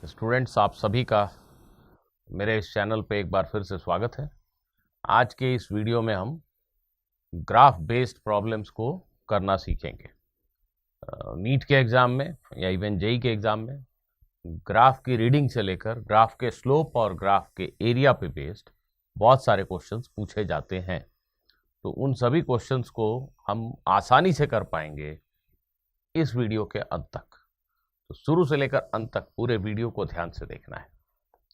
Students, आप सभी का मेरे इस चैनल पे एक बार फिर से स्वागत है। आज के इस वीडियो में हम ग्राफ बेस्ड प्रॉब्लम्स को करना सीखेंगे। नीट के एग्ज़ाम में या इवन जेई के एग्ज़ाम में ग्राफ की रीडिंग से लेकर ग्राफ के स्लोप और ग्राफ के एरिया पे बेस्ड बहुत सारे क्वेश्चंस पूछे जाते हैं। तो उन सभी क्वेश्चंस को हम आसानी से कर पाएंगे इस वीडियो के अंत तक। तो शुरू से लेकर अंत तक पूरे वीडियो को ध्यान से देखना है।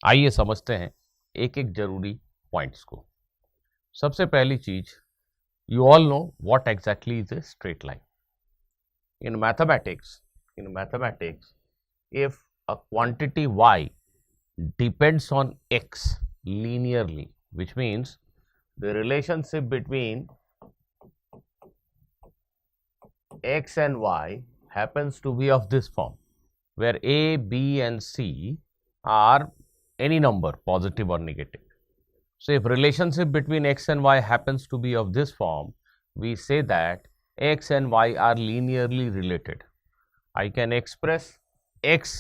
आइए समझते हैं एक एक जरूरी पॉइंट्स को। सबसे पहली चीज, you all know what exactly is a straight line. In mathematics if a quantity y depends on x linearly, which means the relationship between x and y happens to be of this form, where a, b and c are any number, positive or negative. So if relationship between x and y happens to be of this form, we say that x and y are linearly related. I can express x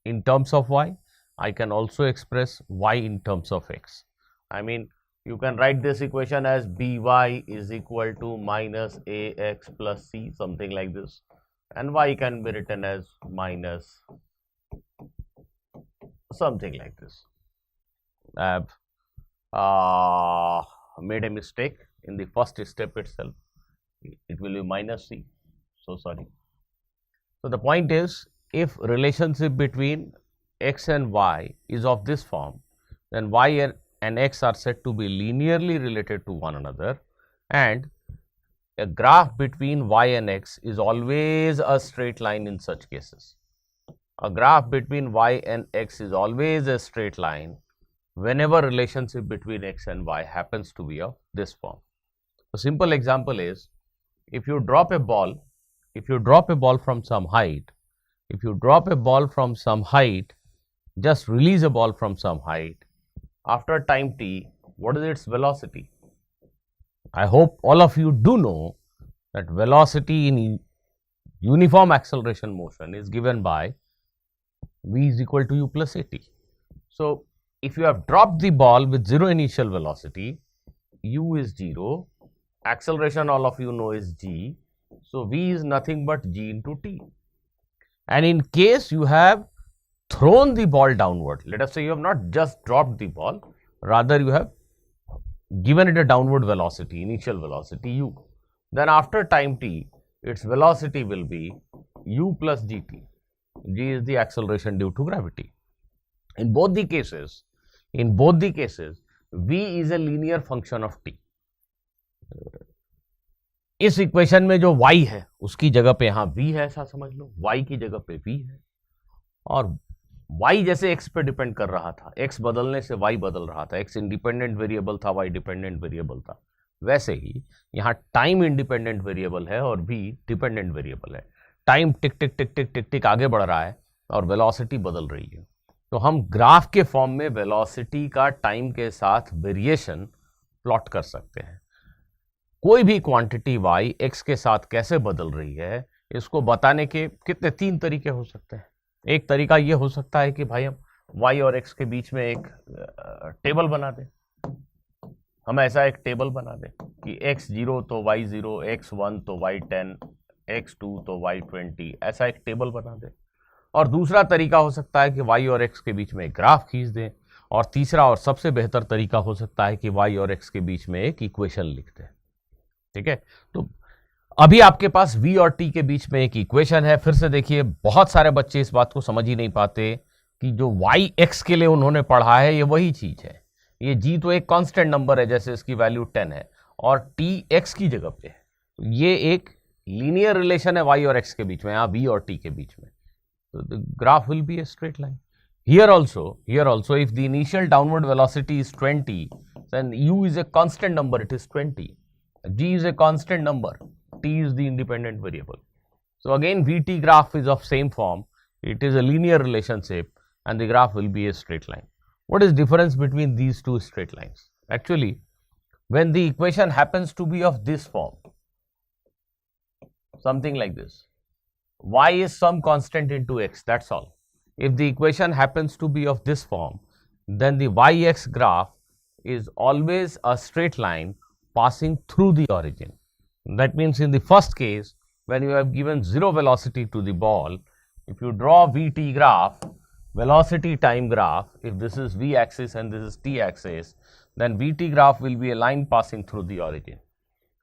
in terms of y, I can also express y in terms of x. I mean, you can write this equation as by is equal to minus ax plus c, something like this, and y can be written as minus something like this. I have made a mistake in the first step itself. It will be minus c, so sorry. So the point is, if relationship between x and y is of this form, then y and x are said to be linearly related to one another, and a graph between y and x is always a straight line in such cases. A graph between y and x is always a straight line whenever relationship between x and y happens to be of this form. A simple example is, if you drop a ball from some height, just release a ball from some height, after time t, what is its velocity? I hope all of you do know that velocity in uniform acceleration motion is given by v is equal to u plus at. So if you have dropped the ball with zero initial velocity, u is 0, acceleration all of you know is g, so v is nothing but g into t. And in case you have thrown the ball downward, let us say you have not just dropped the ball, rather you have given it a downward velocity, initial velocity u, then after time t, its velocity will be u plus gt. G is the acceleration due to gravity. In both the cases, v is a linear function of t. इस equation में जो y है उसकी जगह पे यहाँ v है, ऐसा समझ लो, y की जगह पे v है, और y जैसे x पे डिपेंड कर रहा था, x बदलने से y बदल रहा था, x इंडिपेंडेंट वेरिएबल था, y डिपेंडेंट वेरिएबल था, वैसे ही यहाँ टाइम इंडिपेंडेंट वेरिएबल है और v डिपेंडेंट वेरिएबल है। टाइम टिक टिक टिक टिक टिक टिक आगे बढ़ रहा है और वेलोसिटी बदल रही है, तो हम ग्राफ के फॉर्म में वेलोसिटी का टाइम के साथ वेरिएशन प्लॉट कर सकते हैं। कोई भी क्वांटिटी y x के साथ कैसे बदल रही है, इसको बताने के कितने 3 तरीके हो सकते हैं। एक तरीका ये हो सकता है कि भाई हम y और x के बीच में एक टेबल बना दें। हम ऐसा एक टेबल बना दें कि x0 तो y0, x1 तो y10, x2 तो y20, ऐसा एक टेबल बना दें। और दूसरा तरीका हो सकता है कि y और x के बीच में एक ग्राफ खींच दें। और तीसरा और सबसे बेहतर तरीका हो सकता है कि y और x के बीच में एक इक्वेशन लिख दें। ठीक है, तो अभी आपके पास v और t के बीच में एक इक्वेशन है। फिर से देखिए, बहुत सारे बच्चे इस बात को समझ ही नहीं पाते कि जो y x के लिए उन्होंने पढ़ा है ये वही चीज है। ये g तो एक कांस्टेंट नंबर है, जैसे इसकी वैल्यू 10 है, और t x की जगह पे है, तो ये एक लीनियर रिलेशन है y और x के बीच में, यहाँ v और t के बीच में। तो the graph will be A straight line. Here also, if the initial downward velocity is 20, then u is a constant number, it is 20. G is a constant number, t is the independent variable. So again, VT graph is of same form. It is a linear relationship, and the graph will be a straight line. What is difference between these two straight lines? Actually, when the equation happens to be of this form, something like this, y is some constant into x, that's all. if the equation happens to be of this form, then the yx graph is always a straight line passing through the origin. That means in the first case, when you have given zero velocity to the ball, if you draw vt graph, velocity time graph, if this is v axis and this is t axis, then vt graph will be a line passing through the origin.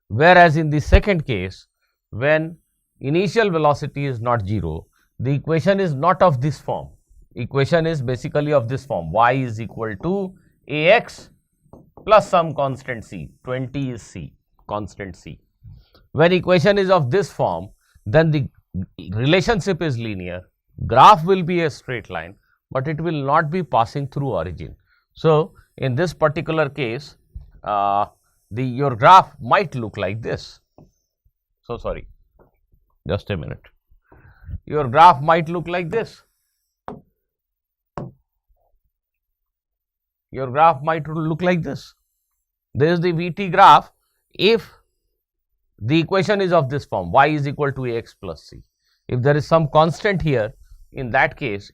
Whereas in the second case, when initial velocity is not zero, the equation is not of this form. Equation is basically of this form: y is equal to ax plus some constant c, 20 is c, constant c. When equation is of this form, then the relationship is linear, graph will be a straight line, but it will not be passing through origin. So in this particular case, your graph might look like this. So sorry, just a minute. Your graph might look like this. Your graph might look like this. This is the vt graph if the equation is of this form: y is equal to ax plus c. If there is some constant here, in that case,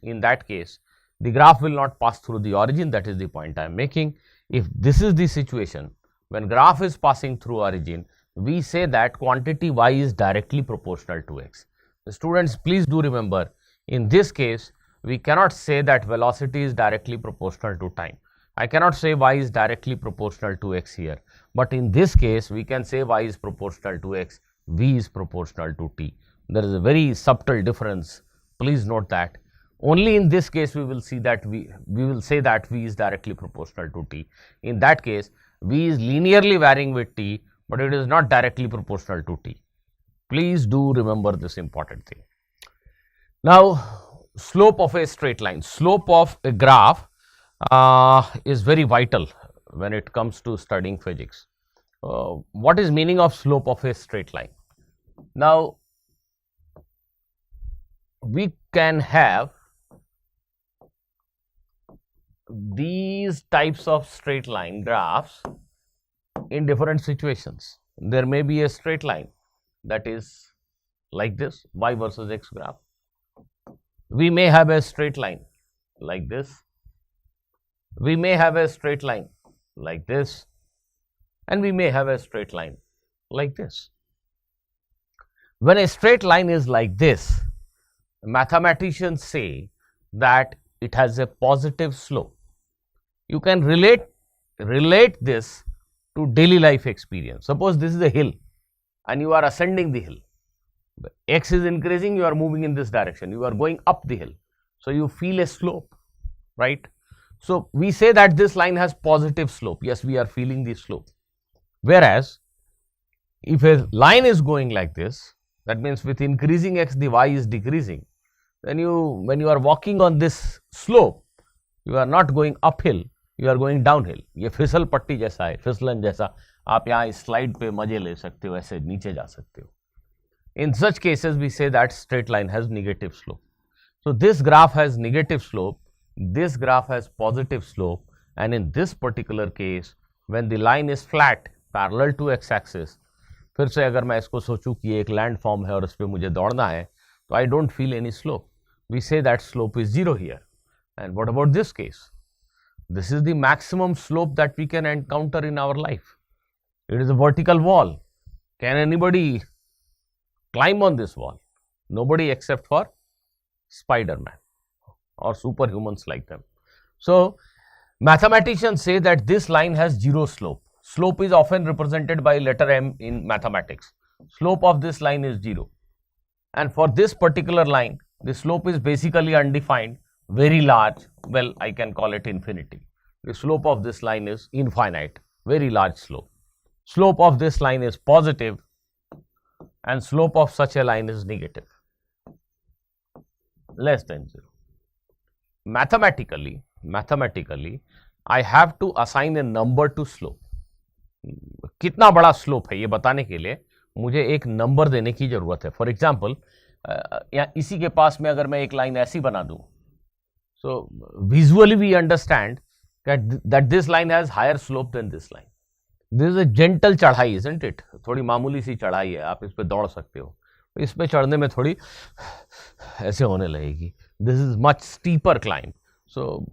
the graph will not pass through the origin. That is the point I am making. If this is the situation, when graph is passing through origin, we say that quantity y is directly proportional to x. The students, please do remember, in this case, we cannot say that velocity is directly proportional to time. I cannot say y is directly proportional to x here, but in this case, we can say y is proportional to x, v is proportional to t. There is a very subtle difference. Please note that. Only in this case we will see that we will say that v is directly proportional to t. In that case, v is linearly varying with t, but it is not directly proportional to t. Please do remember this important thing. Now, slope of a straight line, slope of a graph is very vital when it comes to studying physics. What is meaning of slope of a straight line? Now, we can have these types of straight line graphs in different situations. There may be a straight line that is like this, y versus x graph. We may have a straight line like this. We may have a straight line like this, and we may have a straight line like this. When a straight line is like this, mathematicians say that it has a positive slope. You can relate this to daily life experience. Suppose this is a hill and you are ascending the hill. X is increasing, you are moving in this direction, you are going up the hill. So you feel a slope, right? So we say that this line has positive slope. Yes, we are feeling the slope. Whereas if a line is going like this, that means with increasing x the y is decreasing. Then when you are walking on this slope, you are not going uphill, you are going downhill. ये फिसल पट्टी जैसा है, फिसलन जैसा. आप यहाँ इस स्लाइड पे मजे ले सकते हो, ऐसे नीचे जा सकते हो. In such cases, we say that straight line has negative slope. So this graph has negative slope, this graph has positive slope, and in this particular case, when the line is flat parallel to x-axis, फिर से अगर मैं इसको सोचूं कि ये एक land form है और इस पे मुझे दौड़ना है, तो I don't feel any slope. We say that slope is 0 here. And what about this case? This is the maximum slope that we can encounter in our life. It is a vertical wall. Can anybody climb on this wall? Nobody except for Spider-Man or superhumans like them. So mathematicians say that this line has 0 slope. Slope is often represented by letter m in mathematics. Slope of this line is 0. And for this particular line, the slope is basically undefined, very large. Well, I can call it infinity. The slope of this line is infinite, very large slope. Slope of this line is positive, and slope of such a line is negative, less than 0. Mathematically, I have to assign a number to slope. कितना बड़ा slope है ये बताने के लिए मुझे एक number देने की जरूरत है. फॉर एग्जाम्पल, या इसी के पास में अगर मैं एक लाइन ऐसी बना दूं, so visually we understand that this line has higher slope than this line. This is a gentle चढ़ाई, इजंट इट? थोड़ी मामूली सी चढ़ाई है, आप इस पे दौड़ सकते हो. इस पे चढ़ने में थोड़ी ऐसे होने लगेगी, This is much steeper climb. So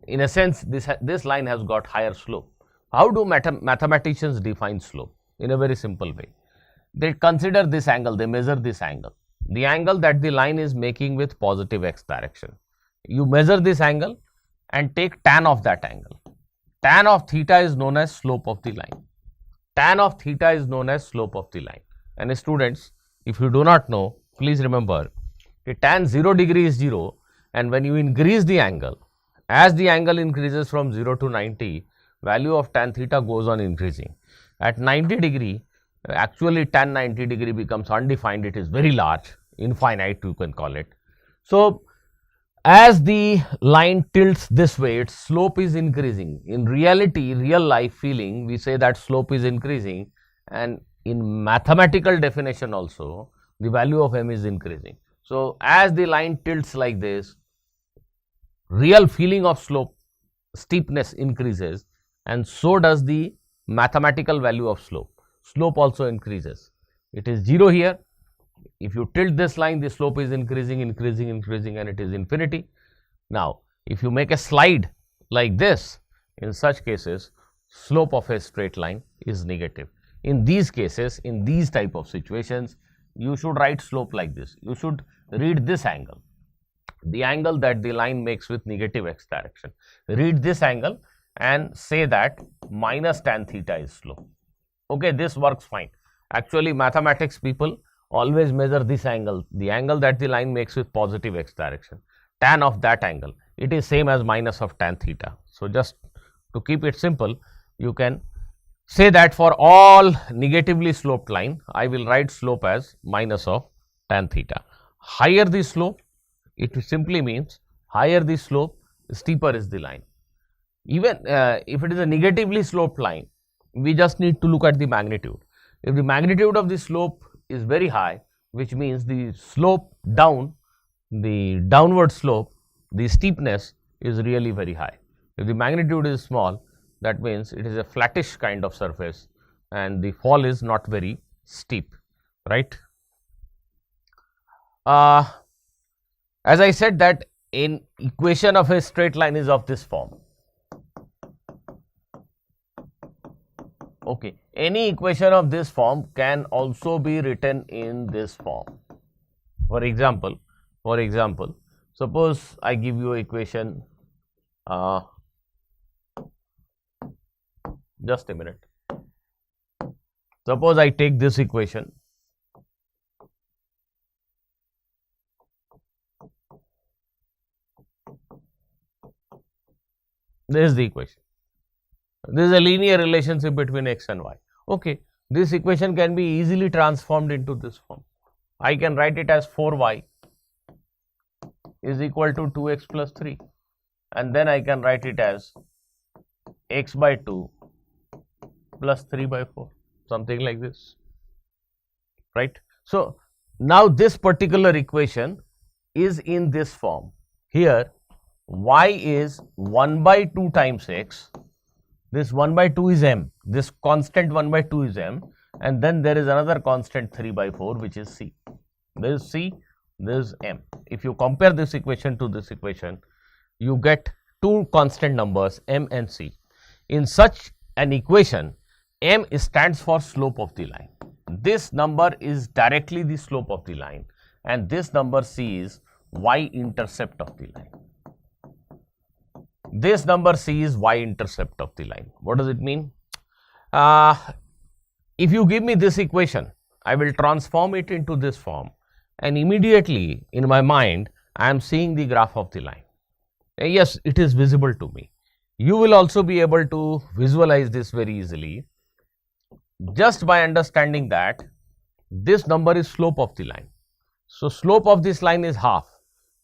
in a sense, this line has got higher slope. How do mathematicians define slope? In a very simple way. They consider this angle, they measure this angle, the angle that the line is making with positive x direction. You measure this angle and take tan of that angle. Tan of theta is known as slope of the line. Tan of theta is known as slope of the line. And students, if you do not know, please remember tan 0 degree is 0, and when you increase the angle, as the angle increases from 0 to 90, value of tan theta goes on increasing. At 90 degree, actually tan 90 degree becomes undefined, it is very large, infinite you can call it. So as the line tilts this way, its slope is increasing. In reality, real life feeling, we say that slope is increasing, and in mathematical definition also, the value of m is increasing. So as the line tilts like this, real feeling of slope, steepness increases, and so does the mathematical value of slope. Slope also increases. It is 0 here. If you tilt this line, the slope is increasing, increasing, increasing, and it is infinity. Now, if you make a slide like this, in such cases, slope of a straight line is negative. In these cases, in these type of situations, you should write slope like this. You should read this angle, the angle that the line makes with negative x direction. Read this angle and say that minus tan theta is slope. Okay, this works fine. Actually, mathematics people always measure this angle, the angle that the line makes with positive x direction. Tan of that angle, it is same as minus of tan theta. So just to keep it simple, you can say that for all negatively sloped line, I will write slope as minus of tan theta. Higher the slope, it simply means higher the slope, steeper is the line. Even if it is a negatively sloped line, we just need to look at the magnitude. If the magnitude of the slope is very high, which means the slope down, the downward slope, the steepness is really very high. If the magnitude is small, that means it is a flattish kind of surface and the fall is not very steep, right? As I said that in equation of a straight line is of this form. Okay, any equation of this form can also be written in this form. For example, suppose I give you equation, just a minute. Suppose I take this equation. This is the equation. This is a linear relationship between x and y. Okay, this equation can be easily transformed into this form. I can write it as 4y is equal to 2x plus 3, and then I can write it as x by 2 plus 3 by 4, something like this, right? So now this particular equation is in this form. Here y is 1 by 2 times x. This 1 by 2 is m, this constant 1 by 2 is m, and then there is another constant 3 by 4 which is c. This is c, this is m. If you compare this equation to this equation, you get two constant numbers m and c. In such an equation, m stands for slope of the line. This number is directly the slope of the line, and this number c is y-intercept of the line. This number c is y-intercept of the line. What does it mean? If you give me this equation, I will transform it into this form, and immediately in my mind I am seeing the graph of the line. Yes, it is visible to me. You will also be able to visualize this very easily just by understanding that this number is slope of the line. So slope of this line is half.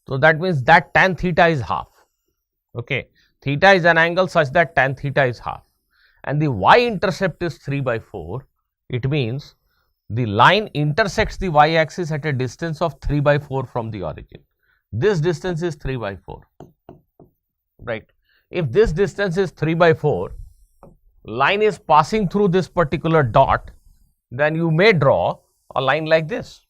So that means that tan theta is half. Okay, theta is an angle such that tan theta is half, and the y-intercept is 3 by 4. It means the line intersects the y-axis at a distance of 3 by 4 from the origin. This distance is 3 by 4, right? If this distance is 3 by 4, line is passing through this particular dot, then you may draw a line like this,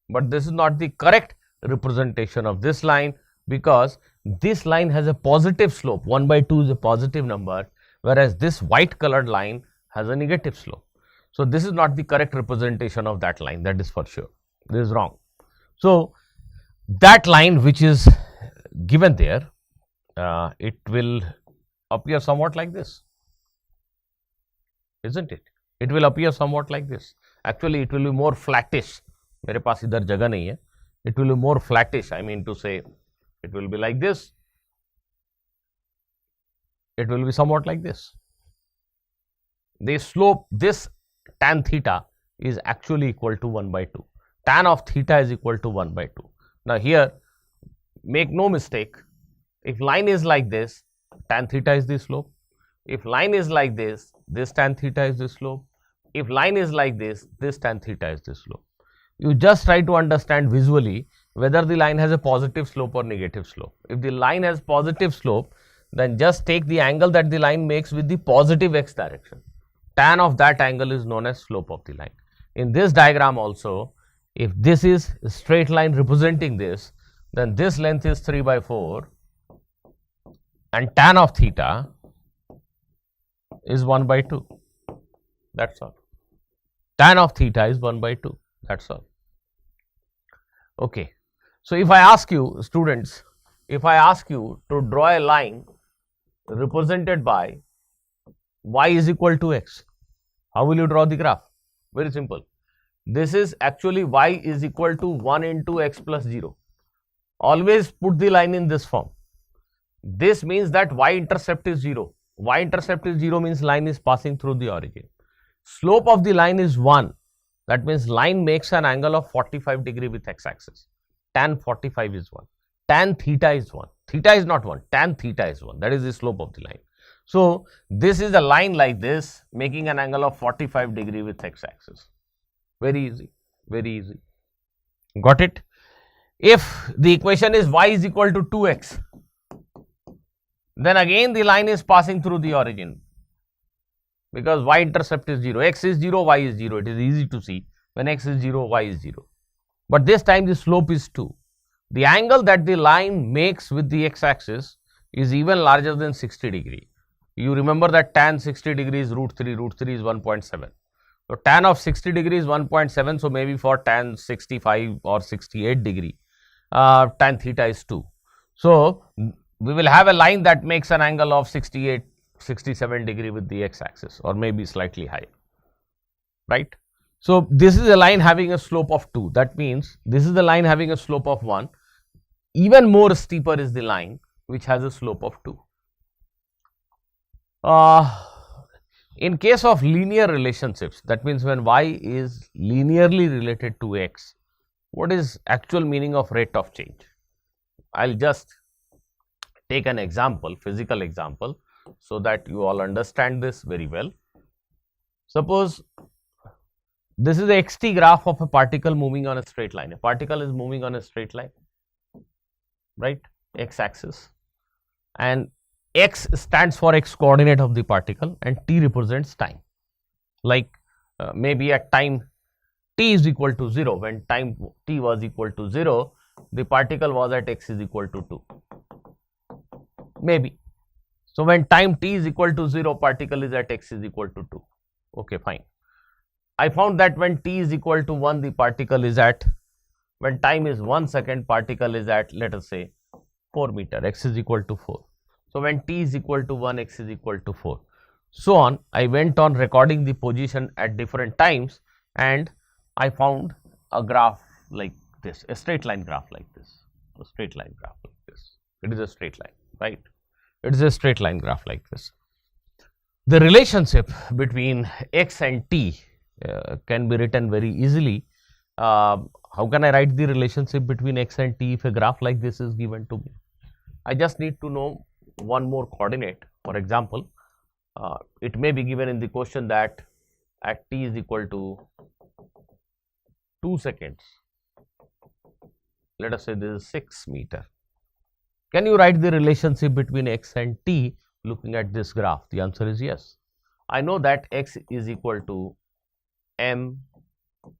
but this is not the correct representation of this line. because this line has a positive slope. 1 by 2 is a positive number, whereas this white colored line has a negative slope. So this is not the correct representation of that line, that is for sure. This is wrong. So that line which is given there, it will appear somewhat like this, isn't it? It will appear somewhat like this. Actually, it will be more flattish. मेरे पास इधर जगह नहीं है. It will be more flattish. I mean to say, it will be like this. It will be somewhat like this. The slope, this tan theta is actually equal to 1 by 2. Tan of theta is equal to 1 by 2. Now here, make no mistake, if line is like this, tan theta is the slope. If line is like this tan theta is the slope. If line is like this tan theta is the slope. You just try to understand visually whether the line has a positive slope or negative slope. If the line has positive slope, then just take the angle that the line makes with the positive x direction. Tan of that angle is known as slope of the line. In this diagram also, if this is a straight line representing this, then this length is 3 by 4 and tan of theta is 1 by 2. That's all. Tan of theta is 1 by 2. That's all. Okay. So if I ask you, students, if I ask you to draw a line represented by y is equal to x, how will you draw the graph? Very simple. This is actually y is equal to 1 into x plus 0. Always put the line in this form. This means that y-intercept is 0. Y-intercept is 0 means line is passing through the origin. Slope of the line is 1. That means line makes an angle of 45 degree with x-axis. Tan 45 is 1. Tan theta is 1. Theta is not 1. Tan theta is 1. That is the slope of the line. So this is a line like this making an angle of 45 degree with x-axis. Very easy. Very easy. Got it? If the equation is y is equal to 2x, then again the line is passing through the origin, because y-intercept is 0, x is 0, y is 0. It is easy to see when x is 0, y is 0. But this time the slope is 2. The angle that the line makes with the x-axis is even larger than 60 degree. You remember that tan 60 degree is root 3 is 1.7. So tan of 60 degree is 1.7. So maybe for tan 65 or 68 degree, tan theta is 2. So we will have a line that makes an angle of 68, 67 degree with the x-axis, or maybe slightly higher, right? So this is a line having a slope of 2. That means this is the line having a slope of 1. Even more steeper is the line which has a slope of 2. In case of linear relationships, that means when y is linearly related to x, what is actual meaning of rate of change? I'll just take an example, physical example, so that you all understand this very well. Suppose this is the xt graph of a particle moving on a straight line. A particle is moving on a straight line, right? X-axis, and x stands for x coordinate of the particle and t represents time. Like maybe at time t is equal to 0, when time t was equal to 0, the particle was at x is equal to 2. Maybe. So when time t is equal to 0, particle is at x is equal to 2. Okay, fine. I found that when t is equal to 1, the particle is at, when time is 1 second, particle is at, let us say, 4 meter, x is equal to 4. So when t is equal to 1, x is equal to 4. So on, I went on recording the position at different times, and I found a graph like this, a straight line graph like this, a straight line graph like this. It is a straight line, right? It is a straight line graph like this. The relationship between x and t can be written very easily. How can I write the relationship between x and t if a graph like this is given to me? I just need to know one more coordinate. For example, it may be given in the question that at t is equal to 2 seconds, let us say this is 6 meter. Can you write the relationship between x and t looking at this graph? The answer is yes. I know that x is equal to m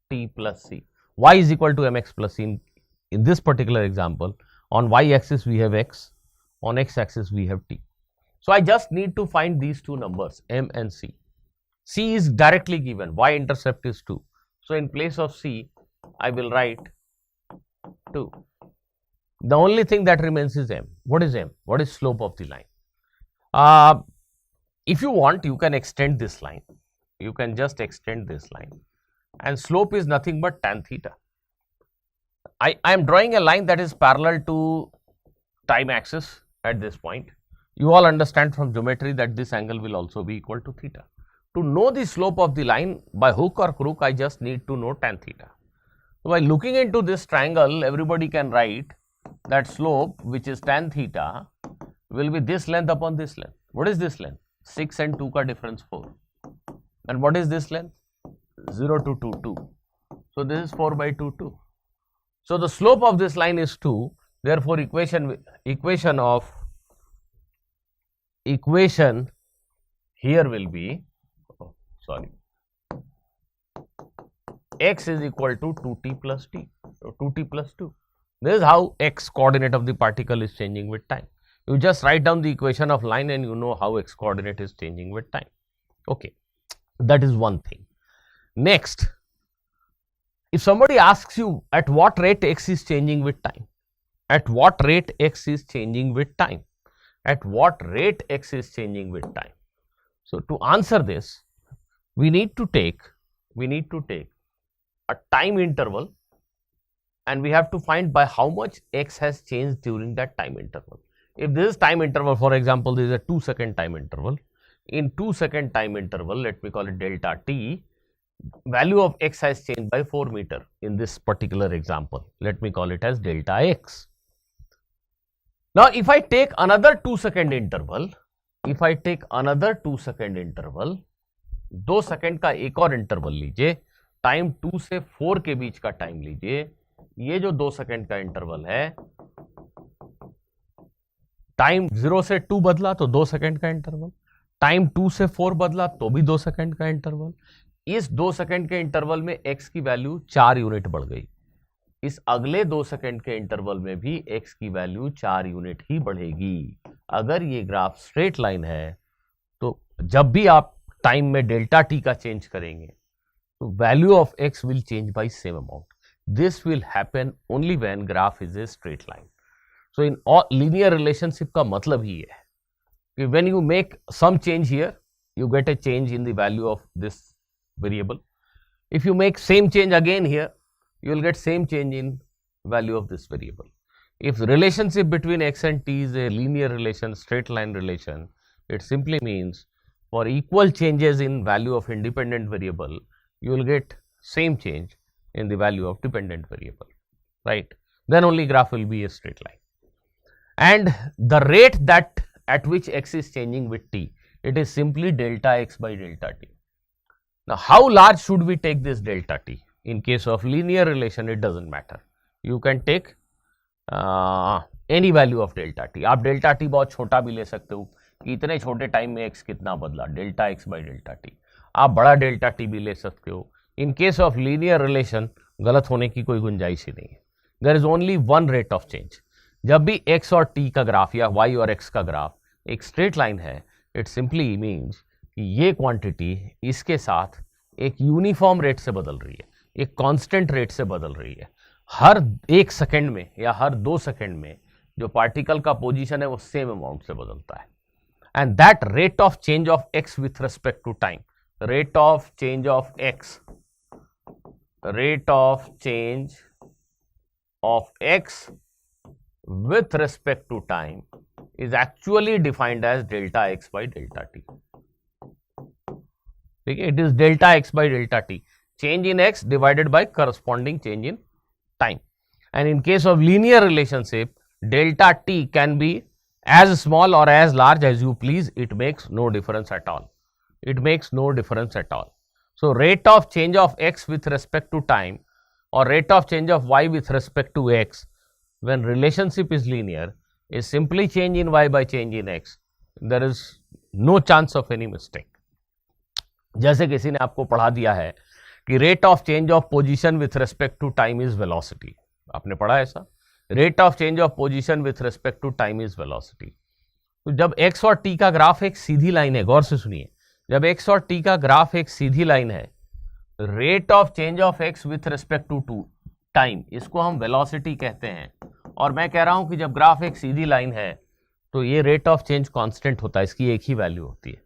t plus c. Y is equal to mx plus c. In this particular example, On y-axis we have x, on x-axis we have t. So I just need to find these two numbers, m and c. C is directly given, y-intercept is 2. So in place of c, I will write 2. The only thing that remains is m. What is m? What is slope of the line? If you want, you can extend this line. You can just extend this line. And slope is nothing but tan theta. I am drawing a line that is parallel to time axis at this point. You all understand from geometry that this angle will also be equal to theta. To know the slope of the line by hook or crook, I just need to know tan theta. So by looking into this triangle, everybody can write that slope, which is tan theta, will be this length upon this length. What is this length? 6 and 2 ka difference 4. And what is this length? 0 to 2, 2. So this is 4 by 2, 2. So the slope of this line is 2. Therefore, equation here will be, x is equal to 2t plus t. So 2t plus 2. This is how x coordinate of the particle is changing with time. You just write down the equation of line and you know how x coordinate is changing with time. Okay, that is one thing. Next, if somebody asks you at what rate x is changing with time, at what rate x is changing with time, at what rate x is changing with time. So to answer this, we need to take a time interval, and we have to find by how much x has changed during that time interval. If this is time interval, for example, this is a 2-second time interval. In 2-second time interval, let me call it delta t, value of x has changed by 4 meter in this particular example. Let me call it as delta x. Now, if I take another 2-second interval, 2 second का एक और interval लीजिए, time 2 से 4 के बीच का time लीजिए. ये जो 2 सेकंड का इंटरवल है, टाइम 0 से 2 बदला तो 2 सेकंड का इंटरवल, टाइम 2 से 4 बदला तो भी 2 सेकंड का इंटरवल. इस 2 सेकंड के इंटरवल में x की वैल्यू 4 यूनिट बढ़ गई. इस अगले 2 सेकंड के इंटरवल में भी x की वैल्यू 4 यूनिट ही बढ़ेगी. अगर ये ग्राफ स्ट्रेट लाइन है तो जब भी आप टाइम में डेल्टा टी का चेंज करेंगे तो value of x will change by same amount. This will happen only when graph is a straight line. So in linear relationship का मतलब ही है कि when you make some change here, you get a change in the value of this variable. If you make same change again here, you will get same change in value of this variable. If the relationship between x and t is a linear relation, straight line relation, it simply means for equal changes in value of independent variable, you will get same change in the value of dependent variable, right? Then only graph will be a straight line. And the rate that at which x is changing with t, it is simply delta x by delta t. Now, how large should we take this delta t? In case of linear relation, it doesn't matter. You can take any value of delta t. आप delta t बहुत छोटा भी ले सकते हो कि इतने छोटे टाइम में x कितना बदला, delta x by delta t. आप बड़ा delta t भी ले सकते हो. In case of linear relation, गलत होने की कोई गुंजाइश ही नहीं है. There is only one rate of change. जब भी x और t का ग्राफ या y और x का ग्राफ एक स्ट्रेट लाइन है, इट सिंपली मीन्स कि ये क्वांटिटी इसके साथ एक यूनिफॉर्म रेट से बदल रही है, एक कांस्टेंट रेट से बदल रही है. हर 1 सेकंड में या हर 2 सेकंड में जो पार्टिकल का पोजीशन है वो सेम अमाउंट से बदलता है. And that rate of change of X with respect to time, rate of change of X, rate of change of X with respect to time is actually defined as delta x by delta t. Okay, it is delta x by delta t, change in x divided by corresponding change in time. And in case of linear relationship, delta t can be as small or as large as you please. It makes no difference at all. It makes no difference at all. So rate of change of x with respect to time or rate of change of y with respect to x, when relationship is linear, is simply change in y by change in x. There is no chance of any mistake. जैसे किसी ने आपको पढ़ा दिया है कि rate of change of position with respect to time is velocity. आपने पढ़ा ऐसा rate of change of position with respect to time is velocity. तो जब x और t का ग्राफ एक सीधी लाइन है, गौर से सुनिए, जब x और t का ग्राफ एक सीधी लाइन है, rate of change of x with respect to time, इसको हम वेलोसिटी कहते हैं। और मैं कह रहा हूं कि जब ग्राफ एक सीधी लाइन है तो ये रेट ऑफ चेंज कांस्टेंट होता है, इसकी एक ही वैल्यू होती है।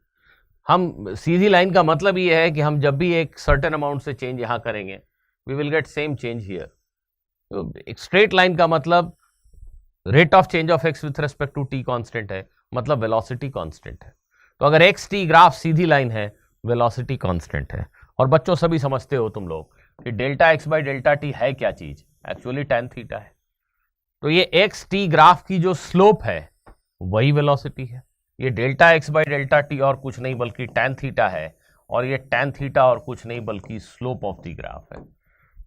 हम सीधी लाइन का मतलब ये है कि हम जब भी एक सर्टेन अमाउंट से चेंज यहां करेंगे, we will get same change here. एक स्ट्रेट लाइन का मतलब rate of change of X with respect to T constant है, मतलब वेलोसिटी कांस्टेंट है। तो अगर एक्स टी ग्राफ सीधी लाइन है, वेलोसिटी कांस्टेंट है। और बच्चों सभी समझते हो तुम लोग कि delta X by delta T है क्या चीज, एक्चुअली tan थीटा है। तो ये एक्स टी ग्राफ की जो स्लोप है वही वेलोसिटी है। ये delta X by delta T और कुछ नहीं बल्कि tan थीटा है, और ये tan थीटा और कुछ नहीं बल्कि स्लोप ऑफ द ग्राफ है।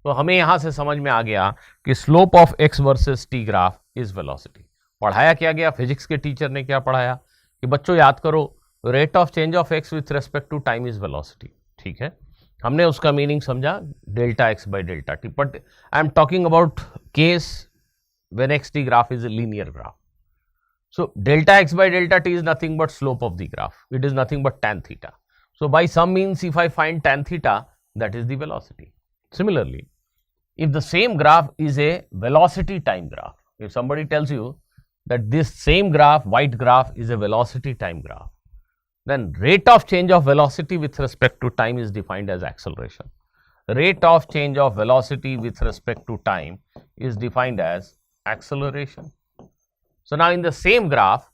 तो हमें यहां से समझ में आ गया कि slope of x versus T graph is velocity. पढ़ाया क्या गया, फिजिक्स के टीचर ने क्या पढ़ाया कि बच्चों याद करो, rate of change of X with respect to time is velocity. ठीक है, हमने उसका मीनिंग समझा delta X by delta T, but I am talking about case when X T graph is a linear graph. So delta x by delta t is nothing but slope of the graph. It is nothing but tan theta. So by some means, if I find tan theta, that is the velocity. Similarly, if the same graph is a velocity time graph, if somebody tells you that this same graph, white graph, is a velocity time graph, then rate of change of velocity with respect to time is defined as acceleration. Rate of change of velocity with respect to time is defined as acceleration. So now in the same graph,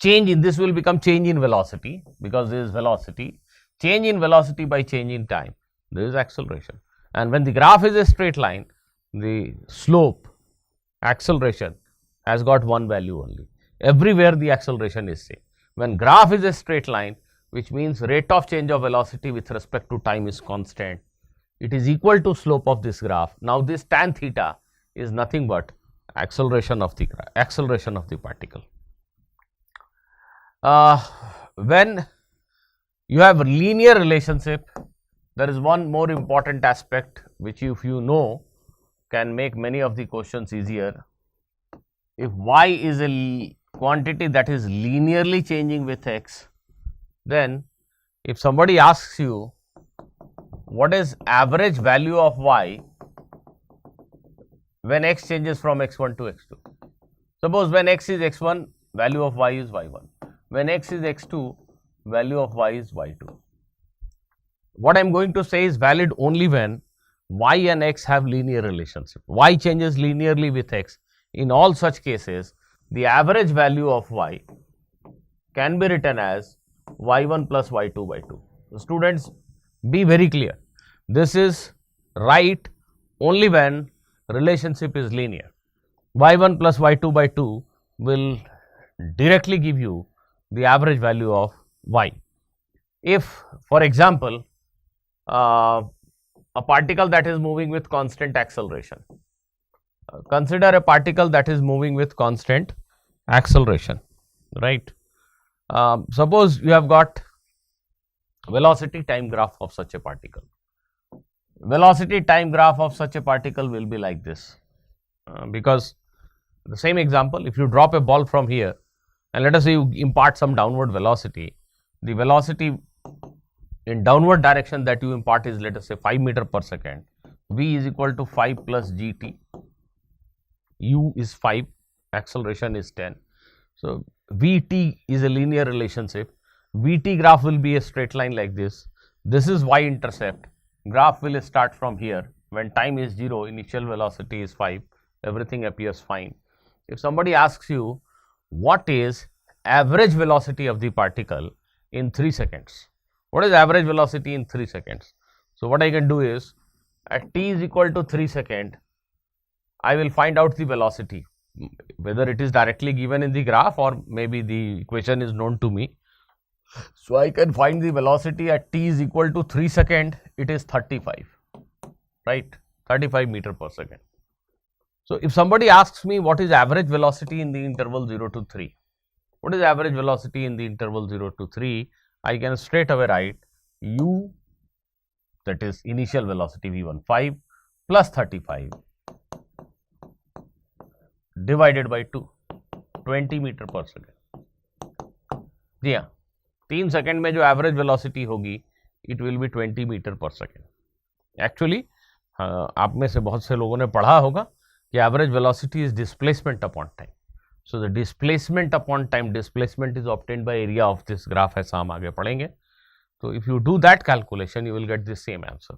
change in this will become change in velocity, because this is velocity. Change in velocity by change in time, there is acceleration. And when the graph is a straight line, the slope, acceleration, has got one value only. Everywhere the acceleration is same. When graph is a straight line, which means rate of change of velocity with respect to time is constant, it is equal to slope of this graph. Now this tan theta is nothing but acceleration of the particle. When you have linear relationship, there is one more important aspect which, if you know, can make many of the questions easier. If y is a quantity that is linearly changing with x, then if somebody asks you what is average value of y when x changes from x1 to x2. Suppose when x is x1, value of y is y1. When x is x2, value of y is y2. What I am going to say is valid only when y and x have linear relationship. Y changes linearly with x. In all such cases, the average value of y can be written as y1 plus y2 by 2. So students, be very clear. This is right only when relationship is linear. y1 plus y2 by 2 will directly give you the average value of y. If, for example, a particle that is moving with constant acceleration, consider a particle that is moving with constant acceleration, right? Suppose you have got velocity time graph of such a particle. Velocity time graph of such a particle will be like this, because the same example, if you drop a ball from here and let us say you impart some downward velocity, the velocity in downward direction that you impart is, let us say, 5 meter per second. V is equal to 5 plus gt. U is 5, acceleration is 10. So Vt is a linear relationship. Vt graph will be a straight line like this. This is y intercept. Graph will start from here. When time is 0, initial velocity is 5. Everything appears fine. If somebody asks you what is average velocity of the particle in 3 seconds, what is average velocity in 3 seconds? So what I can do is, at t is equal to 3 seconds, I will find out the velocity, whether it is directly given in the graph or maybe the equation is known to me. So I can find the velocity at t is equal to 3 seconds, it is 35, right? 35 meter per second. So if somebody asks me what is average velocity in the interval 0 to 3, what is average velocity in the interval 0 to 3, I can straight away write u, that is initial velocity v1 5 plus 35 divided by 2, 20 metre per second. जी हाँ, 3 second में जो average velocity होगी it will be 20 metre per second. Actually आप में से बहुत से लोगों ने पढ़ा होगा कि average velocity is displacement upon time. So the displacement upon time, displacement is obtained by area of this graph, ऐसा हम आगे पढ़ेंगे। तो if you do that calculation you will get the same answer.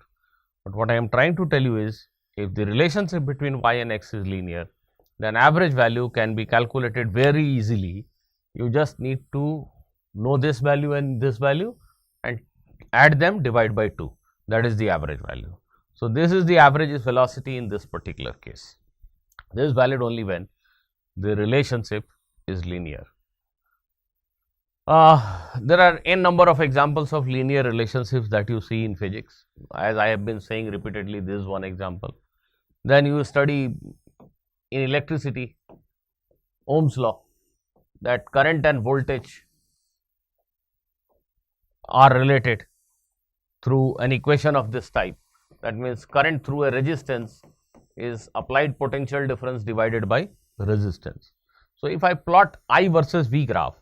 But what I am trying to tell you is, if the relationship between y and x is linear, then average value can be calculated very easily. You just need to know this value and this value and add them, divide by 2. That is the average value. So this is the average velocity in this particular case. This is valid only when the relationship is linear. There are n number of examples of linear relationships that you see in physics. As I have been saying repeatedly, this is one example. Then you study in electricity, Ohm's law, that current and voltage are related through an equation of this type. That means current through a resistance is applied potential difference divided by resistance. So if I plot I versus V graph,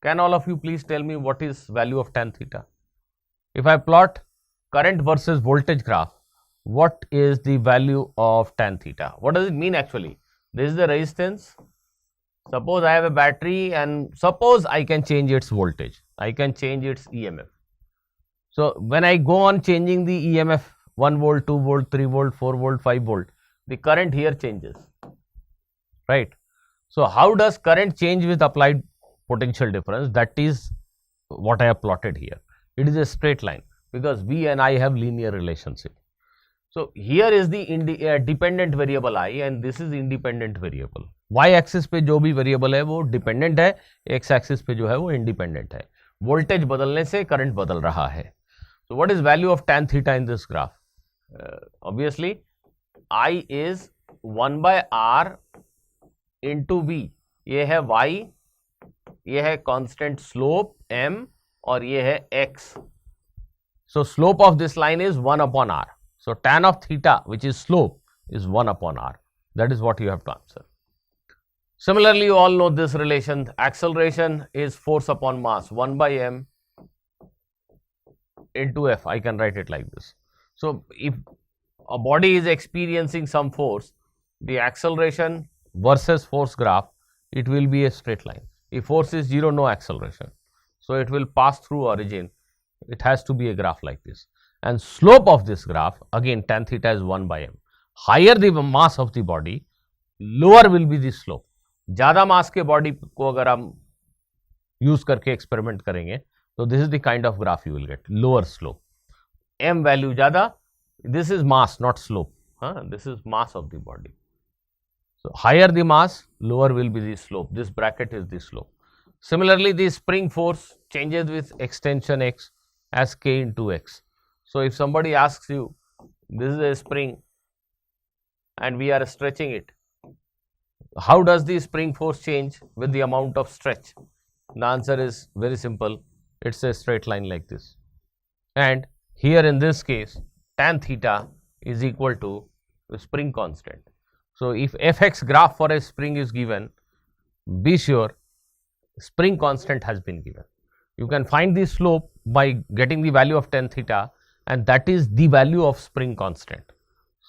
can all of you please tell me what is value of tan theta? If I plot current versus voltage graph, what is the value of tan theta? What does it mean actually? This is the resistance. Suppose I have a battery and suppose I can change its voltage. I can change its EMF. So when I go on changing the EMF 1 volt, 2 volt, 3 volt, 4 volt, 5 volt, the current here changes, right? So how does current change with applied potential difference? That is what I have plotted here. It is a straight line because V and I have linear relationship. So here is the dependent variable I and this is independent variable. Y axis पे जो भी variable है वो dependent है, X axis पे जो है वो independent है। Voltage बदलने से current बदल रहा है। So what is value of tan theta in this graph? Obviously I is 1 by R into V. ये है Y, ये है कांस्टेंट स्लोप m और ये है x. So slope of this line is 1 upon r. So tan of theta, which is slope, is 1 upon r. That is what you have to answer. Similarly, you all know this relation. Acceleration is force upon mass, 1 by m into f. I can write it like this. So if a body is experiencing some force, the acceleration versus force graph, it will be a straight line. If force is 0, no acceleration. So it will pass through origin. It has to be a graph like this. And slope of this graph, again tan theta is 1 by m. Higher the mass of the body, lower will be the slope. ज़्यादा मास के body को अगर हम use करके experiment करेंगे तो this is the kind of graph you will get, lower slope, m value ज़्यादा, this is mass not slope, this is mass of the body. So higher the mass, lower will be the slope. This bracket is the slope. Similarly, the spring force changes with extension x as k into x. So if somebody asks you, this is a spring and we are stretching it, how does the spring force change with the amount of stretch? The answer is very simple. It's a straight line like this. And here in this case, tan theta is equal to the spring constant. So if fx graph for a spring is given, be sure spring constant has been given. You can find the slope by getting the value of tan theta and that is the value of spring constant.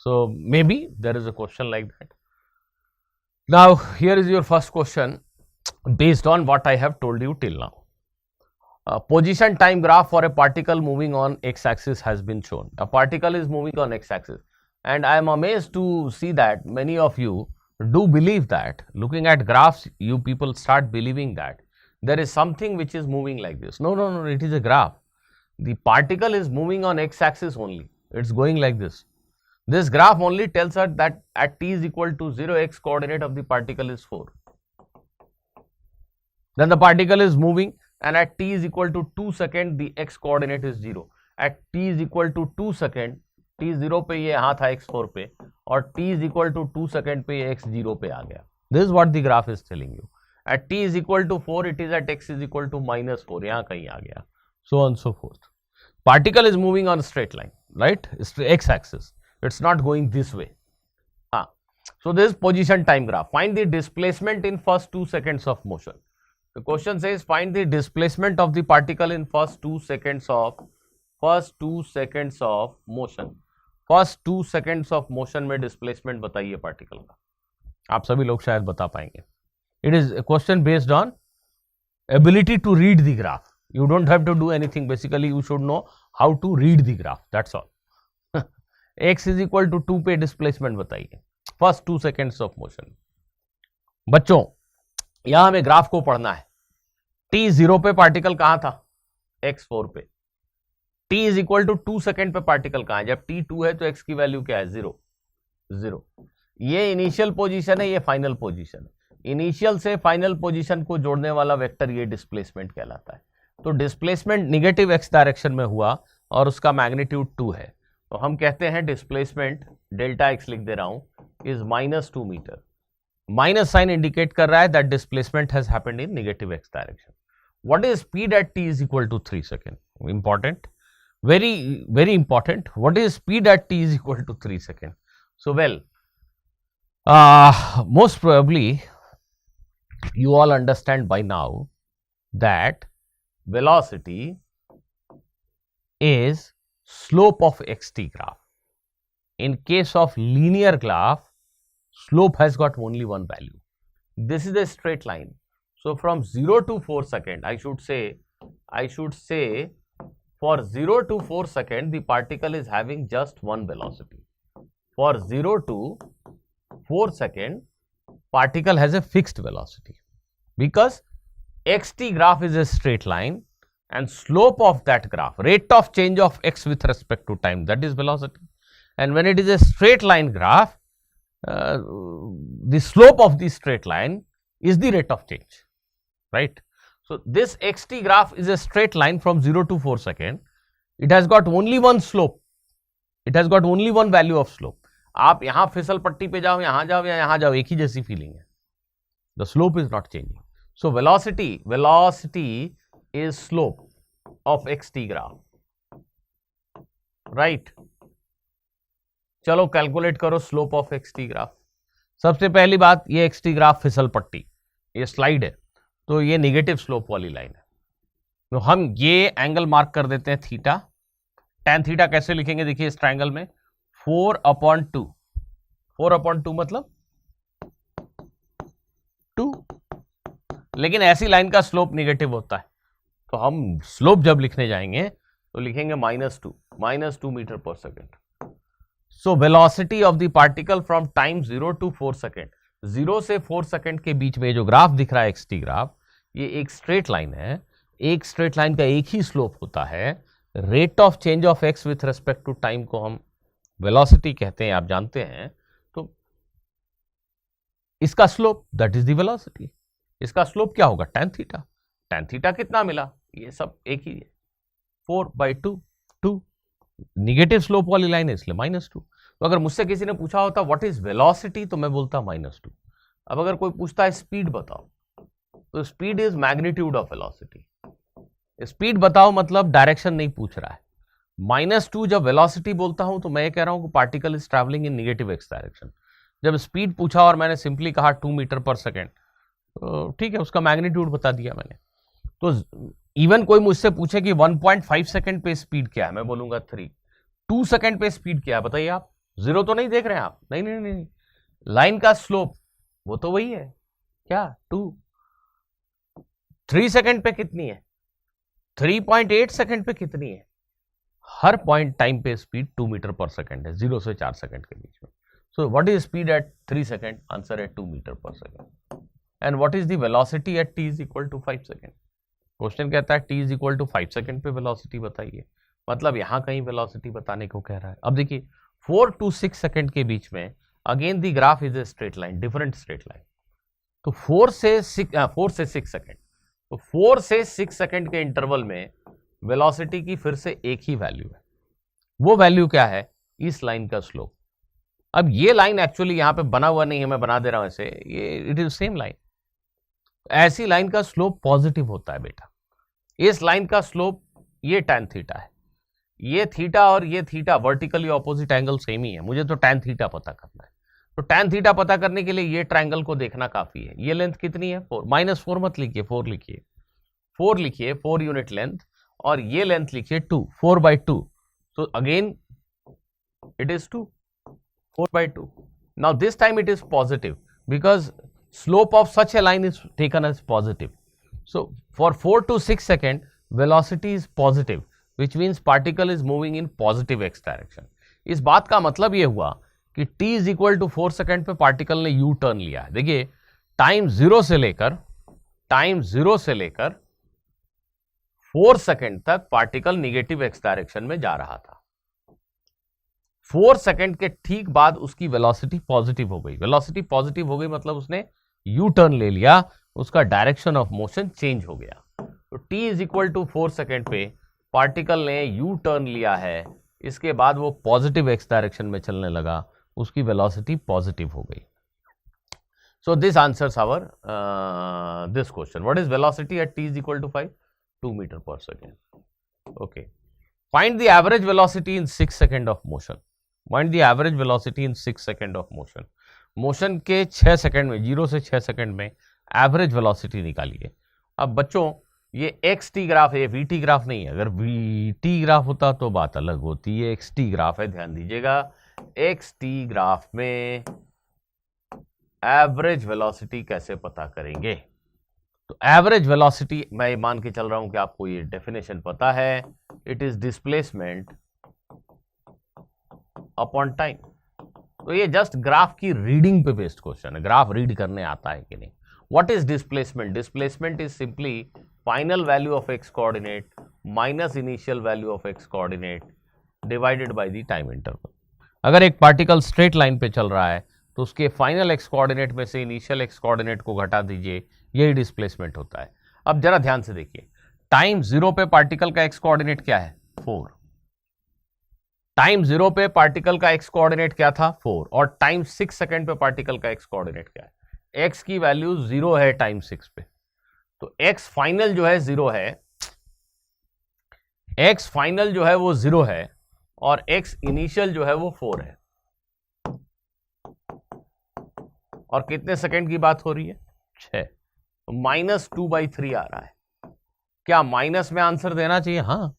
So maybe there is a question like that. Now here is your first question based on what I have told you till now. Position time graph for a particle moving on x axis has been shown. A particle is moving on x axis. And I am amazed to see that many of you do believe that, looking at graphs, you people start believing that there is something which is moving like this. No, no, no, it is a graph. The particle is moving on x axis only. It's going like this. This graph only tells us that at t is equal to 0, x coordinate of the particle is 4. Then the particle is moving and at t is equal to 2 seconds, the x coordinate is 0. At t is equal to 2 seconds, t 0 पे ये यहाँ था x 4 पे और t is equal to 2 second पे ये x 0 पे आ गया. This is what the graph is telling you. At t is equal to 4, it is at x is equal to -4, यहाँ कहीं आ गया, so on so forth. Particle is moving on a straight line, right? X axis. It's not going this way. So this is position time graph. Find the displacement in first 2 seconds of motion. The question says find the displacement of the particle in first 2 seconds of motion. First 2 seconds of motion में displacement बताइए particle का. आप सभी लोग शायद बता पाएंगे. It is a question based on ability to read the graph. You don't have to do anything. Basically you should know how to read the graph. That's all. x is equal to 2 पे displacement बताइए first 2 seconds of motion. बच्चों यहां हमें graph को पढ़ना है. t 0 पे particle कहां था? x 4 पे. t is equal to 2 second पे पार्टिकल कहां है? जब t 2 है तो x की वैल्यू क्या है? 0. ये इनिशियल पोजीशन है, ये फाइनल पोजीशन है. इनिशियल से फाइनल पोजीशन को जोड़ने वाला वेक्टर ये डिस्प्लेसमेंट कहलाता है. तो डिस्प्लेसमेंट निगेटिव x डायरेक्शन में हुआ और उसका मैग्नीट्यूड 2 है. तो हम कहते हैं डिस्प्लेसमेंट डेल्टा x लिख दे रहा हूं is -2 metre. Minus sign indicate कर रहा है that displacement has happened in negative x direction. What is speed at t is equal to 3 second? Important, very important. What is speed at t is equal to 3 seconds? So well, most probably you all understand by now that velocity is slope of xt graph. In case of linear graph, slope has got only one value. This is a straight line. So from 0 to 4 seconds, I should say for 0 to 4 seconds, the particle is having just one velocity. For 0 to 4 seconds, particle has a fixed velocity because xt graph is a straight line and slope of that graph, rate of change of x with respect to time, that is velocity. And when it is a straight line graph, the slope of the straight line is the rate of change, right? So this xt graph is a straight line from 0 to 4 seconds. It has got only one slope. It has got only one value of slope. आप यहां फिसल पट्टी पे जाओ, यहां जाओ या यहां जाओ, एक ही जैसी फीलिंग है. The slope is not changing. So velocity is slope of xt graph. Right? चलो कैलकुलेट करो स्लोप ऑफ xt ग्राफ. सबसे पहली बात, ये xt ग्राफ फिसल पट्टी, ये स्लाइड है, तो ये नेगेटिव स्लोप वाली लाइन है. तो हम ये एंगल मार्क कर देते हैं थीटा. tan थीटा कैसे लिखेंगे? देखिए इस ट्रायंगल में 4/2. 4/2 मतलब 2. लेकिन ऐसी लाइन का स्लोप नेगेटिव होता है, तो हम स्लोप जब लिखने जाएंगे तो लिखेंगे -2 metre per second. So velocity of the particle from time 0 to 4 second, 0 से 4 सेकेंड के बीच में जो ग्राफ दिख रहा है xt ग्राफ, ये एक स्ट्रेट लाइन है. एक स्ट्रेट लाइन का एक ही स्लोप होता है. Rate of change of x with respect to time को हम वेलोसिटी कहते हैं, आप जानते हैं. तो इसका slope that is the velocity. इसका स्लोप क्या होगा? tan theta. tan थीटा कितना मिला? ये सब एक ही है, 4/2. 2 निगेटिव स्लोप वाली लाइन है इसलिए -2. तो अगर मुझसे किसी ने पूछा होता व्हाट इज वेलोसिटी, तो मैं बोलता -2. अब अगर कोई पूछता है स्पीड बताओ, तो speed is magnitude of velocity. Speed बताओ मतलब डायरेक्शन नहीं पूछ रहा है. -2 जब वेलोसिटी बोलता हूं तो मैं ये कह रहा हूं कि particle is travelling in negative x direction. जब स्पीड पूछा और मैंने सिंपली कहा 2 मीटर पर सेकेंड, तो ठीक है, उसका मैग्नीट्यूड बता दिया मैंने. तो इवन कोई मुझसे पूछे कि 1.5 सेकेंड पे स्पीड क्या है, मैं बोलूंगा 3. 2 सेकेंड पे स्पीड क्या है बताइए आप? 0 तो नहीं देख रहे हैं आप? नहीं. लाइन का स्लोप वो तो वही है, क्या? 2. 3 सेकेंड पे कितनी है? 3.8 सेकेंड पे कितनी है? हर पॉइंट टाइम पे स्पीड 2 मीटर पर सेकेंड है, 0 से 4 सेकेंड के बीच में. So what is speed at 3 second? Answer है 2 metre per second. And what is the velocity at t is equal to 5 second? Question कहता है t is equal to 5 second पे velocity बताइए, मतलब यहां कहीं वेलोसिटी बताने को कह रहा है. अब देखिए 4 to 6 सेकेंड के बीच में again the graph is a straight line, different straight line. तो 4 से 6 सेकेंड, तो 4 से 6 सेकेंड के इंटरवल में वेलोसिटी की फिर से एक ही वैल्यू है. वो वैल्यू क्या है? इस लाइन का स्लोप. अब ये लाइन एक्चुअली यहां पे बना हुआ नहीं है, मैं बना दे रहा हूं ऐसे, ये इट इज सेम लाइन. ऐसी लाइन का स्लोप पॉजिटिव होता है बेटा. इस लाइन का स्लोप ये tan थीटा है. ये थीटा और ये theta vertically opposite angle same ही है. मुझे तो tan थीटा पता करना है. तो tan थीटा पता करने के लिए ये ट्रायंगल को देखना काफी है। ये लेंथ कितनी है 4, -4 मत लिखिए, 4 लिखिए, 4 लिखिए, 4 यूनिट लेंथ, और ये लेंथ लिखिए 2, 4/2, so again it is 2, 4/2. Now this time it is positive because slope of such a line is taken as positive. So for 4 to 6 second velocity is positive, which means particle is moving in positive x direction. इस बात का मतलब ये हुआ कि t is equal to 4 second पे particle ने U turn लिया है। देखिए टाइम 0 से लेकर 4 सेकेंड तक पार्टिकल निगेटिव एक्स डायरेक्शन में जा रहा था। 4 सेकेंड के ठीक बाद उसकी वेलोसिटी पॉजिटिव हो गई। वेलोसिटी पॉजिटिव हो गई मतलब उसने यू टर्न ले लिया, उसका डायरेक्शन ऑफ मोशन चेंज हो गया। तो t is equal to 4 second पे पार्टिकल ने यू टर्न लिया है, इसके बाद वो पॉजिटिव एक्स डायरेक्शन में चलने लगा, उसकी वेलोसिटी पॉजिटिव हो गई। So this answers our this question. What is velocity at t is equal to 5? 2 metre per second. Okay, find the average velocity in 6 second of motion. Find the average velocity in 6 second of motion. Motion के 6 second में, 0 से 6 second में average velocity निकालिए। अब बच्चों ये x T graph है, ये वी टी ग्राफ नहीं है। अगर वी टी ग्राफ होता तो बात अलग होती है, एक्स टी ग्राफ है, ध्यान दीजिएगा। एक्स टी ग्राफ में एवरेज वेलोसिटी कैसे पता करेंगे? तो एवरेज वेलोसिटी मैं मान के चल रहा हूं कि आपको ये डेफिनेशन पता है, it is displacement upon time. तो ये जस्ट ग्राफ की रीडिंग पे बेस्ड क्वेश्चन है, ग्राफ रीड करने आता है कि नहीं। What is displacement? Displacement is simply final value of x coordinate minus initial value of x coordinate divided by the time interval. अगर एक पार्टिकल स्ट्रेट लाइन पे चल रहा है तो उसके फाइनल एक्स कोऑर्डिनेट में से इनिशियल एक्स कोऑर्डिनेट को घटा दीजिए, यही डिस्प्लेसमेंट होता है। अब जरा ध्यान से देखिए, टाइम 0 पे पार्टिकल का एक्स कोऑर्डिनेट क्या है? 4। टाइम 0 पे पार्टिकल का एक्स कोऑर्डिनेट क्या था? 4। और टाइम 6 सेकेंड पे पार्टिकल का एक्स कोऑर्डिनेट क्या है? एक्स की वैल्यू 0 है टाइम 6 पे, तो एक्स फाइनल जो है 0 है, एक्स फाइनल जो है वो 0 है, और एक्स इनिशियल जो है वो 4 है। और कितने सेकेंड की बात हो रही है? 6। तो -2/3 आ रहा है। क्या माइनस में आंसर देना चाहिए? हाँ,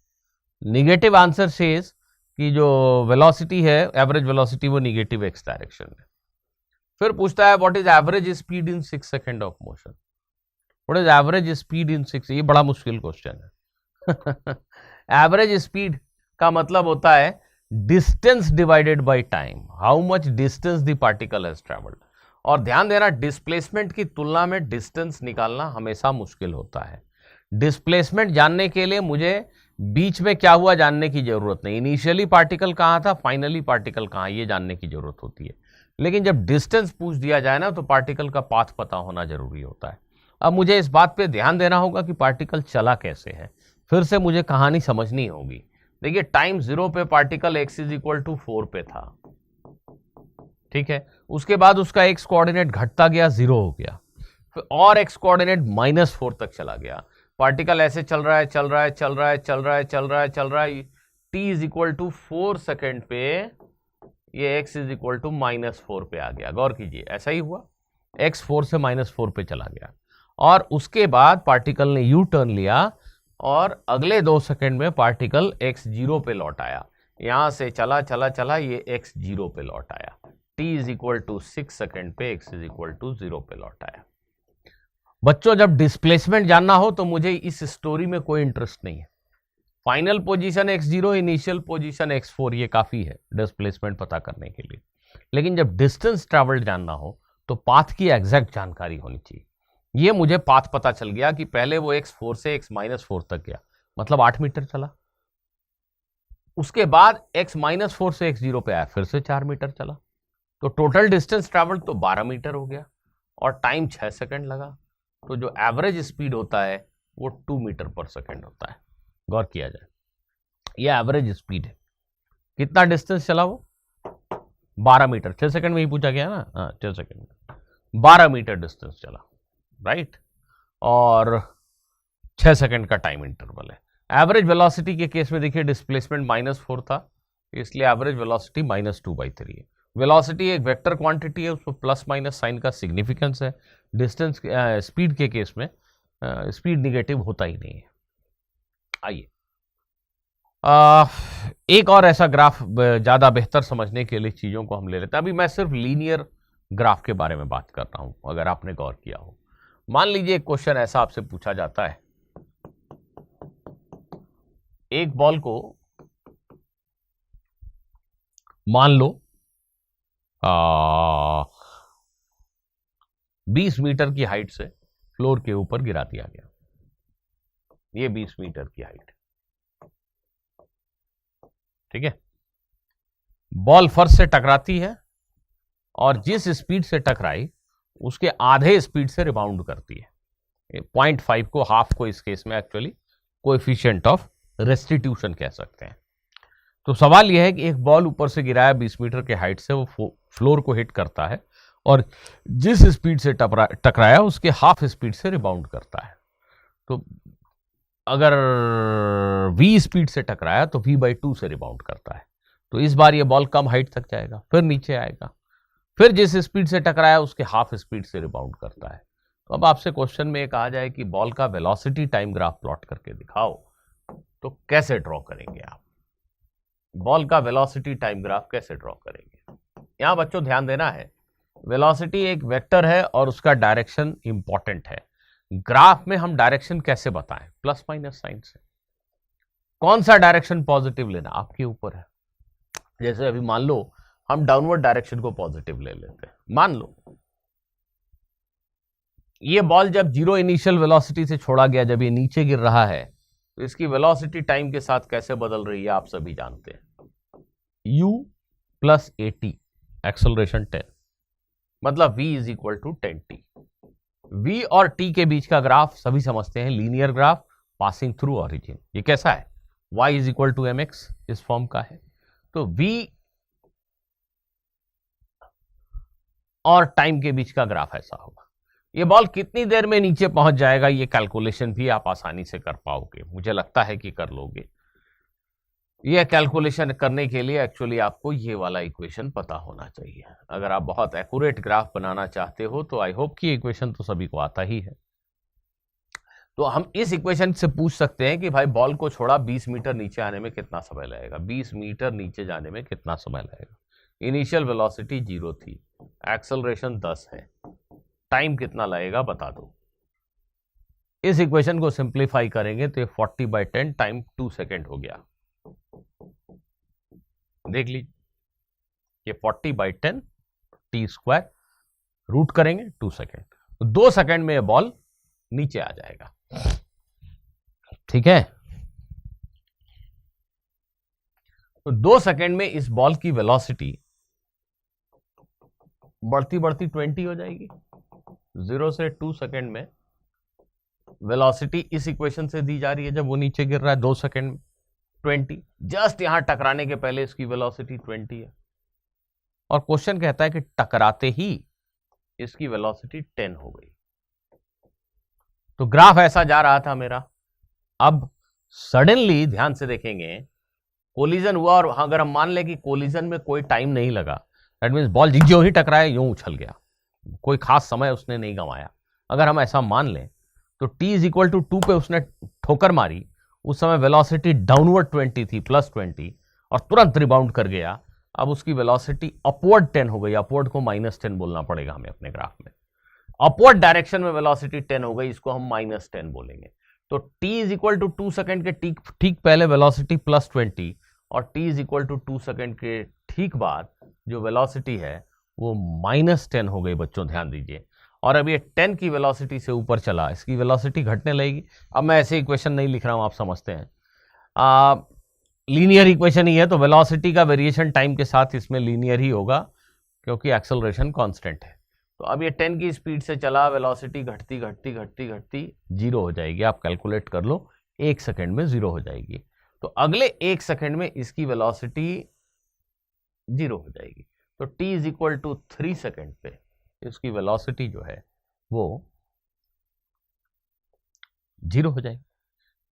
निगेटिव आंसर सेज कि जो वेलोसिटी है, एवरेज वेलोसिटी, वो निगेटिव एक्स डायरेक्शन में। फिर पूछता है what is average speed in 6 second of motion. What is average speed in 6? ये बड़ा मुश्किल क्वेश्चन है। एवरेज स्पीड का मतलब होता है distance divided by time, how much distance the particle has travelled. और ध्यान देना, डिस्प्लेसमेंट की तुलना में डिस्टेंस निकालना हमेशा मुश्किल होता है। डिस्प्लेसमेंट जानने के लिए मुझे बीच में क्या हुआ जानने की जरूरत नहीं, इनिशियली पार्टिकल कहाँ था, फाइनली पार्टिकल कहाँ, ये जानने की जरूरत होती है। लेकिन जब डिस्टेंस पूछ दिया जाए ना, तो पार्टिकल का पाथ पता होना जरूरी होता है। अब मुझे इस बात पे ध्यान देना होगा कि पार्टिकल चला कैसे है, फिर से मुझे कहानी समझनी होगी। देखिए टाइम 0 पे particle x is equal to 4 पे था, ठीक है। उसके बाद उसका एक्स कोऑर्डिनेट घटता गया, 0 हो गया, फिर और एक्स कोऑर्डिनेट -4 तक चला गया। पार्टिकल ऐसे चल रहा है, चल रहा है, चल रहा है, चल रहा है, चल रहा है, चल रहा है। t is equal to 4 second पे ये x इज इक्वल टू -4 पे आ गया। गौर कीजिए, ऐसा ही हुआ, x 4 से -4 पे चला गया, और उसके बाद पार्टिकल ने यू टर्न लिया, और अगले 2 सेकेंड में पार्टिकल x 0 पे लौट आया। यहां से चला चला चला, ये x 0 पे लौट आया। t is equal to 6 second पे x इज इक्वल टू 0 पे लौट आया। बच्चों जब डिस्प्लेसमेंट जानना हो तो मुझे इस स्टोरी में कोई इंटरेस्ट नहीं है। Final position x0, initial position x4, ये काफी है डिस्प्लेसमेंट पता करने के लिए। लेकिन जब डिस्टेंस ट्रैवल्ड जानना हो तो पाथ की एग्जैक्ट जानकारी होनी चाहिए। ये मुझे पाथ पता चल गया कि पहले वो x4 से x -4 तक गया, मतलब 8 मीटर चला। उसके बाद x -4 से x0 पे आया, फिर से 4 मीटर चला, तो टोटल डिस्टेंस ट्रैवल्ड तो 12 मीटर हो गया, और टाइम 6 सेकेंड लगा। तो जो एवरेज स्पीड होता है वो 2 मीटर पर सेकेंड होता है। गौर किया जाए, ये एवरेज स्पीड है। कितना डिस्टेंस चला वो? 12 मीटर। 6 सेकेंड में ही पूछा गया ना, हाँ 6 सेकेंड में 12 मीटर डिस्टेंस चला, राइट। और 6 सेकेंड का टाइम इंटरवल है। एवरेज वेलोसिटी के केस में देखिए डिस्प्लेसमेंट -4 था, इसलिए एवरेज वेलोसिटी -2/3 है। वेलोसिटी एक वेक्टर क्वांटिटी है, उसमें प्लस माइनस साइन का सिग्निफिकेंस है। डिस्टेंस स्पीड के केस में स्पीड निगेटिव होता ही नहीं है। आइए एक और ऐसा ग्राफ ज़्यादा बेहतर समझने के लिए चीज़ों को हम ले लेते हैं। अभी मैं सिर्फ लीनियर ग्राफ के बारे में बात कर रहा हूं। अगर आपने गौर किया हो, मान लीजिए एक क्वेश्चन ऐसा आपसे पूछा जाता है, एक बॉल को मान लो 20 मीटर की हाइट से फ्लोर के ऊपर गिरा दिया गया। ये 20 मीटर की हाइट, ठीक है। बॉल फर्श से टकराती है और जिस स्पीड से टकराई उसके आधे स्पीड से रिबाउंड करती है। 0.5 को, हाफ को इस केस में एक्चुअली कोएफिशिएंट ऑफ रेस्टिट्यूशन कह सकते हैं। तो सवाल यह है कि एक बॉल ऊपर से गिराया 20 मीटर के हाइट से, वो फ्लोर को हिट करता है और जिस स्पीड से टकराया उसके हाफ स्पीड से रिबाउंड करता है। तो अगर v स्पीड से टकराया तो v/2 से रिबाउंड करता है। तो इस बार ये बॉल कम हाइट तक जाएगा, फिर नीचे आएगा, फिर जिस स्पीड से टकराया उसके हाफ स्पीड से रिबाउंड करता है। तो अब आपसे क्वेश्चन में कहा जाए कि बॉल का वेलोसिटी टाइम ग्राफ प्लॉट करके दिखाओ, तो कैसे ड्रॉ करेंगे आप? बॉल का वेलोसिटी टाइम ग्राफ कैसे ड्रॉ करेंगे? यहां बच्चों ध्यान देना है, वेलोसिटी एक वेक्टर है और उसका डायरेक्शन इंपॉर्टेंट है। ग्राफ में हम डायरेक्शन कैसे बताएं? प्लस माइनस साइन से। कौन सा डायरेक्शन पॉजिटिव लेना आपके ऊपर है। जैसे अभी मान लो हम डाउनवर्ड डायरेक्शन को पॉजिटिव ले लेते हैं। मान लो ये बॉल जब जीरो इनिशियल वेलोसिटी से छोड़ा गया, जब ये नीचे गिर रहा है, तो इसकी वेलोसिटी टाइम के साथ कैसे बदल रही है आप सभी जानते हैं। u + at, एक्सेलरेशन 10, मतलब v = 10t। v और t के बीच का ग्राफ सभी समझते हैं, linear graph passing through origin. ये कैसा है? y = mx, इस फॉर्म का है। तो v और टाइम के बीच का ग्राफ ऐसा होगा। ये बॉल कितनी देर में नीचे पहुंच जाएगा, ये कैलकुलेशन भी आप आसानी से कर पाओगे, मुझे लगता है कि कर लोगे। ये कैलकुलेशन करने के लिए एक्चुअली आपको ये वाला इक्वेशन पता होना चाहिए। अगर आप बहुत एक्यूरेट ग्राफ बनाना चाहते हो तो आई होप कि इक्वेशन तो सभी को आता ही है। तो हम इस इक्वेशन से पूछ सकते हैं कि भाई बॉल को छोड़ा 20 मीटर नीचे आने में कितना समय लगेगा, 20 मीटर नीचे जाने में कितना समय लगेगा। इनिशियल वेलोसिटी 0 थी, एक्सेलरेशन 10 है, टाइम कितना लगेगा बता दो। इस इक्वेशन को सिंप्लीफाई करेंगे तो ये 40/10 टाइम 2 सेकेंड हो गया। देख लीजिए, ये 40/10 t², रूट करेंगे 2 सेकेंड, तो 2 सेकेंड में ये बॉल नीचे आ जाएगा। ठीक है, तो 2 सेकेंड में इस बॉल की वेलोसिटी बढ़ती बढ़ती 20 हो जाएगी। 0 से 2 सेकेंड में वेलोसिटी इस इक्वेशन से दी जा रही है, जब वो नीचे गिर रहा है 2 सेकेंड में 20, जस्ट यहां टकराने के पहले इसकी वेलोसिटी 20 है। और क्वेश्चन कहता है कि टकराते ही इसकी वेलोसिटी 10 हो गई। तो ग्राफ ऐसा जा रहा था मेरा। अब सडनली ध्यान से देखेंगे, कोलिजन हुआ, और अगर हम मान लें कि कोलिजन में कोई टाइम नहीं लगा, दैट मीन्स बॉल जो ही टकराया यूं उछल गया, कोई खास समय उसने नहीं गंवाया। अगर हम ऐसा मान लें तो t = 2 पे उसने ठोकर मारी, उस समय वेलोसिटी डाउनवर्ड 20 थी, +20, और तुरंत रिबाउंड कर गया। अब उसकी वेलोसिटी अपवर्ड 10 हो गई। अपवर्ड को -10 बोलना पड़ेगा हमें अपने ग्राफ में। अपवर्ड डायरेक्शन में वेलोसिटी 10 हो गई, इसको हम -10 बोलेंगे। तो t = 2 सेकेंड के ठीक पहले वेलोसिटी +20 और t = 2 सेकेंड के ठीक बाद जो वेलोसिटी है वो -10 हो गई। बच्चों ध्यान दीजिए, और अब ये 10 की वेलोसिटी से ऊपर चला, इसकी वेलोसिटी घटने लगेगी। अब मैं ऐसे इक्वेशन नहीं लिख रहा हूं, आप समझते हैं, लीनियर इक्वेशन ही है, तो वेलोसिटी का वेरिएशन टाइम के साथ इसमें लीनियर ही होगा, क्योंकि एक्सेलरेशन कांस्टेंट है। तो अब ये 10 की स्पीड से चला, वेलोसिटी घटती घटती घटती घटती 0 हो जाएगी। आप कैलकुलेट कर लो, 1 सेकेंड में 0 हो जाएगी। तो अगले 1 सेकेंड में इसकी वेलोसिटी 0 हो जाएगी। तो t = 3 सेकेंड पे इसकी वेलोसिटी जो है वो 0 हो जाएगी।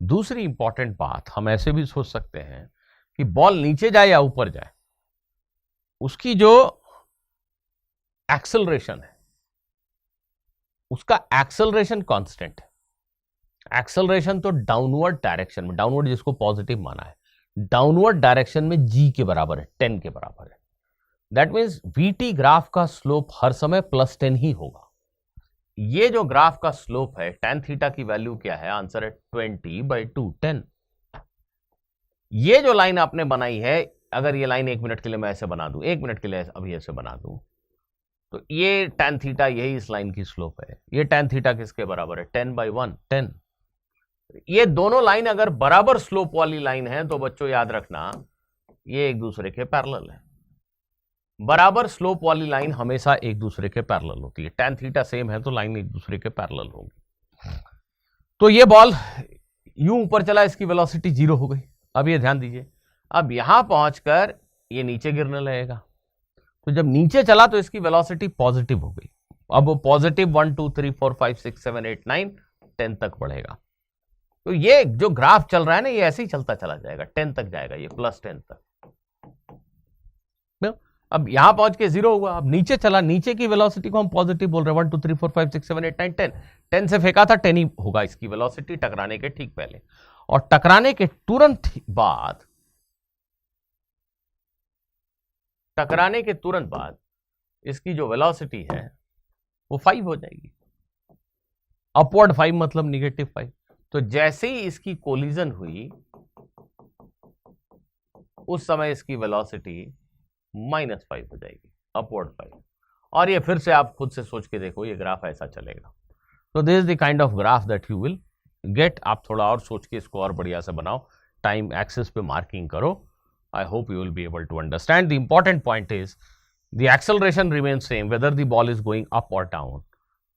दूसरी इंपॉर्टेंट बात, हम ऐसे भी सोच सकते हैं कि बॉल नीचे जाए या ऊपर जाए, उसकी जो एक्सेलरेशन है, उसका एक्सेलरेशन कांस्टेंट है। एक्सेलरेशन तो डाउनवर्ड डायरेक्शन में, डाउनवर्ड जिसको पॉजिटिव माना है, डाउनवर्ड डायरेक्शन में जी के बराबर है, 10 के बराबर है। दैट मीन्स वीटी ग्राफ का स्लोप हर समय +10 ही होगा। ये जो ग्राफ का स्लोप है, tan थीटा की वैल्यू क्या है? आंसर है 20/2, 10। ये जो लाइन आपने बनाई है, अगर ये लाइन 1 मिनट के लिए मैं ऐसे बना दूं, 1 मिनट के लिए अभी ऐसे बना दूं, तो ये tan थीटा, यही इस लाइन की स्लोप है। ये tan थीटा किसके बराबर है? 10/1, 10। ये दोनों लाइन अगर बराबर स्लोप वाली लाइन है तो बच्चों याद रखना, ये एक दूसरे के पैरेलल है। बराबर स्लोप वाली लाइन हमेशा एक दूसरे के पैरेलल होती है। tan थीटा सेम है तो लाइन एक दूसरे के पैरेलल होगी। तो ये बॉल यूं ऊपर चला, इसकी वेलोसिटी 0 हो गई। अब ये ध्यान दीजिए, अब यहां पहुंचकर ये नीचे गिरने लगेगा। तो जब नीचे चला तो इसकी वेलोसिटी पॉजिटिव हो गई। अब वो पॉजिटिव 1 2 3 4 5 6 7 8 9 10 तक बढ़ेगा। तो ये जो ग्राफ चल रहा है ना, ये ऐसे ही चलता चला जाएगा, 10 तक जाएगा, ये +10 तक। अब यहां पहुंच के 0 हुआ, अब नीचे चला, नीचे की वेलोसिटी को हम पॉजिटिव बोल रहे हैं। 1 2 3 4 5 6 7 8 9 10। 10 से फेंका था, 10 ही होगा इसकी वेलोसिटी टकराने के ठीक पहले। और टकराने के तुरंत बाद इसकी जो वेलोसिटी है वो 5 हो जाएगी। अपवर्ड 5 मतलब -5। तो जैसे ही इसकी कोलिजन हुई, उस समय इसकी वेलोसिटी -5 हो जाएगी, अपवर्ड 5। और ये फिर से आप खुद से सोच के देखो, ये ग्राफ ऐसा चलेगा। तो this is the kind of graph that you will gate. आप थोड़ा और सोच के इसको और बढ़िया से बनाओ, टाइम एक्सिस पे मार्किंग करो। I hope you will be able to understand. The important point is the acceleration remains same whether the ball is going up और down.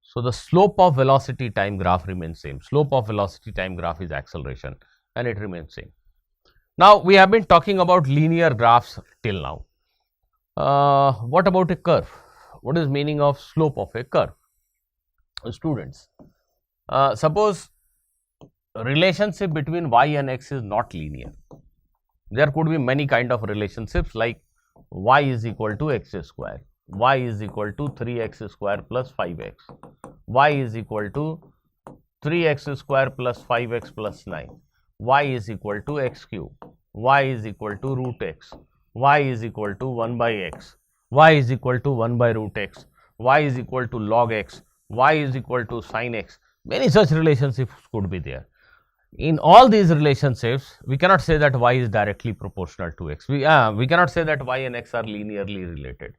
So the slope of velocity time graph remains same. Slope of velocity time graph is acceleration and it remains same. Now we have been talking about linear graphs till now. What about a curve? What is meaning of slope of a curve? Students, suppose relationship between y and x is not linear. There could be many kind of relationships like y is equal to x square, y is equal to 3x square plus 5x, y is equal to 3x square plus 5x plus 9, y is equal to x cube, y is equal to root x, y is equal to 1 by x, y is equal to 1 by root x, y is equal to log x, y is equal to sin x. Many such relationships could be there. In all these relationships, we cannot say that y is directly proportional to x. We cannot say that y and x are linearly related.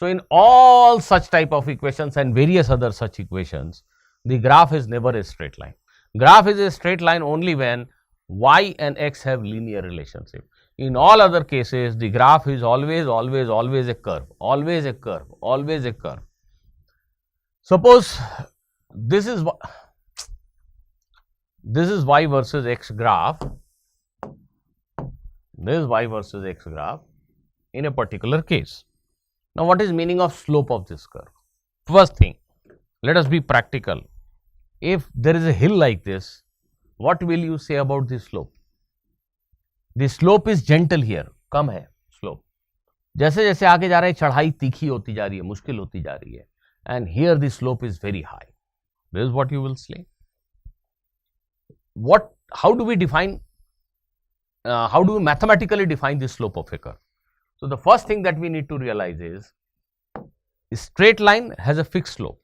So in all such type of equations and various other such equations, the graph is never a straight line. Graph is a straight line only when y and x have linear relationship. In all other cases, the graph is always a curve, always a curve, always a curve. Suppose this is y versus x graph. This is y versus x graph in a particular case. Now, what is meaning of slope of this curve? First thing, let us be practical. If there is a hill like this, what will you say about the slope? The slope is gentle here, कम है slope. जैसे जैसे आगे जा रहे हैं, चढ़ाई तीखी होती जा रही है, मुश्किल होती जा रही है. And here the slope is very high. This is what you will say. How do we define, how do we mathematically define the slope of a curve? So the first thing that we need to realize is a straight line has a fixed slope,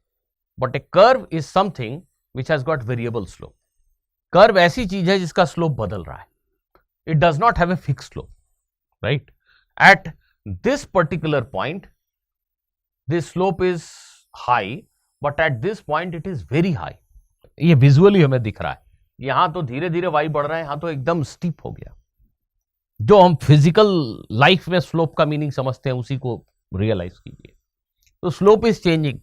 but a curve is something which has got variable slope. Curve ऐसी चीज है जिसका slope बदल रहा है. It does not have a fixed slope, right? At this particular point, this slope is high, but at this point it is very high. ये visually हमें दिख रहा है. यहां तो धीरे धीरे y बढ़ रहा है, यहां तो एकदम स्टीप हो गया. जो हम फिजिकल लाइफ में स्लोप का मीनिंग समझते हैं उसी को रियलाइज कीजिए. तो slope is changing.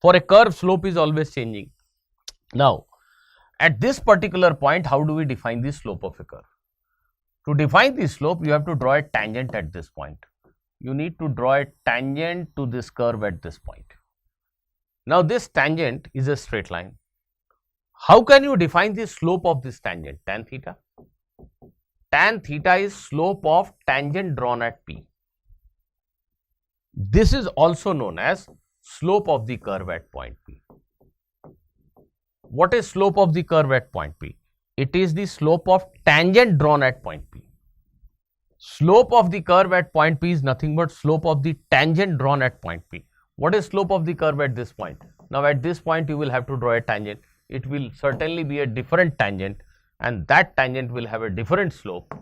For a curve slope is always changing. Now at this particular point, how do we define the slope of a curve? To define the slope, you have to draw a tangent at this point. You need to draw a tangent to this curve at this point. Now this tangent is a straight line. How can you define the slope of this tangent? Tan theta. Tan theta is slope of tangent drawn at P. This is also known as slope of the curve at point P. What is slope of the curve at point P? It is the slope of tangent drawn at point P. Slope of the curve at point P is nothing but slope of the tangent drawn at point P. What is slope of the curve at this point? Now at this point you will have to draw a tangent. It will certainly be a different tangent, and that tangent will have a different slope.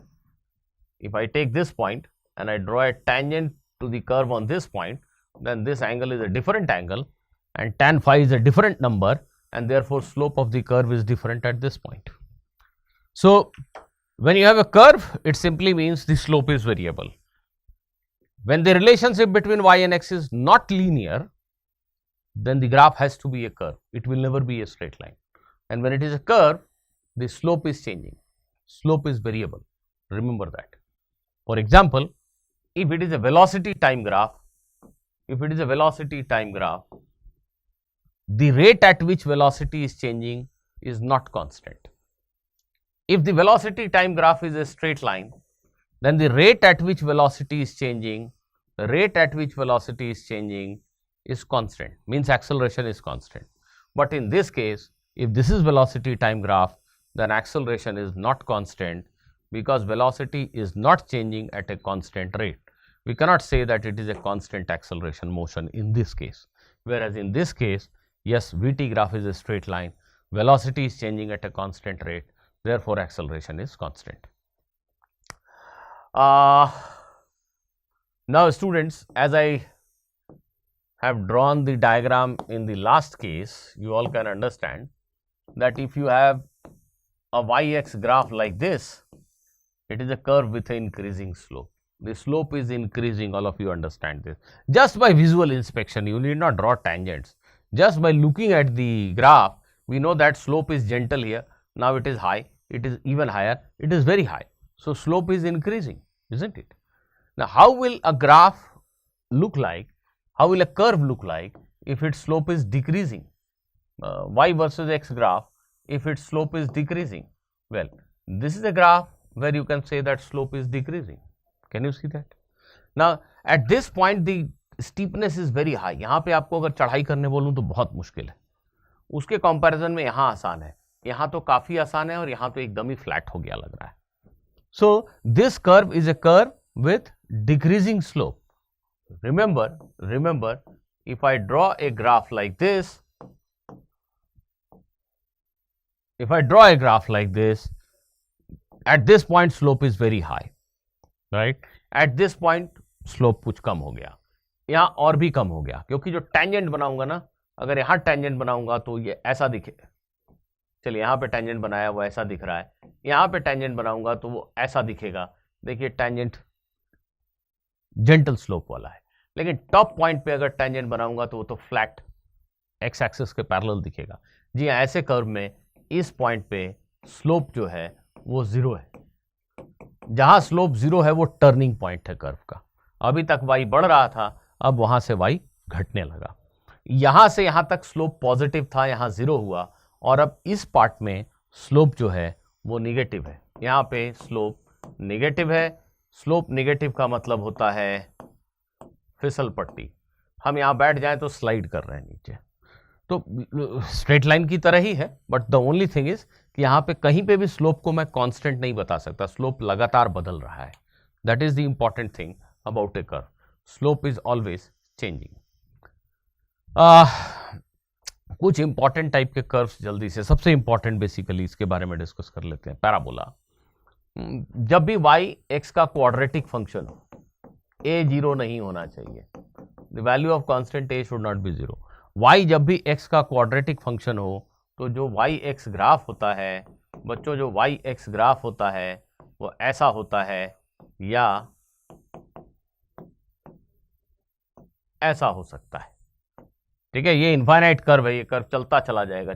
If I take this point and I draw a tangent to the curve on this point, then this angle is a different angle and tan phi is a different number, and therefore slope of the curve is different at this point. So when you have a curve, it simply means the slope is variable. When the relationship between y and x is not linear, then the graph has to be a curve. It will never be a straight line. And when it is a curve, the slope is changing. Slope is variable. Remember that. For example, if it is a velocity time graph, the rate at which velocity is changing is not constant. If the velocity time graph is a straight line, then the rate at which velocity is changing, is constant, means acceleration is constant. But in this case, if this is velocity time graph, then acceleration is not constant, because velocity is not changing at a constant rate. We cannot say that it is a constant acceleration motion in this case. Whereas in this case, yes, Vt graph is a straight line, velocity is changing at a constant rate, therefore acceleration is constant. Now students, as I have drawn the diagram in the last case, you all can understand that if you have a y-x graph like this, it is a curve with an increasing slope. The slope is increasing, all of you understand this. Just by visual inspection, you need not draw tangents. Just by looking at the graph, we know that slope is gentle here. Now it is high, it is even higher, it is very high. So slope is increasing, isn't it? Now how will a graph look like? How will a curve look like if its slope is decreasing? Y versus x graph, if its slope is decreasing. Well, this is a graph where you can say that slope is decreasing. Can you see that? Now at this point the steepness is very high. यहाँ पे आपको अगर चढ़ाई करने बोलूँ तो बहुत मुश्किल है. उसके कंपैरिजन में यहाँ आसान है. यहाँ तो काफी आसान है और यहाँ तो एकदम ही फ्लैट हो गया लग रहा है. So this curve is a curve with decreasing slope. Remember, if I draw a graph like this, at this point slope is very high, right? At this point slope कुछ कम हो गया, यहाँ और भी कम हो गया, क्योंकि जो टेंजेंट बनाऊंगा ना, अगर यहाँ टेंजेंट बनाऊंगा तो ये ऐसा दिखे. चलिए यहाँ पे टेंजेंट बनाया वो ऐसा दिख रहा है, यहाँ पे टेंजेंट बनाऊंगा तो वो ऐसा दिखेगा. देखिए टेंजेंट जेंटल स्लोप वाला है, लेकिन टॉप पॉइंट पे अगर टेंजेंट बनाऊंगा तो वो तो फ्लैट एक्स एक्सिस के पैरेलल दिखेगा. जी हाँ, ऐसे कर्व में इस पॉइंट पे स्लोप जो है वो जीरो है. जहां स्लोप जीरो है वो टर्निंग पॉइंट है कर्व का. अभी तक वाई बढ़ रहा था, अब वहां से वाई घटने लगा. यहां से यहां तक स्लोप पॉजिटिव था, यहां जीरो हुआ, और अब इस पार्ट में स्लोप जो है वो निगेटिव है. यहाँ पे स्लोप निगेटिव है. स्लोप निगेटिव का मतलब होता है फिसल पट्टी. हम यहाँ बैठ जाएं तो स्लाइड कर रहे हैं नीचे, तो स्ट्रेट लाइन की तरह ही है. But the only thing is कि यहाँ पे कहीं पे भी स्लोप को मैं कांस्टेंट नहीं बता सकता. स्लोप लगातार बदल रहा है. That is the important thing about A curve. Slope is always changing. कुछ इंपॉर्टेंट टाइप के कर्व्स जल्दी से, सबसे इंपॉर्टेंट बेसिकली इसके बारे में डिस्कस कर लेते हैं. पैराबोला. जब भी y x का क्वाड्रेटिक फंक्शन हो, a जीरो नहीं होना चाहिए. The value of constant a should not be zero. y जब भी x का क्वाड्रेटिक फंक्शन हो तो जो y x ग्राफ होता है बच्चों, जो y x ग्राफ होता है वो ऐसा होता है या ऐसा हो सकता है. ठीक है, ये इनफाइनाइट कर्व है. ये कर्व चलता चला जाएगा.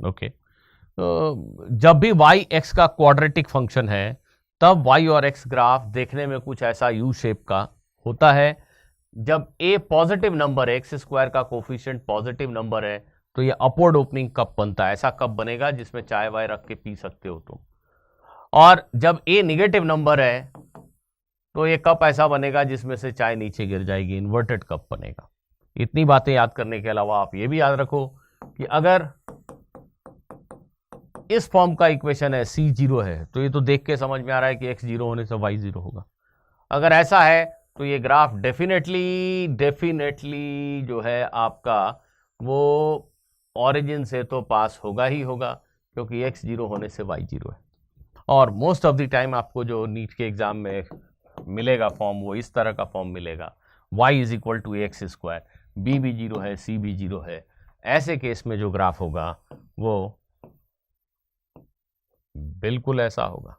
ओके, तो जब भी y x का क्वाड्रेटिक फंक्शन है तब y और x ग्राफ देखने में कुछ ऐसा यू शेप का होता है. जब a पॉजिटिव नंबर है, एक्स स्क्वायर का कोफिशिएंट पॉजिटिव नंबर है, तो ये अपवर्ड ओपनिंग कप बनता है. ऐसा कप बनेगा जिसमें चाय वाय रख के पी सकते हो तुम. और जब a निगेटिव नंबर है तो ये कप ऐसा बनेगा जिसमें से चाय नीचे गिर जाएगी. इन्वर्टेड कप बनेगा. इतनी बातें याद करने के अलावा आप ये भी याद रखो कि अगर इस फॉर्म का इक्वेशन है c 0 है, तो ये तो देख के समझ में आ रहा है कि x 0 होने से y 0 होगा। अगर ऐसा है तो ये ग्राफ डेफिनेटली जो है आपका वो ऑरिजिन से तो पास होगा ही होगा, क्योंकि x 0 होने से y 0 है। और मोस्ट ऑफ द टाइम आपको जो नीट के एग्जाम में मिलेगा फॉर्म, वो इस तरह का फॉर्म मिलेगा, y is equal to X square, b भी 0 है, c भी 0 है। ऐसे केस में जो ग्राफ होगा वो बिल्कुल ऐसा होगा,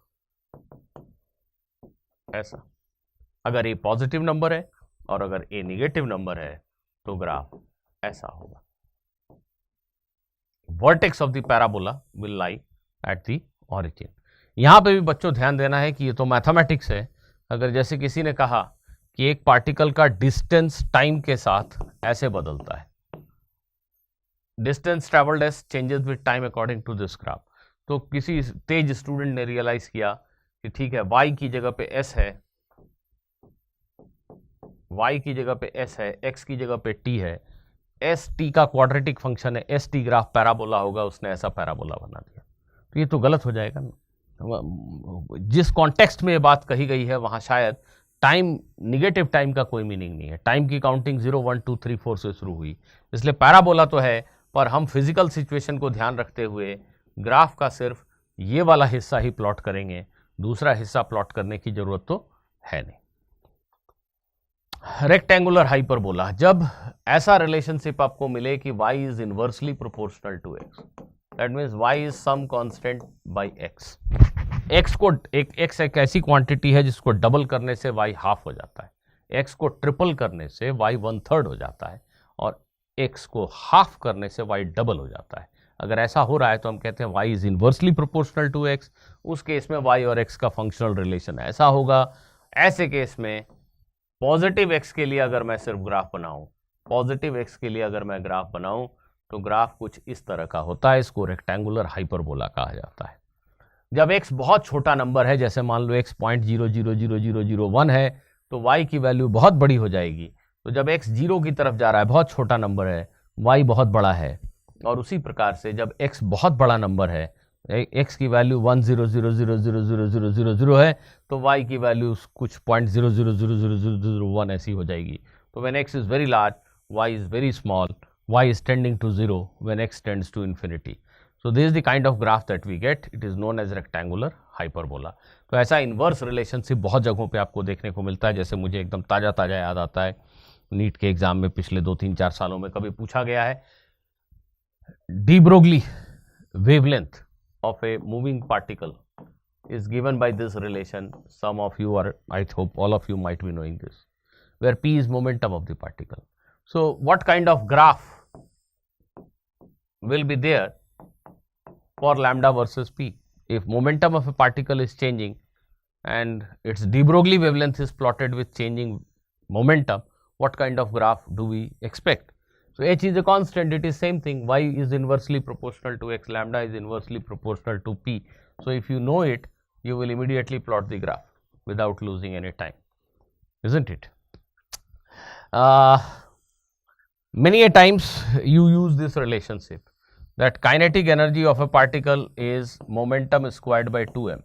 ऐसा। अगर ए पॉजिटिव नंबर है और अगर ए निगेटिव नंबर है तो ग्राफ ऐसा होगा। Vertex of the parabola will lie at the origin. यहां पे भी बच्चों ध्यान देना है कि ये तो मैथमेटिक्स है। अगर जैसे किसी ने कहा कि एक पार्टिकल का डिस्टेंस टाइम के साथ ऐसे बदलता है, distance travelled as changes with time according to this graph, तो किसी तेज स्टूडेंट ने रियलाइज किया कि ठीक है, y की जगह पे s है, y की जगह पे s है, x की जगह पे t है, एस टी का क्वाड्रेटिक फंक्शन है, एस टी ग्राफ पैराबोला होगा, उसने ऐसा पैराबोला बना दिया। तो ये तो गलत हो जाएगा ना। जिस कॉन्टेक्स्ट में ये बात कही गई है वहाँ शायद टाइम, निगेटिव टाइम का कोई मीनिंग नहीं है। टाइम की काउंटिंग 0 1 2 3 4 से शुरू हुई, इसलिए पैराबोला तो है, पर हम फिजिकल सिचुएशन को ध्यान रखते हुए ग्राफ का सिर्फ ये वाला हिस्सा ही प्लॉट करेंगे, दूसरा हिस्सा प्लॉट करने की जरूरत तो है नहीं। रेक्टेंगुलर हाइपरबोला, जब ऐसा रिलेशनशिप आपको मिले कि y is inversely proportional to x, that means y is some constant by x। x को x एक ऐसी क्वांटिटी है जिसको डबल करने से y हाफ हो जाता है, x को ट्रिपल करने से y 1/3 हो जाता है, और x को हाफ करने से y डबल हो जाता है। अगर ऐसा हो रहा है तो हम कहते हैं y is inversely proportional to x। उस केस में y और x का फंक्शनल रिलेशन ऐसा होगा। ऐसे केस में पॉजिटिव x के लिए अगर मैं सिर्फ ग्राफ बनाऊं, पॉजिटिव x के लिए अगर मैं ग्राफ बनाऊं तो ग्राफ कुछ इस तरह का होता है। इसको रेक्टेंगुलर हाइपरबोला कहा जाता है। जब x बहुत छोटा नंबर है, जैसे मान लो x 0.000001 है, तो y की वैल्यू बहुत बड़ी हो जाएगी। तो जब x 0 की तरफ जा रहा है, बहुत छोटा नंबर है, y बहुत बड़ा है। और उसी प्रकार से जब x बहुत बड़ा नंबर है, x की वैल्यू 100000000 है, तो y की वैल्यू कुछ 0.000001 ऐसी हो जाएगी। तो when x is very large, y is very small, y is tending to 0 when x tends to infinity. So this is the kind of graph that we get. It is known as rectangular hyperbola. तो ऐसा inverse relationship बहुत जगहों पे आपको देखने को मिलता है। जैसे मुझे एकदम ताज़ा ताज़ा याद आता है, नीट के एग्जाम में पिछले 2-3-4 सालों में कभी पूछा गया है, de Broglie wavelength of a moving particle is given by this relation. Some of you, or I hope all of you, might be knowing this, where p is momentum of the particle. So what kind of graph will be there for lambda versus p? If momentum of a particle is changing and its de Broglie wavelength is plotted with changing momentum, what kind of graph do we expect? So h is a constant, it is same thing, y is inversely proportional to x, lambda is inversely proportional to p. So if you know it, you will immediately plot the graph without losing any time, isn't it? Many a times you use this relationship, that kinetic energy of a particle is momentum squared by 2m.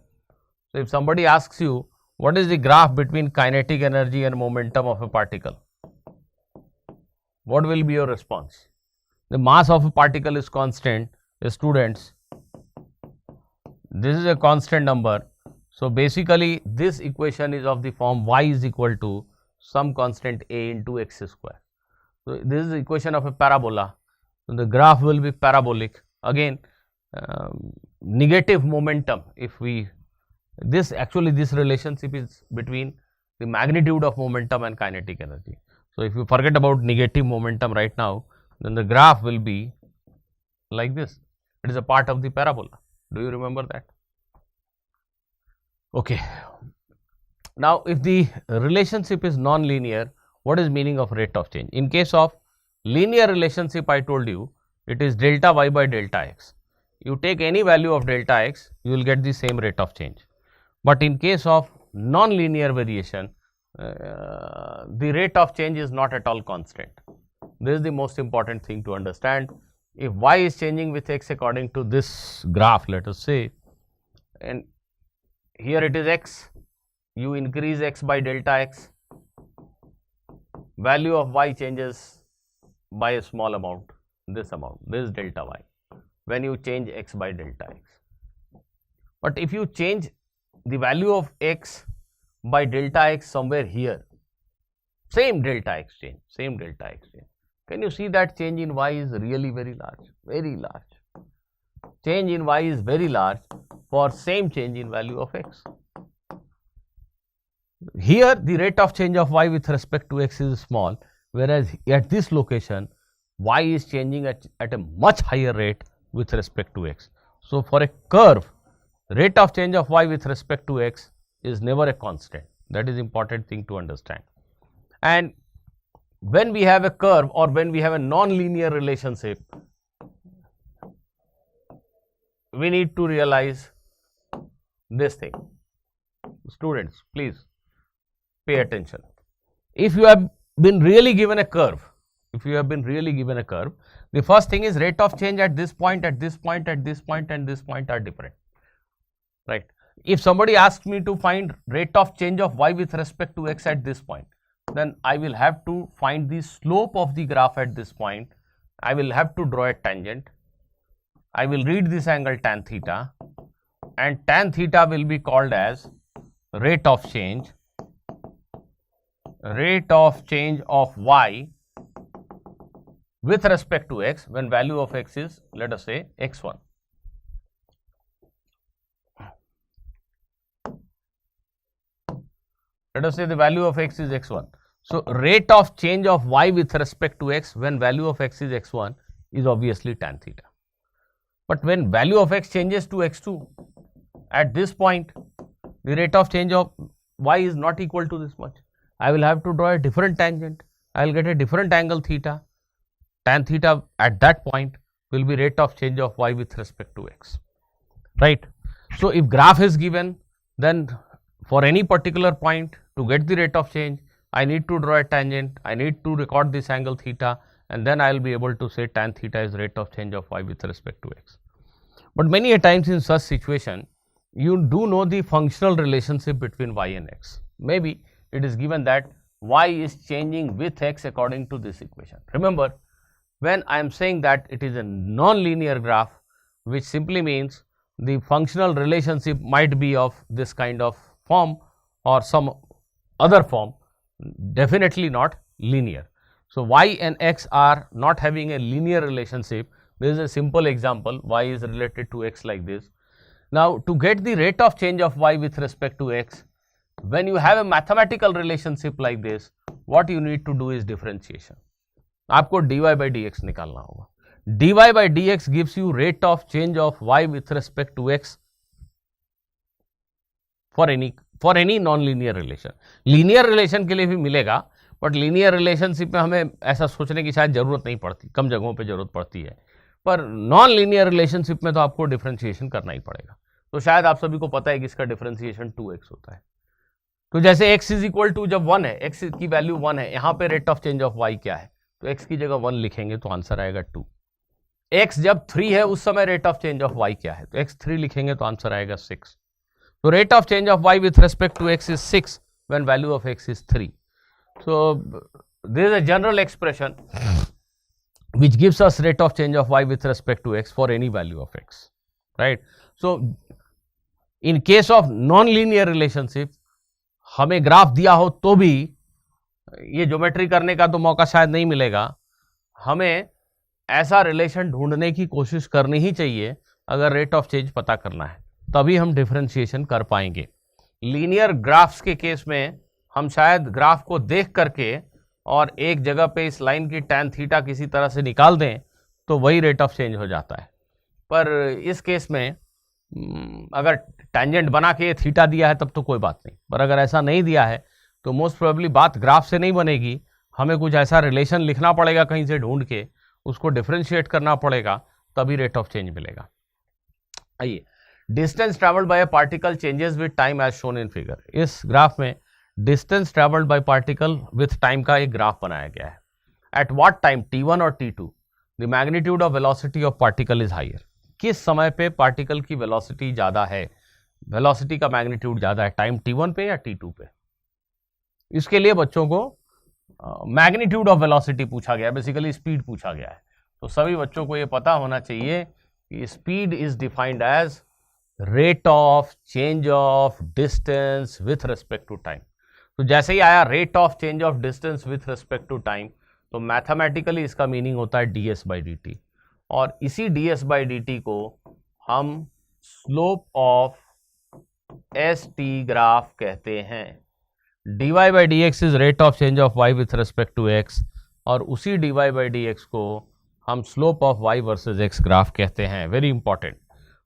So if somebody asks you what is the graph between kinetic energy and momentum of a particle, what will be your response? The mass of a particle is constant. Students, this is a constant number. So basically this equation is of the form y is equal to some constant a into x square. So this is the equation of a parabola. So the graph will be parabolic. Again, negative momentum, if we, this relationship is between the magnitude of momentum and kinetic energy. So if you forget about negative momentum right now, then the graph will be like this. It is a part of the parabola. Do you remember that? Okay. Now if the relationship is non-linear, what is meaning of rate of change? In case of linear relationship, I told you it is delta y by delta x. You take any value of delta x, you will get the same rate of change. But in case of non-linear variation, the rate of change is not at all constant. This is the most important thing to understand. If y is changing with x according to this graph, let us say, and here it is x, you increase x by delta x, value of y changes by a small amount, this is delta y, when you change x by delta x. But if you change the value of x by delta x somewhere here, same delta x change, can you see that change in y is really very large, change in y is very large for same change in value of x. Here the rate of change of y with respect to x is small, whereas at this location y is changing at a much higher rate with respect to x. So for a curve, rate of change of y with respect to x is never a constant. That is important thing to understand. And when we have a curve or when we have a non-linear relationship, we need to realize this thing. Students, please pay attention. If you have been really given a curve, the first thing is rate of change at this point, at this point, at this point, and this point are different, right? If somebody asks me to find rate of change of y with respect to x at this point, then I will have to find the slope of the graph at this point. I will have to draw a tangent. I will read this angle tan theta, and tan theta will be called as rate of change of y with respect to x when value of x is, let us say, x1. Let us say the value of x is x1. So rate of change of y with respect to x when value of x is x1 is obviously tan theta. But when value of x changes to x2, at this point the rate of change of y is not equal to this much. I will have to draw a different tangent. I will get a different angle theta. Tan theta at that point will be rate of change of y with respect to x, right? So if graph is given, then for any particular point, to get the rate of change, I need to draw a tangent, I need to record this angle theta, and then I will be able to say tan theta is rate of change of y with respect to x. But many a times in such situation, you do know the functional relationship between y and x. Maybe it is given that y is changing with x according to this equation. Remember, when I am saying that it is a non-linear graph, which simply means the functional relationship might be of this kind of form or some other form, definitely not linear. So y and x are not having a linear relationship. This is a simple example. Y is related to x like this. Now to get the rate of change of y with respect to x, when you have a mathematical relationship like this, what you need to do is differentiation. आपको dy by dx निकालना होगा. dy by dx gives you rate of change of y with respect to x for any non-linear relation. Linear relation के लिए भी मिलेगा, but linear relationship में हमें ऐसा सोचने की शायद जरूरत नहीं पड़ती, कम जगहों पे जरूरत पड़ती है, पर नॉन लीनियर रिलेशनशिप में तो आपको डिफरेंशिएशन करना ही पड़ेगा. तो शायद आप सभी को पता है कि इसका डिफरेंशिएशन 2x होता है. तो जैसे x इज इक्वल टू, जब 1 है, x की वैल्यू 1 है, यहाँ पे rate of change of y क्या है, तो x की जगह 1 लिखेंगे तो आंसर आएगा 2. x जब 3 है उस समय rate of change of y क्या है, तो x 3 लिखेंगे तो आंसर आएगा 6. So rate of change of y with respect to x is 6 when value of x is 3. So this is a general expression which gives us rate of change of y with respect to x for any value of x, right? So in case of non-linear relationship, हमें graph दिया हो तो भी ये geometry करने का तो मौका शायद नहीं मिलेगा. हमें ऐसा रिलेशन ढूंढने की कोशिश करनी ही चाहिए अगर रेट ऑफ चेंज पता करना है, तभी हम डिफरेंशिएशन कर पाएंगे. लीनियर ग्राफ्स के केस में हम शायद ग्राफ को देख करके और एक जगह पे इस लाइन की tan थीटा किसी तरह से निकाल दें तो वही रेट ऑफ चेंज हो जाता है. पर इस केस में अगर टेंजेंट बना के थीटा दिया है तब तो कोई बात नहीं, पर अगर ऐसा नहीं दिया है तो मोस्ट प्रोबेबली बात ग्राफ से नहीं बनेगी. हमें कुछ ऐसा रिलेशन लिखना पड़ेगा कहीं से ढूंढ के, उसको डिफरेंशिएट करना पड़ेगा, तभी रेट ऑफ चेंज मिलेगा. आइए, distance travelled by a particle changes with time as shown in figure. इस ग्राफ में distance travelled by particle with time का एक ग्राफ बनाया गया है. एट व्हाट टाइम t1 और t2 the magnitude of velocity of particle is higher, किस समय पे पार्टिकल की वेलोसिटी ज्यादा है, वेलोसिटी का मैग्नीट्यूड ज्यादा है, टाइम t1 पे या t2 पे। इसके लिए बच्चों को मैग्नीट्यूड ऑफ वेलोसिटी पूछा गया, बेसिकली स्पीड पूछा गया है। तो सभी बच्चों को यह पता होना चाहिए कि speed is defined as rate of change of distance with respect to time. तो जैसे ही आया rate of change of distance with respect to time, तो मैथमेटिकली इसका मीनिंग होता है ds/dt, और इसी ds/dt को हम स्लोप ऑफ st ग्राफ कहते हैं। dy/dx is rate of change of y with respect to x, और उसी dy/dx को हम slope of y versus x graph कहते हैं। Very important.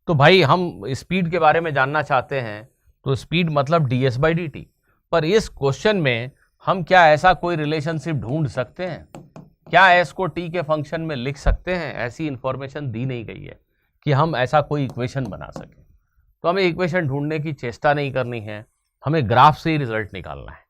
तो भाई हम स्पीड के बारे में जानना चाहते हैं, तो स्पीड मतलब ds/dt, पर इस क्वेश्चन में हम क्या ऐसा कोई रिलेशनशिप ढूंढ सकते हैं, क्या s को t के फंक्शन में लिख सकते हैं? ऐसी इंफॉर्मेशन दी नहीं गई है कि हम ऐसा कोई इक्वेशन बना सकें। तो हमें इक्वेशन ढूंढने की चेष्टा नहीं करनी है, हमें ग्राफ से ही रिजल्ट निकालना है।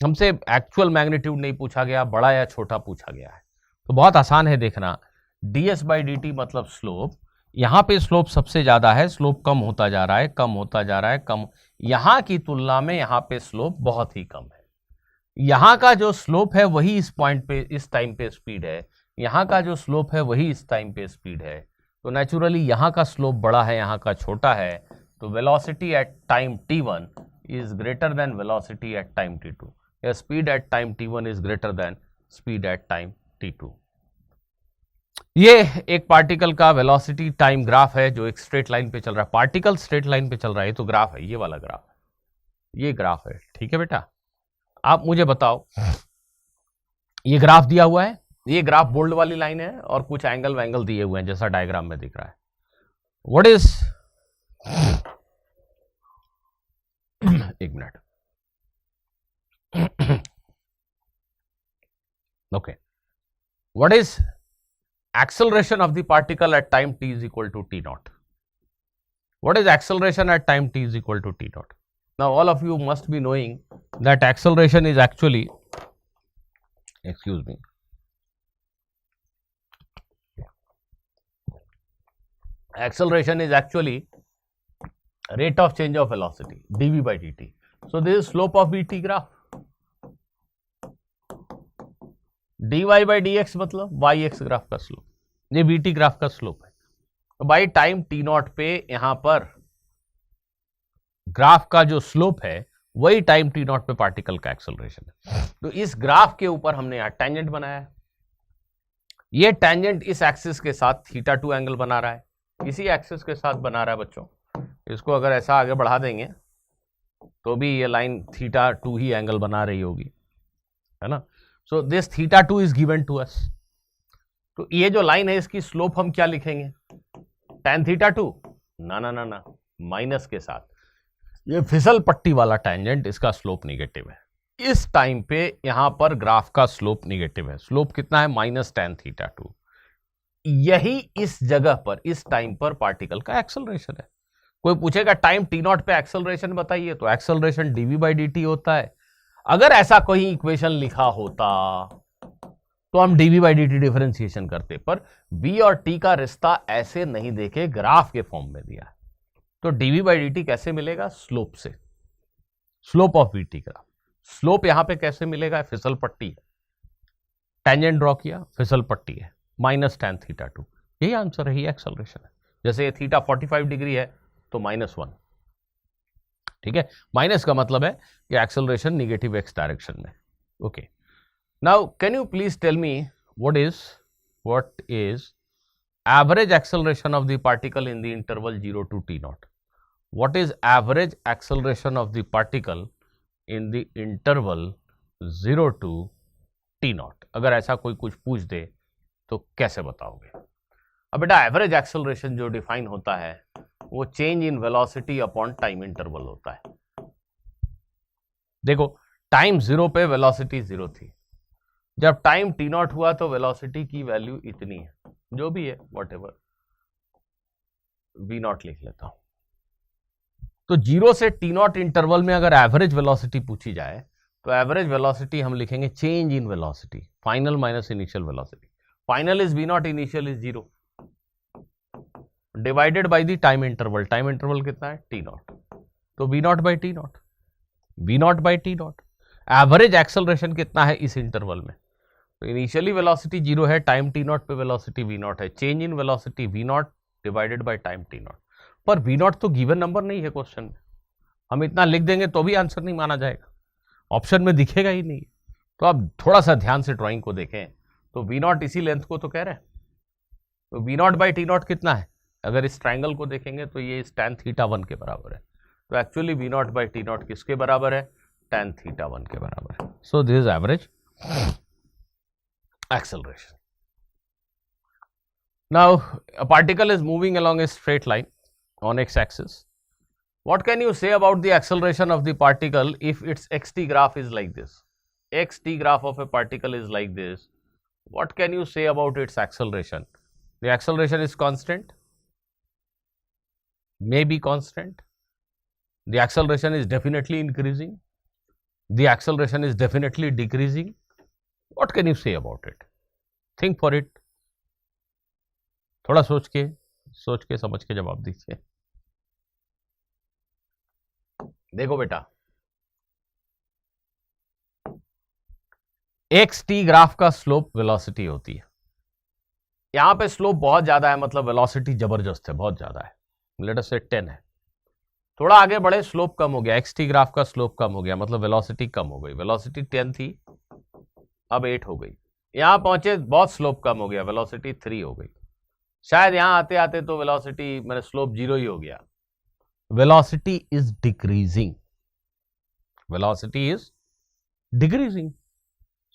हमसे एक्चुअल मैग्नीट्यूड नहीं पूछा गया, बड़ा या छोटा पूछा गया है। तो बहुत आसान है देखना, ds/dt मतलब स्लोप, यहाँ पे स्लोप सबसे ज्यादा है, स्लोप कम होता जा रहा है, कम होता जा रहा है, कम, यहाँ की तुलना में यहाँ पे स्लोप बहुत ही कम है। यहाँ का जो स्लोप है वही इस पॉइंट पे, इस टाइम पे स्पीड है, यहाँ का जो स्लोप है वही इस टाइम पे स्पीड है। तो नेचुरली यहाँ का स्लोप बड़ा है, यहाँ का छोटा है, तो velocity at time t1 is greater than velocity at time t2, या speed at time t1 is greater than speed at time t2। ये एक पार्टिकल का वेलोसिटी टाइम ग्राफ है जो एक स्ट्रेट लाइन पे चल रहा है। पार्टिकल स्ट्रेट लाइन पे चल रहा है, तो ग्राफ है, ये वाला ग्राफ है, ये ग्राफ है। ठीक है बेटा, आप मुझे बताओ, ये ग्राफ दिया हुआ है, ये ग्राफ बोल्ड वाली लाइन है और कुछ एंगल वैंगल दिए हुए हैं जैसा डायग्राम में दिख रहा है। व्हाट इज एक minute, okay, what is acceleration of the particle at time t is equal to t naught? What is acceleration at time t is equal to t naught? Now all of you must be knowing that acceleration is actually, excuse me, acceleration is actually rate of change of velocity dv/dt. So this is slope of vt graph, dy/dx मतलब yx graph का slope, ये vt graph का slope है। तो by time t0 पे यहां पर graph का जो स्लोप है वही टाइम t0 पे पार्टिकल का एक्सेलरेशन है। तो इस ग्राफ के ऊपर हमने यहां टेंजेंट बनाया है, ये टेंजेंट इस एक्सिस के साथ θ2 एंगल बना रहा है, इसी एक्सिस के साथ बना रहा है बच्चों। इसको अगर ऐसा आगे बढ़ा देंगे तो भी ये लाइन θ2 ही एंगल बना रही होगी, है ना। So this θ2 is given to us. तो ये जो लाइन है इसकी स्लोप हम क्या लिखेंगे, tan θ2, ना ना ना ना, माइनस के साथ। ये फिसल पट्टी वाला टेंजेंट, इसका स्लोप निगेटिव है। इस टाइम पे यहां पर ग्राफ का स्लोप निगेटिव है। स्लोप कितना है, -tan θ2। यही इस जगह पर, इस टाइम पर पार्टिकल का एक्सेलरेशन है। कोई पूछेगा टाइम t0 पे एक्सेलरेशन बताइए, तो एक्सेलरेशन dv/dt होता है। अगर ऐसा कोई इक्वेशन लिखा होता तो हम dv/dt डिफरेंशिएशन करते, पर v और t का रिश्ता ऐसे नहीं देखे, ग्राफ के फॉर्म में दिया है। तो dv/dt कैसे मिलेगा, स्लोप से, slope of vt graph. Slope यहां पे कैसे मिलेगा, फिसल पट्टी है, टेंजेंट ड्रॉ किया, फिसल पट्टी है, -tan θ2, यही आंसर है, यही एक्सेलरेशन है। जैसे ये थीटा 45 डिग्री है तो -1, ठीक है, माइनस का मतलब है कि एक्सेलरेशन निगेटिव एक्स डायरेक्शन में। Okay, now can you please tell me what is average acceleration of the particle in the interval 0 to t0? What is average acceleration of the particle in the interval 0 to t0? अगर ऐसा कोई कुछ पूछ दे तो कैसे बताओगे? अब बेटा एवरेज एक्सेलरेशन जो डिफाइन होता है वो change in velocity upon time interval होता है। देखो टाइम 0 पे वेलोसिटी 0 थी, जब टाइम t0 हुआ तो वेलोसिटी की वैल्यू इतनी है, जो भी है व्हाटएवर, v0 लिख लेता हूं। तो 0 से t0 इंटरवल में अगर एवरेज वेलोसिटी पूछी जाए तो एवरेज वेलोसिटी हम लिखेंगे change in velocity, final minus initial velocity. Final is V naught, initial is 0, divided by the time interval. Time interval कितना है? T naught. तो V naught by T naught, V naught by T naught. Average acceleration कितना है इस interval में? तो initially velocity 0 है, time T naught पे वेलोसिटी वी नॉट है. Change in velocity V naught divided by time T naught. पर V naught तो गिवन नंबर नहीं है क्वेश्चन में. हम इतना लिख देंगे तो भी आंसर नहीं माना जाएगा, ऑप्शन में दिखेगा ही नहीं. तो आप थोड़ा सा ध्यान से ड्राइंग को देखें. तो वी नॉट इसी लेंथ को तो कह रहे हैं. तो V naught by T naught कितना है? अगर इस ट्राइंगल को देखेंगे तो ये इस tan θ1 के बराबर है. तो actually V naught by T naught किसके बराबर है? tan θ1 के बराबर है. So this is average acceleration. Now a particle is moving along a straight line on x-axis. What can you say about the acceleration of the particle if its xt graph is like this? Xt graph of a particle is like this. What can you say about its acceleration? The acceleration is constant, may be constant. The acceleration is definitely increasing. The acceleration is definitely decreasing. What can you say about it? Think for it. थोड़ा सोच के समझ के जवाब दीजिए. देखो बेटा, x T graph का स्लोप वेलोसिटी होती है. यहां पे स्लोप बहुत ज्यादा है, मतलब वेलोसिटी जबरदस्त है, बहुत ज्यादा है. लेट अस से 10 है. थोड़ा आगे बढ़े, स्लोप कम हो गया. एक्स टी ग्राफ का स्लोप कम हो गया, मतलब वेलोसिटी कम हो गई. वेलोसिटी 10 थी, अब 8 हो गई. यहां पहुंचे, बहुत स्लोप कम हो गया, वेलोसिटी 3 हो गई. शायद यहां आते आते तो वेलोसिटी मैंने स्लोप 0 ही हो गया. Velocity is decreasing, velocity is decreasing.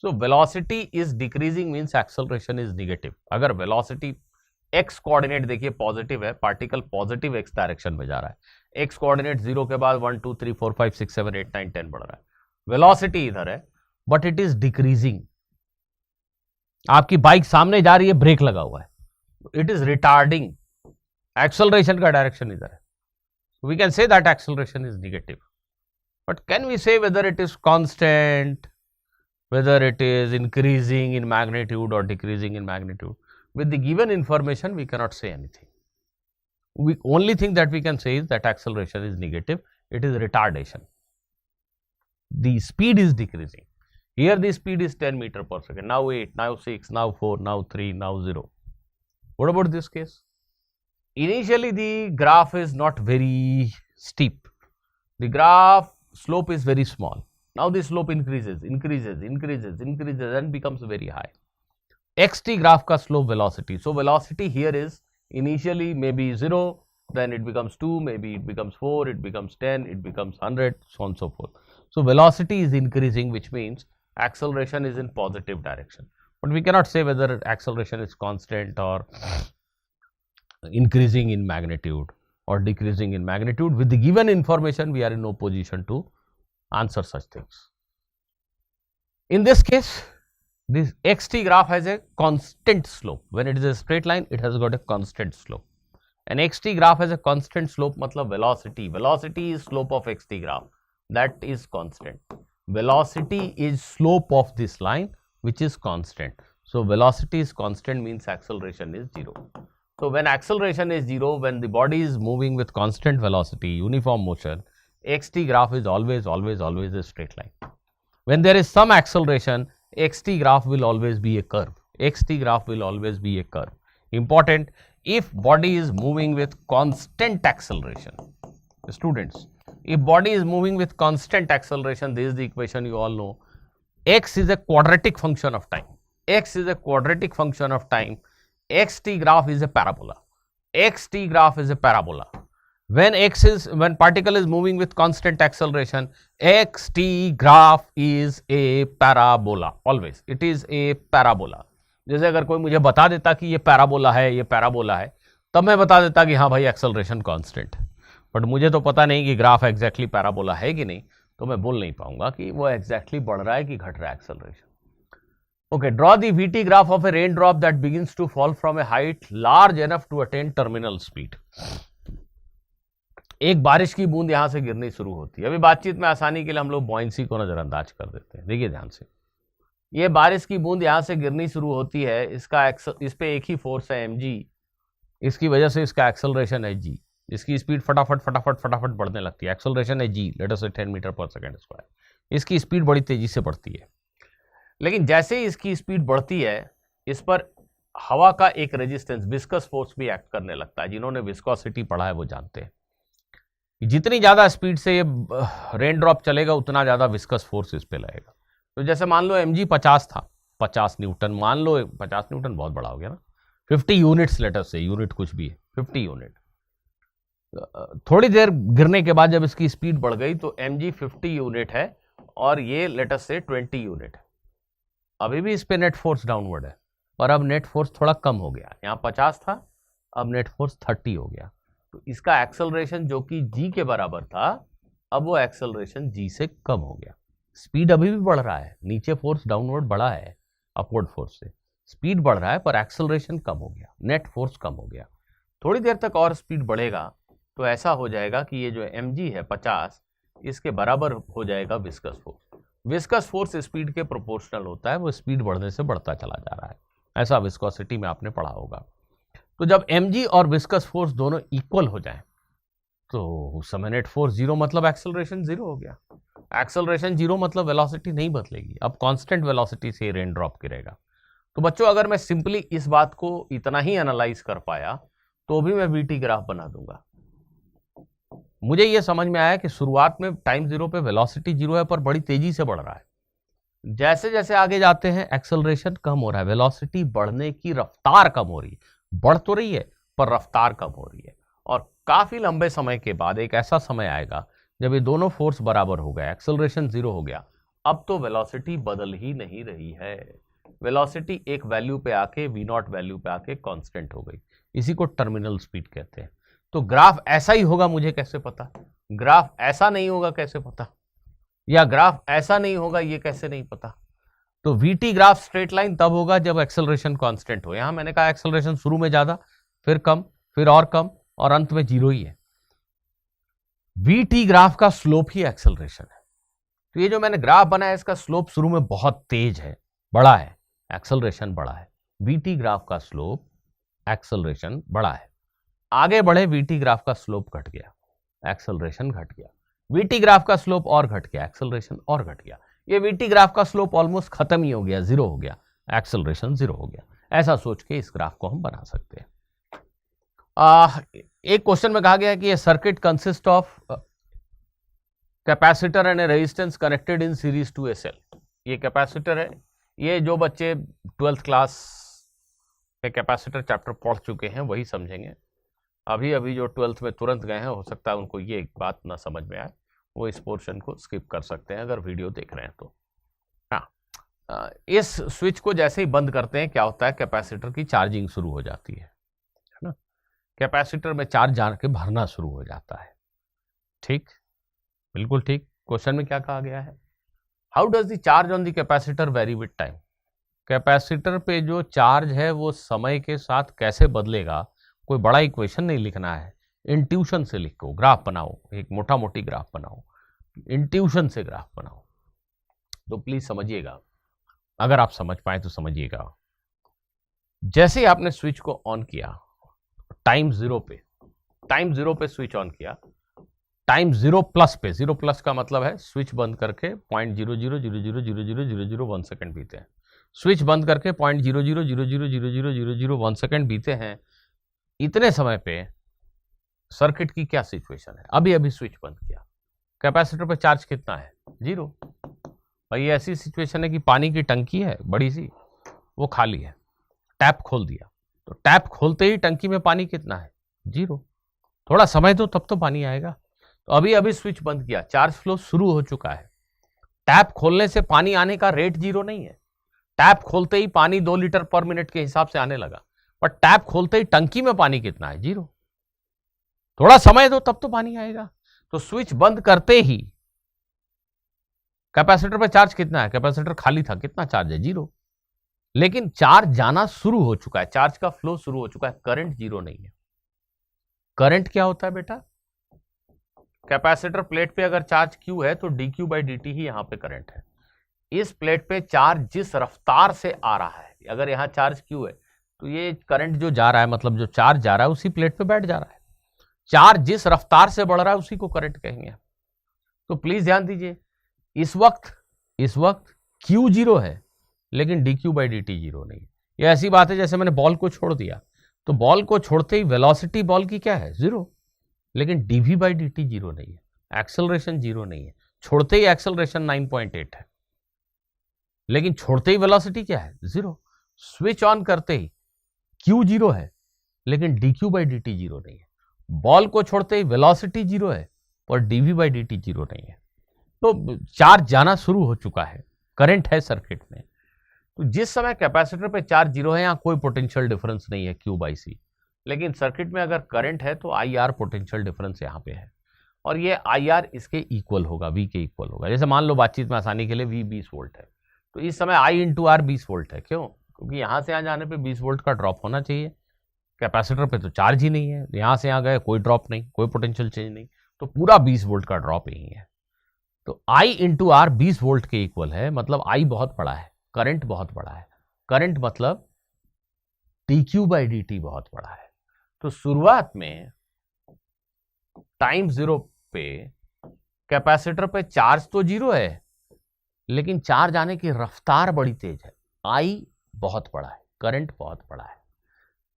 So velocity is decreasing means acceleration is negative. अगर वेलोसिटी एक्स कोऑर्डिनेट देखिए पॉजिटिव है, पार्टिकल पॉजिटिव एक्स डायरेक्शन में जा रहा है. एक्स कोऑर्डिनेट 0 के बाद 1 2 3 4 5 6 7 8 9 10 बढ़ रहा है. वेलोसिटी इधर है, बट इट इज डिक्रीजिंग. आपकी बाइक सामने जा रही है, ब्रेक लगा हुआ है, इट इज रिटार्डिंग. एक्सेलरेशन का डायरेक्शन इधर है. We can say that acceleration is negative. But can we say whether it is constant, whether it is increasing in magnitude or decreasing in magnitude? With the given information, we cannot say anything. We only thing that we can say is that acceleration is negative. It is retardation. The speed is decreasing. Here the speed is 10 meter per second. Now 8, now 6, now 4, now 3, now 0. What about this case? Initially the graph is not very steep. The graph slope is very small. Now the slope increases and becomes very high. xt graph का slope velocity. So velocity here is initially maybe 0, then it becomes 2, maybe it becomes 4, it becomes 10, it becomes 100, so on and so forth. So velocity is increasing, which means acceleration is in positive direction. But we cannot say whether acceleration is constant or increasing in magnitude or decreasing in magnitude. With the given information, we are in no position to answer such things. In this case, this xt graph has a constant slope. When it is a straight line, it has got a constant slope. And xt graph has a constant slope, matlab velocity. Velocity is slope of xt graph. That is constant. Velocity is slope of this line, which is constant. So velocity is constant means acceleration is 0. So when acceleration is 0, when the body is moving with constant velocity, uniform motion, xt graph is always a straight line. When there is some acceleration, xt graph will always be a curve. Xt graph will always be a curve. Important, if body is moving with constant acceleration, students, if body is moving with constant acceleration, this is the equation you all know. X is a quadratic function of time. X is a quadratic function of time. Xt graph is a parabola. Xt graph is a parabola. When particle is moving with constant acceleration, xt graph is a parabola. Always, it is a parabola. जैसे अगर कोई मुझे बता देता कि ये parabola है, ये पैराबोला है, तब मैं बता देता कि हाँ भाई एक्सेलरेशन कांस्टेंट है. बट मुझे तो पता नहीं कि ग्राफ एग्जैक्टली पैराबोला है कि नहीं, तो मैं बोल नहीं पाऊंगा कि वो एग्जैक्टली बढ़ रहा है कि घट रहा है acceleration. Okay, draw the Vt graph of a raindrop that begins to fall from a height large enough to attain terminal speed. एक बारिश की बूंद यहां से गिरनी शुरू होती है। अभी बातचीत में आसानी के लिए हम लोग बॉयंसी को नजरअंदाज कर देते हैं। देखिए ध्यान से, ये बारिश की बूंद यहां से गिरनी शुरू होती है, इस पे एक ही फोर्स है mg, इसकी वजह से इसका एक्सेलरेशन है g, इसकी स्पीड फटाफट फटाफट फटाफट बढ़ने लगती है। एक्सेलरेशन है g, लेट अस से 10 मीटर पर सेकंड स्क्वायर। इसकी स्पीड बड़ी तेजी से बढ़ती है, लेकिन जैसे ही इसकी स्पीड बढ़ती है, इस पर हवा का एक रेजिस्टेंस, विस्कस फोर्स भी एक्ट करने लगता है। जिन्होंने विस्कोसिटी पढ़ा है वो जानते हैं, जितनी ज्यादा स्पीड से ये रेन ड्रॉप चलेगा उतना ज्यादा विस्कस फोर्स इस पे लगेगा। तो जैसे मान लो mg 50 था, 50 न्यूटन, मान लो 50 न्यूटन बहुत बड़ा हो गया ना, 50 यूनिट्स लेटर से, यूनिट कुछ भी है, 50 यूनिट। थोड़ी देर गिरने के बाद जब इसकी स्पीड बढ़ गई तो mg 50 यूनिट है और ये लेटर से 20 यूनिट है। अभी भी इस पे नेट फोर्स डाउनवर्ड है, पर अब नेट फोर्स थोड़ा कम हो गया। यहाँ 50 था, अब नेट फोर्स 30 हो गया। तो इसका एक्सेलरेशन जो कि g के बराबर था, अब वो एक्सेलरेशन g से कम हो गया। स्पीड अभी भी बढ़ रहा है, नीचे फोर्स डाउनवर्ड बढ़ा है अपवर्ड फोर्स से, स्पीड बढ़ रहा है पर एक्सेलरेशन कम हो गया, नेट फोर्स कम हो गया। थोड़ी देर तक और स्पीड बढ़ेगा तो ऐसा हो जाएगा कि ये जो mg है 50, इसके बराबर हो जाएगा viscous force. Viscous force speed के प्रोपोर्शनल होता है, वो स्पीड बढ़ने से बढ़ता चला जा रहा है, ऐसा विस्कोसिटी में आपने पढ़ा होगा। तो जब mg और विस्कस फोर्स दोनों इक्वल हो जाए तो उस समय नेट फोर्स जीरो, मतलब एक्सेलरेशन जीरो हो गया। एक्सेलरेशन जीरो मतलब वेलोसिटी नहीं बदलेगी, अब कांस्टेंट वेलोसिटी से रेन ड्रॉप गिरेगा। तो बच्चों अगर मैं सिंपली इस बात को इतना ही एनालाइज कर पाया तो भी मैं वीटी ग्राफ बना दूंगा। मुझे यह समझ में आया कि शुरुआत में टाइम जीरो पे वेलोसिटी जीरो है पर बड़ी तेजी से बढ़ रहा है। जैसे जैसे आगे जाते हैं एक्सेलरेशन कम हो रहा है, वेलोसिटी बढ़ने की रफ्तार कम हो रही है, बढ़ तो रही है पर रफ्तार कम हो रही है। और काफी लंबे समय के बाद एक ऐसा समय आएगा जब ये दोनों फोर्स बराबर हो गए, एक्सेलरेशन जीरो हो गया, अब तो वेलोसिटी बदल ही नहीं रही है। वेलोसिटी एक वैल्यू पे आके, वी नॉट वैल्यू पे आके कांस्टेंट हो गई। इसी को टर्मिनल स्पीड कहते हैं। तो ग्राफ ऐसा ही होगा, मुझे कैसे पता? ग्राफ ऐसा नहीं होगा कैसे पता? या ग्राफ ऐसा नहीं होगा ये कैसे नहीं पता? तो वीटी ग्राफ स्ट्रेट लाइन तब होगा जब एक्सेलरेशन कांस्टेंट हो। यहां मैंने कहा एक्सेलरेशन शुरू में ज्यादा, फिर कम, फिर और कम, और अंत में जीरो ही है। वीटी ग्राफ का स्लोप ही एक्सेलरेशन है। तो ये जो मैंने ग्राफ बनाया इसका स्लोप शुरू में बहुत तेज है, बड़ा है, एक्सेलरेशन बड़ा है। वीटी ग्राफ का स्लोप, एक्सेलरेशन बड़ा है। आगे बढ़े वीटी ग्राफ का स्लोप घट गया, एक्सेलरेशन घट गया। वीटी ग्राफ का स्लोप और घट गया, एक्सेलरेशन और घट गया। ये वीटी ग्राफ का स्लोप ऑलमोस्ट खत्म ही हो गया, जीरो हो गया, एक्सेलरेशन जीरो हो गया। ऐसा सोच के इस ग्राफ को हम बना सकते हैं। एक क्वेश्चन में कहा गया है कि ये circuit consist of capacitor and a resistance connected in series to a cell. ये कैपेसिटर है। ये जो बच्चे 12th क्लास में कैपेसिटर चैप्टर पढ़ चुके हैं वही समझेंगे। अभी अभी जो 12th में तुरंत गए हैं, हो सकता है उनको ये बात ना समझ में आए, वो इस पोर्शन को स्किप कर सकते हैं अगर वीडियो देख रहे हैं तो। हाँ, इस स्विच को जैसे ही बंद करते हैं क्या होता है, कैपेसिटर की चार्जिंग शुरू हो जाती है ना। कैपेसिटर में चार्ज जाके भरना शुरू हो जाता है। ठीक, बिल्कुल ठीक। क्वेश्चन में क्या कहा गया है? How does the charge on the capacitor very with time. Capacitor पे जो चार्ज है वो समय के साथ कैसे बदलेगा, कोई बड़ा इक्वेशन नहीं लिखना है, इंट्यूशन से लिखो, ग्राफ बनाओ, एक मोटा मोटी ग्राफ बनाओ, इंट्यूशन से ग्राफ बनाओ। तो प्लीज समझिएगा, अगर आप समझ पाए तो समझिएगा। जैसे ही आपने स्विच को ऑन किया, टाइम जीरो पे स्विच ऑन किया, टाइम जीरो प्लस पे, जीरो प्लस का मतलब है स्विच बंद करके 0.0000000001 सेकंड बीते हैं। स्विच बंद करके 0.00000001 सेकंड बीते हैं। इतने समय पे सर्किट की क्या सिचुएशन है? अभी अभी स्विच बंद किया, कैपेसिटर पे चार्ज कितना है? जीरो। भाई ऐसी सिचुएशन है कि पानी की टंकी है बड़ी सी, वो खाली है, टैप खोल दिया, तो टैप खोलते ही टंकी में पानी कितना है? जीरो। थोड़ा समय दो तब तो पानी आएगा। तो अभी अभी स्विच बंद किया, चार्ज फ्लो शुरू हो चुका है। टैप खोलने से पानी आने का रेट जीरो नहीं है। टैप खोलते ही पानी 2 लीटर पर मिनट के हिसाब से आने लगा, पर टैप खोलते ही टंकी में पानी कितना है? जीरो। थोड़ा समय दो तब तो पानी आएगा। तो स्विच बंद करते ही कैपेसिटर पर चार्ज कितना है? कैपेसिटर खाली था, कितना चार्ज है? जीरो। लेकिन चार्ज जाना शुरू हो चुका है, चार्ज का फ्लो शुरू हो चुका है, करंट जीरो नहीं है। करंट क्या होता है बेटा? कैपेसिटर प्लेट पे अगर चार्ज Q है तो dQ बाई dt ही यहाँ पे करंट है। इस प्लेट पे चार्ज जिस रफ्तार से आ रहा है, अगर यहाँ चार्ज Q है तो ये करंट जो जा रहा है, मतलब जो चार्ज जा रहा है उसी प्लेट पे बैठ जा रहा है। चार्ज जिस रफ्तार से बढ़ रहा है उसी को करंट कहेंगे। तो प्लीज ध्यान दीजिए, इस वक्त Q 0 है लेकिन dQ बाई dt 0 नहीं है। ये ऐसी बात है जैसे मैंने बॉल को छोड़ दिया, तो बॉल को छोड़ते ही वेलोसिटी बॉल की क्या है, 0, लेकिन dv बाई dt 0 नहीं है, एक्सेलरेशन 0 नहीं है। छोड़ते ही एक्सेलरेशन 9.8 है, लेकिन छोड़ते ही वेलोसिटी क्या है, 0। स्विच ऑन करते ही Q 0 है लेकिन dQ बाई dt 0 नहीं है। बॉल को छोड़ते ही वेलोसिटी 0 है और dv बाई dt 0 नहीं है। तो चार्ज जाना शुरू हो चुका है, करंट है सर्किट में। तो जिस समय कैपेसिटर पे चार्ज 0 है, यहाँ कोई पोटेंशियल डिफरेंस नहीं है Q बाई सी, लेकिन सर्किट में अगर करंट है तो IR पोटेंशियल डिफरेंस यहाँ पे है, और ये IR इसके इक्वल होगा, V के इक्वल होगा। जैसे मान लो बातचीत में आसानी के लिए V 20 वोल्ट है, तो इस समय I इंटू R 20 वोल्ट है। क्यों? क्योंकि यहाँ से यहाँ जाने पे 20 वोल्ट का ड्रॉप होना चाहिए। कैपेसिटर पे तो चार्ज ही नहीं है, यहाँ से यहाँ गए कोई ड्रॉप नहीं, कोई पोटेंशियल चेंज नहीं, तो पूरा 20 वोल्ट का ड्रॉप यही है। तो I इंटू R 20 वोल्ट के इक्वल है, मतलब I बहुत बड़ा है, करंट बहुत बड़ा है। करंट मतलब dQ बाई dt बहुत बड़ा है। तो शुरुआत में टाइम 0 पे कैपेसिटर पे चार्ज तो 0 है, लेकिन चार्ज आने की रफ्तार बड़ी तेज है। I बहुत बड़ा है, करंट बहुत बड़ा है।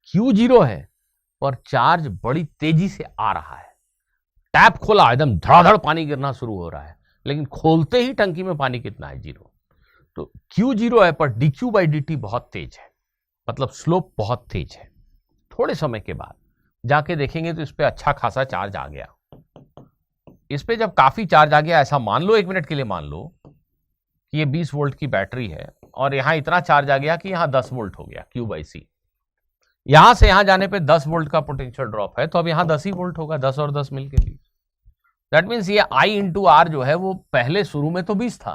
Q 0 है और चार्ज बड़ी तेजी से आ रहा है। टैप खोला, एकदम धड़ाधड़ पानी गिरना शुरू हो रहा है, लेकिन खोलते ही टंकी में पानी कितना है, 0। तो Q 0 है पर dQ बाई dt बहुत तेज है, मतलब स्लोप बहुत तेज है। थोड़े समय के बाद जाके देखेंगे तो इस पे अच्छा खासा चार्ज आ गया। इस पे जब काफी चार्ज आ गया, ऐसा मान लो, 1 मिनट के लिए मान लो कि ये 20 वोल्ट की बैटरी है और यहां इतना चार्ज आ गया कि यहां 10 वोल्ट हो गया Q बाई सी। यहां से यहां जाने पे 10 वोल्ट का पोटेंशियल ड्रॉप है, तो अब यहां 10 ही वोल्ट होगा, 10 और 10 मिलके 20। दैट मीन्स ये I इंटू आर जो है वो पहले शुरू में तो 20 था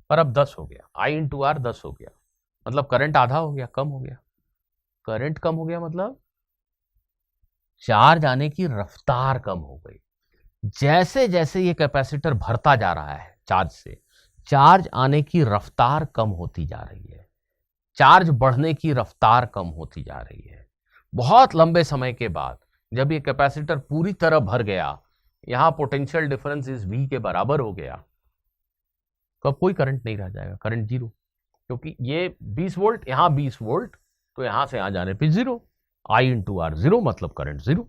पर अब 10 हो गया। I इंटू आर 10 हो गया, मतलब करंट आधा हो गया, कम हो गया। करंट कम हो गया मतलब चार्ज आने की रफ्तार कम हो गई। जैसे जैसे ये कैपेसिटर भरता जा रहा है चार्ज से, चार्ज आने की रफ्तार कम होती जा रही है, चार्ज बढ़ने की रफ्तार कम होती जा रही है। बहुत लंबे समय के बाद जब ये कैपेसिटर पूरी तरह भर गया, यहां पोटेंशियल डिफरेंस इस V के बराबर हो गया, तो अब कोई करंट नहीं रह जाएगा, करंट 0, क्योंकि ये 20 वोल्ट, यहां 20 वोल्ट, तो यहां से यहां जाने पे 0। I इंटू आर 0 मतलब करंट 0।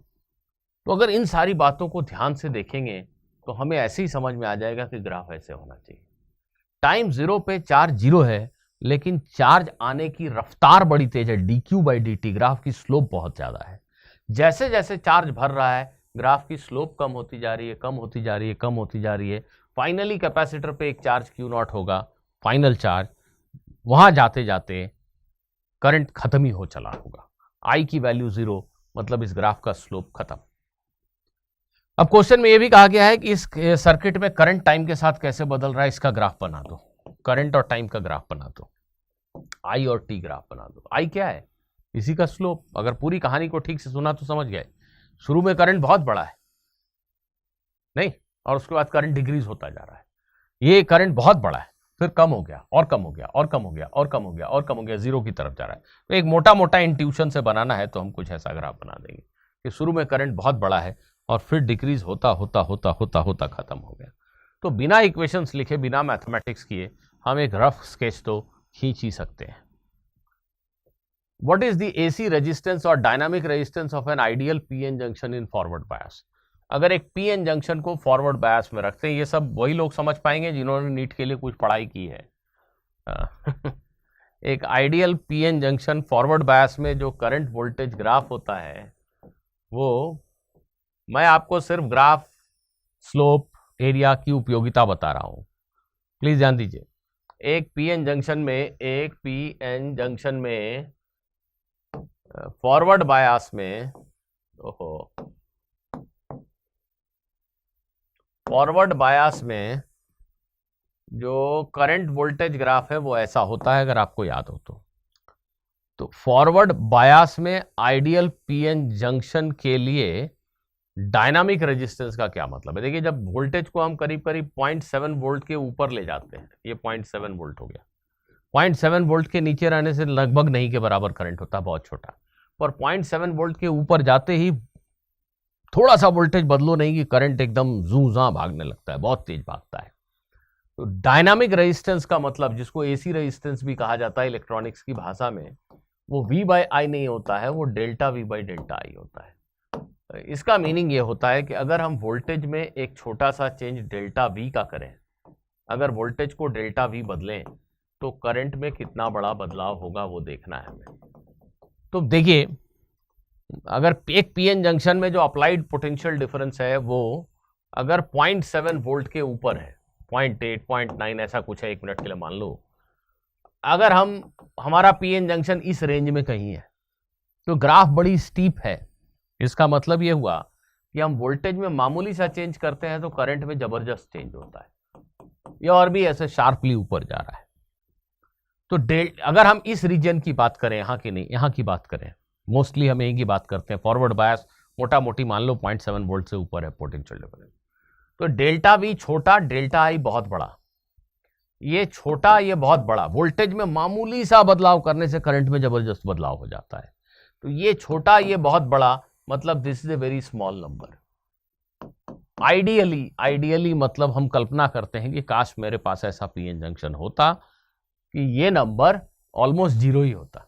तो अगर इन सारी बातों को ध्यान से देखेंगे तो हमें ऐसे ही समझ में आ जाएगा कि ग्राफ ऐसे होना चाहिए। टाइम 0 पे चार्ज 0 है, लेकिन चार्ज आने की रफ्तार बड़ी तेज है, dQ बाई dt। ग्राफ की स्लोप बहुत ज्यादा है। जैसे जैसे चार्ज भर रहा है, ग्राफ की स्लोप कम होती जा रही है, कम होती जा रही है, कम होती जा रही है। फाइनली कैपेसिटर पे एक चार्ज Q0 होगा, फाइनल चार्ज। वहां जाते जाते करंट खत्म ही हो चला होगा, I की वैल्यू 0, मतलब इस ग्राफ का स्लोप खत्म। अब क्वेश्चन में यह भी कहा गया है कि इस सर्किट में करंट टाइम के साथ कैसे बदल रहा है, इसका ग्राफ बना दो। करंट और टाइम का ग्राफ बना दो, I और T ग्राफ बना दो। I क्या है, इसी का स्लोप। अगर पूरी कहानी को ठीक से सुना तो समझ गए, शुरू में करंट बहुत बड़ा है नहीं, और उसके बाद करंट डिक्रीज होता जा रहा है। ये करंट बहुत बड़ा है, फिर कम हो गया और कम हो गया और कम हो गया और कम हो गया और कम हो गया, 0 की तरफ जा रहा है। तो एक मोटा मोटा इंट्यूशन से बनाना है तो हम कुछ ऐसा ग्राफ बना देंगे कि शुरू में करंट बहुत बड़ा है और फिर डिक्रीज होता होता होता होता होता खत्म हो गया। तो बिना इक्वेशंस लिखे, बिना मैथमेटिक्स किए हम एक रफ स्केच तो खींच ही सकते हैं। What is the AC resistance और dynamic resistance of an ideal PN junction in forward bias. अगर एक PN जंक्शन को फॉरवर्ड बायस में रखते हैं, ये सब वही लोग समझ पाएंगे जिन्होंने नीट के लिए कुछ पढ़ाई की है। एक ideal PN junction forward bias में जो करंट वोल्टेज ग्राफ होता है, वो मैं आपको सिर्फ ग्राफ, स्लोप, एरिया की उपयोगिता बता रहा हूं, प्लीज ध्यान दीजिए। एक PN जंक्शन में फॉरवर्ड बायस में, फॉरवर्ड बायस में जो करंट वोल्टेज ग्राफ है वो ऐसा होता है, अगर आपको याद हो तो फॉरवर्ड बायस में आइडियल PN जंक्शन के लिए डायनामिक रेजिस्टेंस का क्या मतलब है? देखिए, जब वोल्टेज को हम करीब करीब 0.7 वोल्ट के ऊपर ले जाते हैं, ये 0.7 वोल्ट हो गया, 0.7 वोल्ट के नीचे रहने से लगभग नहीं के बराबर करंट होता, बहुत छोटा। पर 0.7 वोल्ट के ऊपर जाते ही थोड़ा सा वोल्टेज बदलो नहीं कि करंट एकदम जू-जा भागने लगता है, बहुत तेज भागता है। तो डायनामिक रेजिस्टेंस का मतलब, जिसको एसी रेजिस्टेंस भी कहा जाता है इलेक्ट्रॉनिक्स की भाषा में, वो V बाई आई नहीं होता है, वो डेल्टा V बाई डेल्टा आई होता है। इसका मीनिंग ये होता है कि अगर हम वोल्टेज में एक छोटा सा चेंज डेल्टा V का करें, अगर वोल्टेज को डेल्टा V बदलें, तो करंट में कितना बड़ा बदलाव होगा वो देखना है हमें। तो देखिए, अगर एक पीएन जंक्शन में जो अप्लाइड पोटेंशियल डिफरेंस है वो अगर 0.7 वोल्ट के ऊपर है, 0.8 0.9 ऐसा कुछ है, 1 मिनट के लिए मान लो, अगर हमारा पीएन जंक्शन इस रेंज में कहीं है, तो ग्राफ बड़ी स्टीप है। इसका मतलब ये हुआ कि हम वोल्टेज में मामूली सा चेंज करते हैं तो करंट में जबरदस्त चेंज होता है, ये और भी ऐसे शार्पली ऊपर जा रहा है। तो अगर हम इस रीजन की बात करें, यहाँ की नहीं, यहाँ की बात करें, मोस्टली हम यही की बात करते हैं, फॉरवर्ड बायस मोटा मोटी मान लो 0.7 वोल्ट से ऊपर है पोटेंशियल डिफरेंस, तो डेल्टा वी छोटा, डेल्टा आई बहुत बड़ा, ये छोटा ये बहुत बड़ा, वोल्टेज में मामूली सा बदलाव करने से करंट में जबरदस्त बदलाव हो जाता है। तो ये छोटा ये बहुत बड़ा, मतलब this is a very small number. Ideally मतलब हम कल्पना करते हैं कि काश मेरे पास ऐसा पीएन जंक्शन होता कि ये नंबर ऑलमोस्ट जीरो ही होता।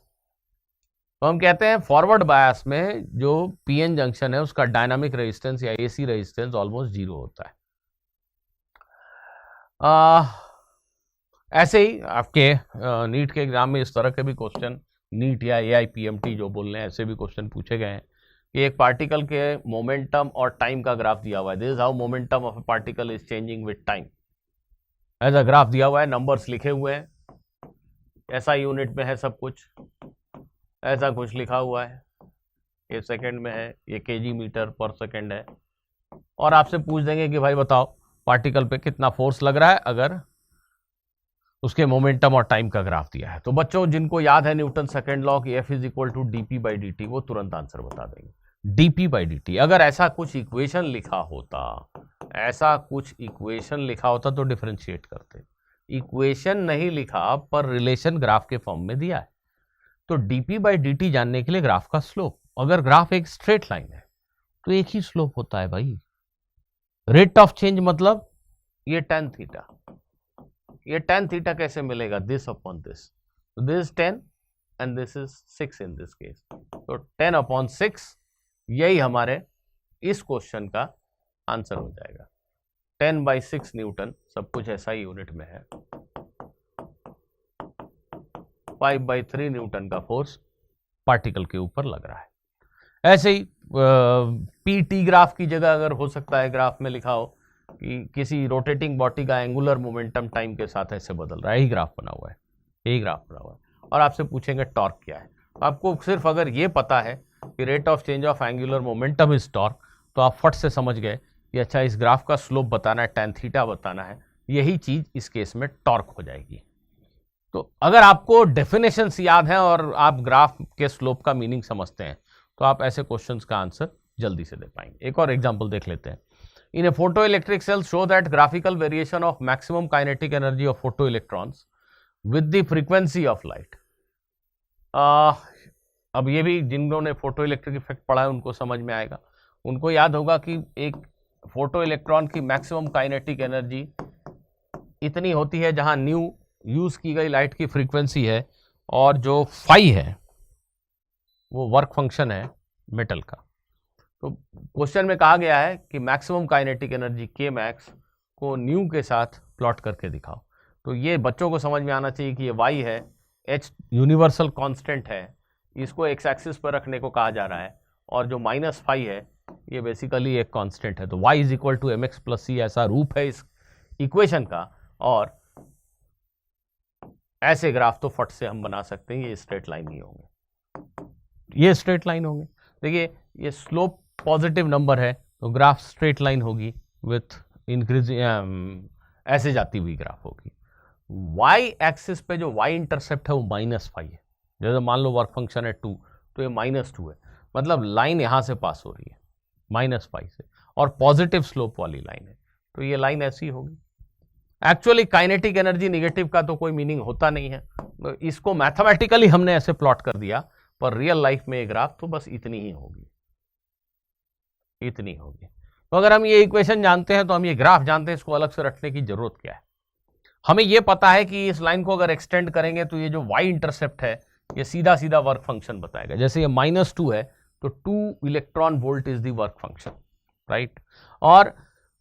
तो हम कहते हैं फॉरवर्ड बायस में जो पीएन जंक्शन है उसका डायनामिक रेजिस्टेंस या एसी रेजिस्टेंस ऑलमोस्ट जीरो होता है। ऐसे ही आपके नीट के एग्जाम में इस तरह के भी क्वेश्चन, नीट या AIPMT जो बोल रहे हैं, ऐसे भी क्वेश्चन पूछे गए हैं कि एक पार्टिकल के मोमेंटम और टाइम का ग्राफ दिया हुआ है, this is how momentum of a particle is changing with time, ऐसा ग्राफ दिया हुआ है, नंबर्स लिखे हुए हैं, ऐसा यूनिट में है सब कुछ, ऐसा कुछ लिखा हुआ है, ये सेकंड में है, ये kg मीटर पर सेकंड है, और आपसे पूछ देंगे कि भाई बताओ पार्टिकल पे कितना फोर्स लग रहा है अगर उसके मोमेंटम और टाइम का ग्राफ दिया है। तो बच्चों जिनको याद है न्यूटन सेकंड लॉ की F is equal to dp by dt, वो तुरंत आंसर बता देंगे, dp बाई dt। अगर ऐसा कुछ इक्वेशन लिखा होता, ऐसा कुछ इक्वेशन लिखा होता तो डिफरेंशिएट करते, इक्वेशन नहीं लिखा पर रिलेशन ग्राफ के फॉर्म में दिया है। तो dp बाई dt जानने के लिए ग्राफ का स्लोप, अगर ग्राफ एक स्ट्रेट लाइन है तो एक ही स्लोप होता है भाई। रेट ऑफ चेंज मतलब ये tan थीटा, ये tan थीटा कैसे मिलेगा, दिस अपॉन दिस, तो this 10 and this is 6 in this case, तो 10 अपॉन 6 यही हमारे इस क्वेश्चन का आंसर हो जाएगा। 10 बाई 6 न्यूटन, सब कुछ ऐसा ही यूनिट में है। 5 बाई 3 न्यूटन का फोर्स पार्टिकल के ऊपर लग रहा है। ऐसे ही PT ग्राफ की जगह अगर हो सकता है ग्राफ में लिखा हो कि किसी रोटेटिंग बॉडी का एंगुलर मोमेंटम टाइम के साथ ऐसे बदल रहा है, यही ग्राफ बना हुआ है, यही ग्राफ बना हुआ है, और आपसे पूछेंगे टॉर्क क्या है। आपको सिर्फ अगर ये पता है कि rate of change of angular momentum is torque, तो आप फट से समझ गए कि अच्छा इस ग्राफ का स्लोप बताना है, tan थीटा बताना है, यही चीज इस केस में टॉर्क हो जाएगी। तो अगर आपको डेफिनेशंस याद हैं और आप ग्राफ के स्लोप का मीनिंग समझते हैं तो आप ऐसे क्वेश्चंस का आंसर जल्दी से दे पाएंगे। एक और एग्जांपल देख लेते हैं। In a photoelectric cell, show that graphical variation of maximum kinetic energy of photoelectrons with the frequency of light. अब ये भी जिन्होंने फोटो इलेक्ट्रिक इफेक्ट पढ़ा है उनको समझ में आएगा, उनको याद होगा कि एक फोटो इलेक्ट्रॉन की मैक्सिमम काइनेटिक एनर्जी इतनी होती है जहां न्यू यूज की गई लाइट की फ्रीक्वेंसी है, और जो फाई है वो वर्क फंक्शन है मेटल का। तो क्वेश्चन में कहा गया है कि मैक्सिमम काइनेटिक एनर्जी के मैक्स को न्यू के साथ प्लॉट करके दिखाओ। तो ये बच्चों को समझ में आना चाहिए कि ये वाई है, एच यूनिवर्सल कांस्टेंट है, इसको एक्स एक्सिस पर रखने को कहा जा रहा है, और जो -5 है ये बेसिकली एक कांस्टेंट है। तो y is equal to mx plus C ऐसा रूप है इस इक्वेशन का, और ऐसे ग्राफ तो फट से हम बना सकते हैं, ये स्ट्रेट लाइन ही होंगे, ये स्ट्रेट लाइन होंगे। देखिए ये स्लोप पॉजिटिव नंबर है तो ग्राफ स्ट्रेट लाइन होगी विथ इंक्रीज, ऐसे जाती हुई ग्राफ होगी। y एक्सिस पे जो y इंटरसेप्ट है वो -5 है, जैसे मान लो वर्क फंक्शन है 2 तो ये -2 है, मतलब लाइन यहां से पास हो रही है, -5 से, और पॉजिटिव स्लोप वाली लाइन है, तो ये लाइन ऐसी होगी। एक्चुअली काइनेटिक एनर्जी निगेटिव का तो कोई मीनिंग होता नहीं है, इसको मैथमेटिकली हमने ऐसे प्लॉट कर दिया, पर रियल लाइफ में ये ग्राफ तो बस इतनी ही होगी, इतनी होगी। तो अगर हम ये इक्वेशन जानते हैं तो हम ये ग्राफ जानते हैं, इसको अलग से रखने की जरूरत क्या है। हमें ये पता है कि इस लाइन को अगर एक्सटेंड करेंगे तो ये जो y इंटरसेप्ट है ये सीधा सीधा वर्क फंक्शन बताएगा। जैसे ये -2 है तो 2 electron volt is the work function, right. और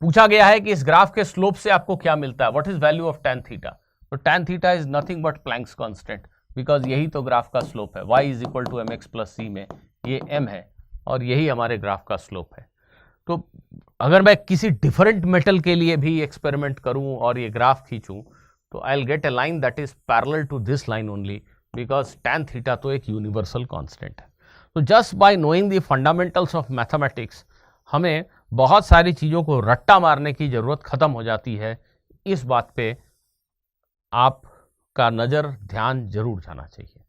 पूछा गया है कि इस ग्राफ के स्लोप से आपको क्या मिलता है, what is value of tan theta. तो tan theta is nothing but Planck's constant, because यही तो ग्राफ का स्लोप है। y = mx + c में ये m है और यही हमारे ग्राफ का स्लोप है। तो अगर मैं किसी डिफरेंट मेटल के लिए भी एक्सपेरिमेंट करूं और ये ग्राफ खींचूं तो I will get a line that is parallel to this line only, because tan theta तो एक यूनिवर्सल कांस्टेंट है। तो just by knowing the fundamentals of mathematics हमें बहुत सारी चीज़ों को रट्टा मारने की ज़रूरत ख़त्म हो जाती है। इस बात पे आपका नज़र ध्यान जरूर जाना चाहिए।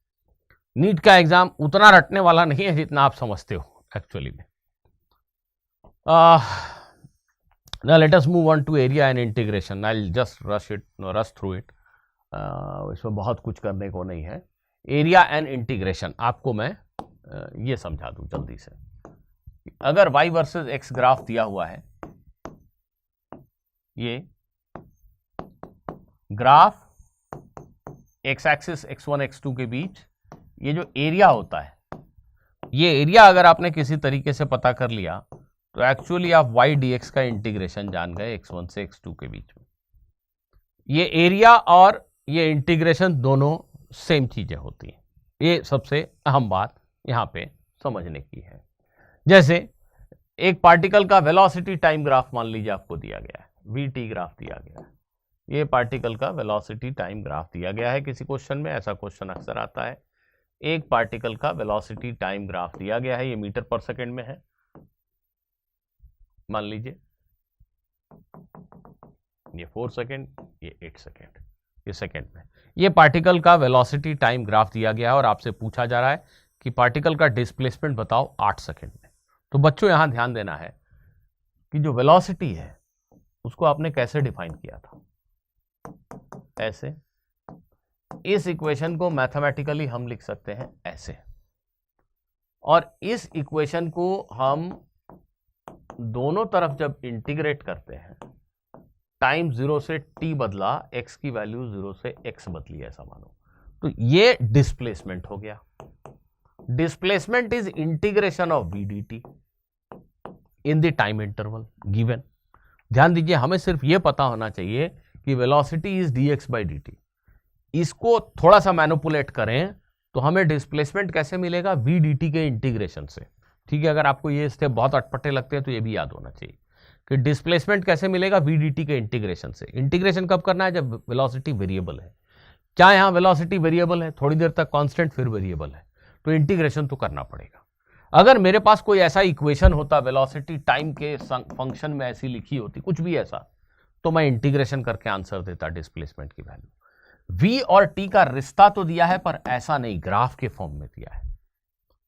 नीट का एग्ज़ाम उतना रटने वाला नहीं है जितना आप समझते हो एक्चुअली में। Now let us move on to area and integration. I'll just rush through it. इसमें बहुत कुछ करने को नहीं है। एरिया एंड इंटीग्रेशन आपको मैं ये समझा दूं जल्दी से। अगर y वर्सेस x ग्राफ दिया हुआ है, ये graph x axis x1 x2 के बीच ये जो एरिया होता है, ये एरिया अगर आपने किसी तरीके से पता कर लिया तो एक्चुअली आप y dx का इंटीग्रेशन जान गए x1 से x2 के बीच में। ये एरिया और ये इंटीग्रेशन दोनों सेम चीजें होती हैं, ये सबसे अहम बात यहां पे समझने की है। जैसे एक पार्टिकल का वेलोसिटी टाइम ग्राफ मान लीजिए आपको दिया गया है, vt ग्राफ दिया गया है। ये पार्टिकल का वेलोसिटी टाइम ग्राफ दिया गया है किसी क्वेश्चन में, ऐसा क्वेश्चन अक्सर आता है। एक पार्टिकल का वेलोसिटी टाइम ग्राफ दिया गया है, ये मीटर पर सेकेंड में है मान लीजिए, ये 4 सेकेंड, ये 8 सेकेंड, ये सेकेंड में। ये पार्टिकल का वेलोसिटी टाइम ग्राफ दिया गया है और आपसे पूछा जा रहा है कि पार्टिकल का डिस्प्लेसमेंट बताओ 8 सेकेंड में। तो बच्चों यहां ध्यान देना है कि जो वेलोसिटी है उसको आपने कैसे डिफाइन किया था, ऐसे। इस इक्वेशन को मैथमेटिकली हम लिख सकते हैं ऐसे, और इस इक्वेशन को हम दोनों तरफ जब इंटीग्रेट करते हैं, टाइम 0 से t बदला, x की वैल्यू 0 से x बदली, ऐसा मानो, तो ये डिस्प्लेसमेंट हो गया। Displacement is integration of v dt in the time interval given. ध्यान दीजिए, हमें सिर्फ ये पता होना चाहिए कि वेलोसिटी इज dx/dt। इसको थोड़ा सा मैनिपुलेट करें तो हमें डिस्प्लेसमेंट कैसे मिलेगा, v dt के इंटीग्रेशन से। ठीक है, अगर आपको ये स्टेप बहुत अटपटे लगते हैं तो ये भी याद होना चाहिए कि डिस्प्लेसमेंट कैसे मिलेगा, v dt के इंटीग्रेशन से। इंटीग्रेशन कब करना है, जब वेलोसिटी वेरिएबल है। क्या यहाँ वेलोसिटी वेरिएबल है, थोड़ी देर तक कांस्टेंट फिर वेरिएबल है, तो इंटीग्रेशन तो करना पड़ेगा। अगर मेरे पास कोई ऐसा इक्वेशन होता वेलोसिटी टाइम के फंक्शन में ऐसी लिखी होती, कुछ भी ऐसा, तो मैं इंटीग्रेशन करके आंसर देता डिस्प्लेसमेंट की वैल्यू। v और t का रिश्ता तो दिया है पर ऐसा नहीं, ग्राफ के फॉर्म में दिया है।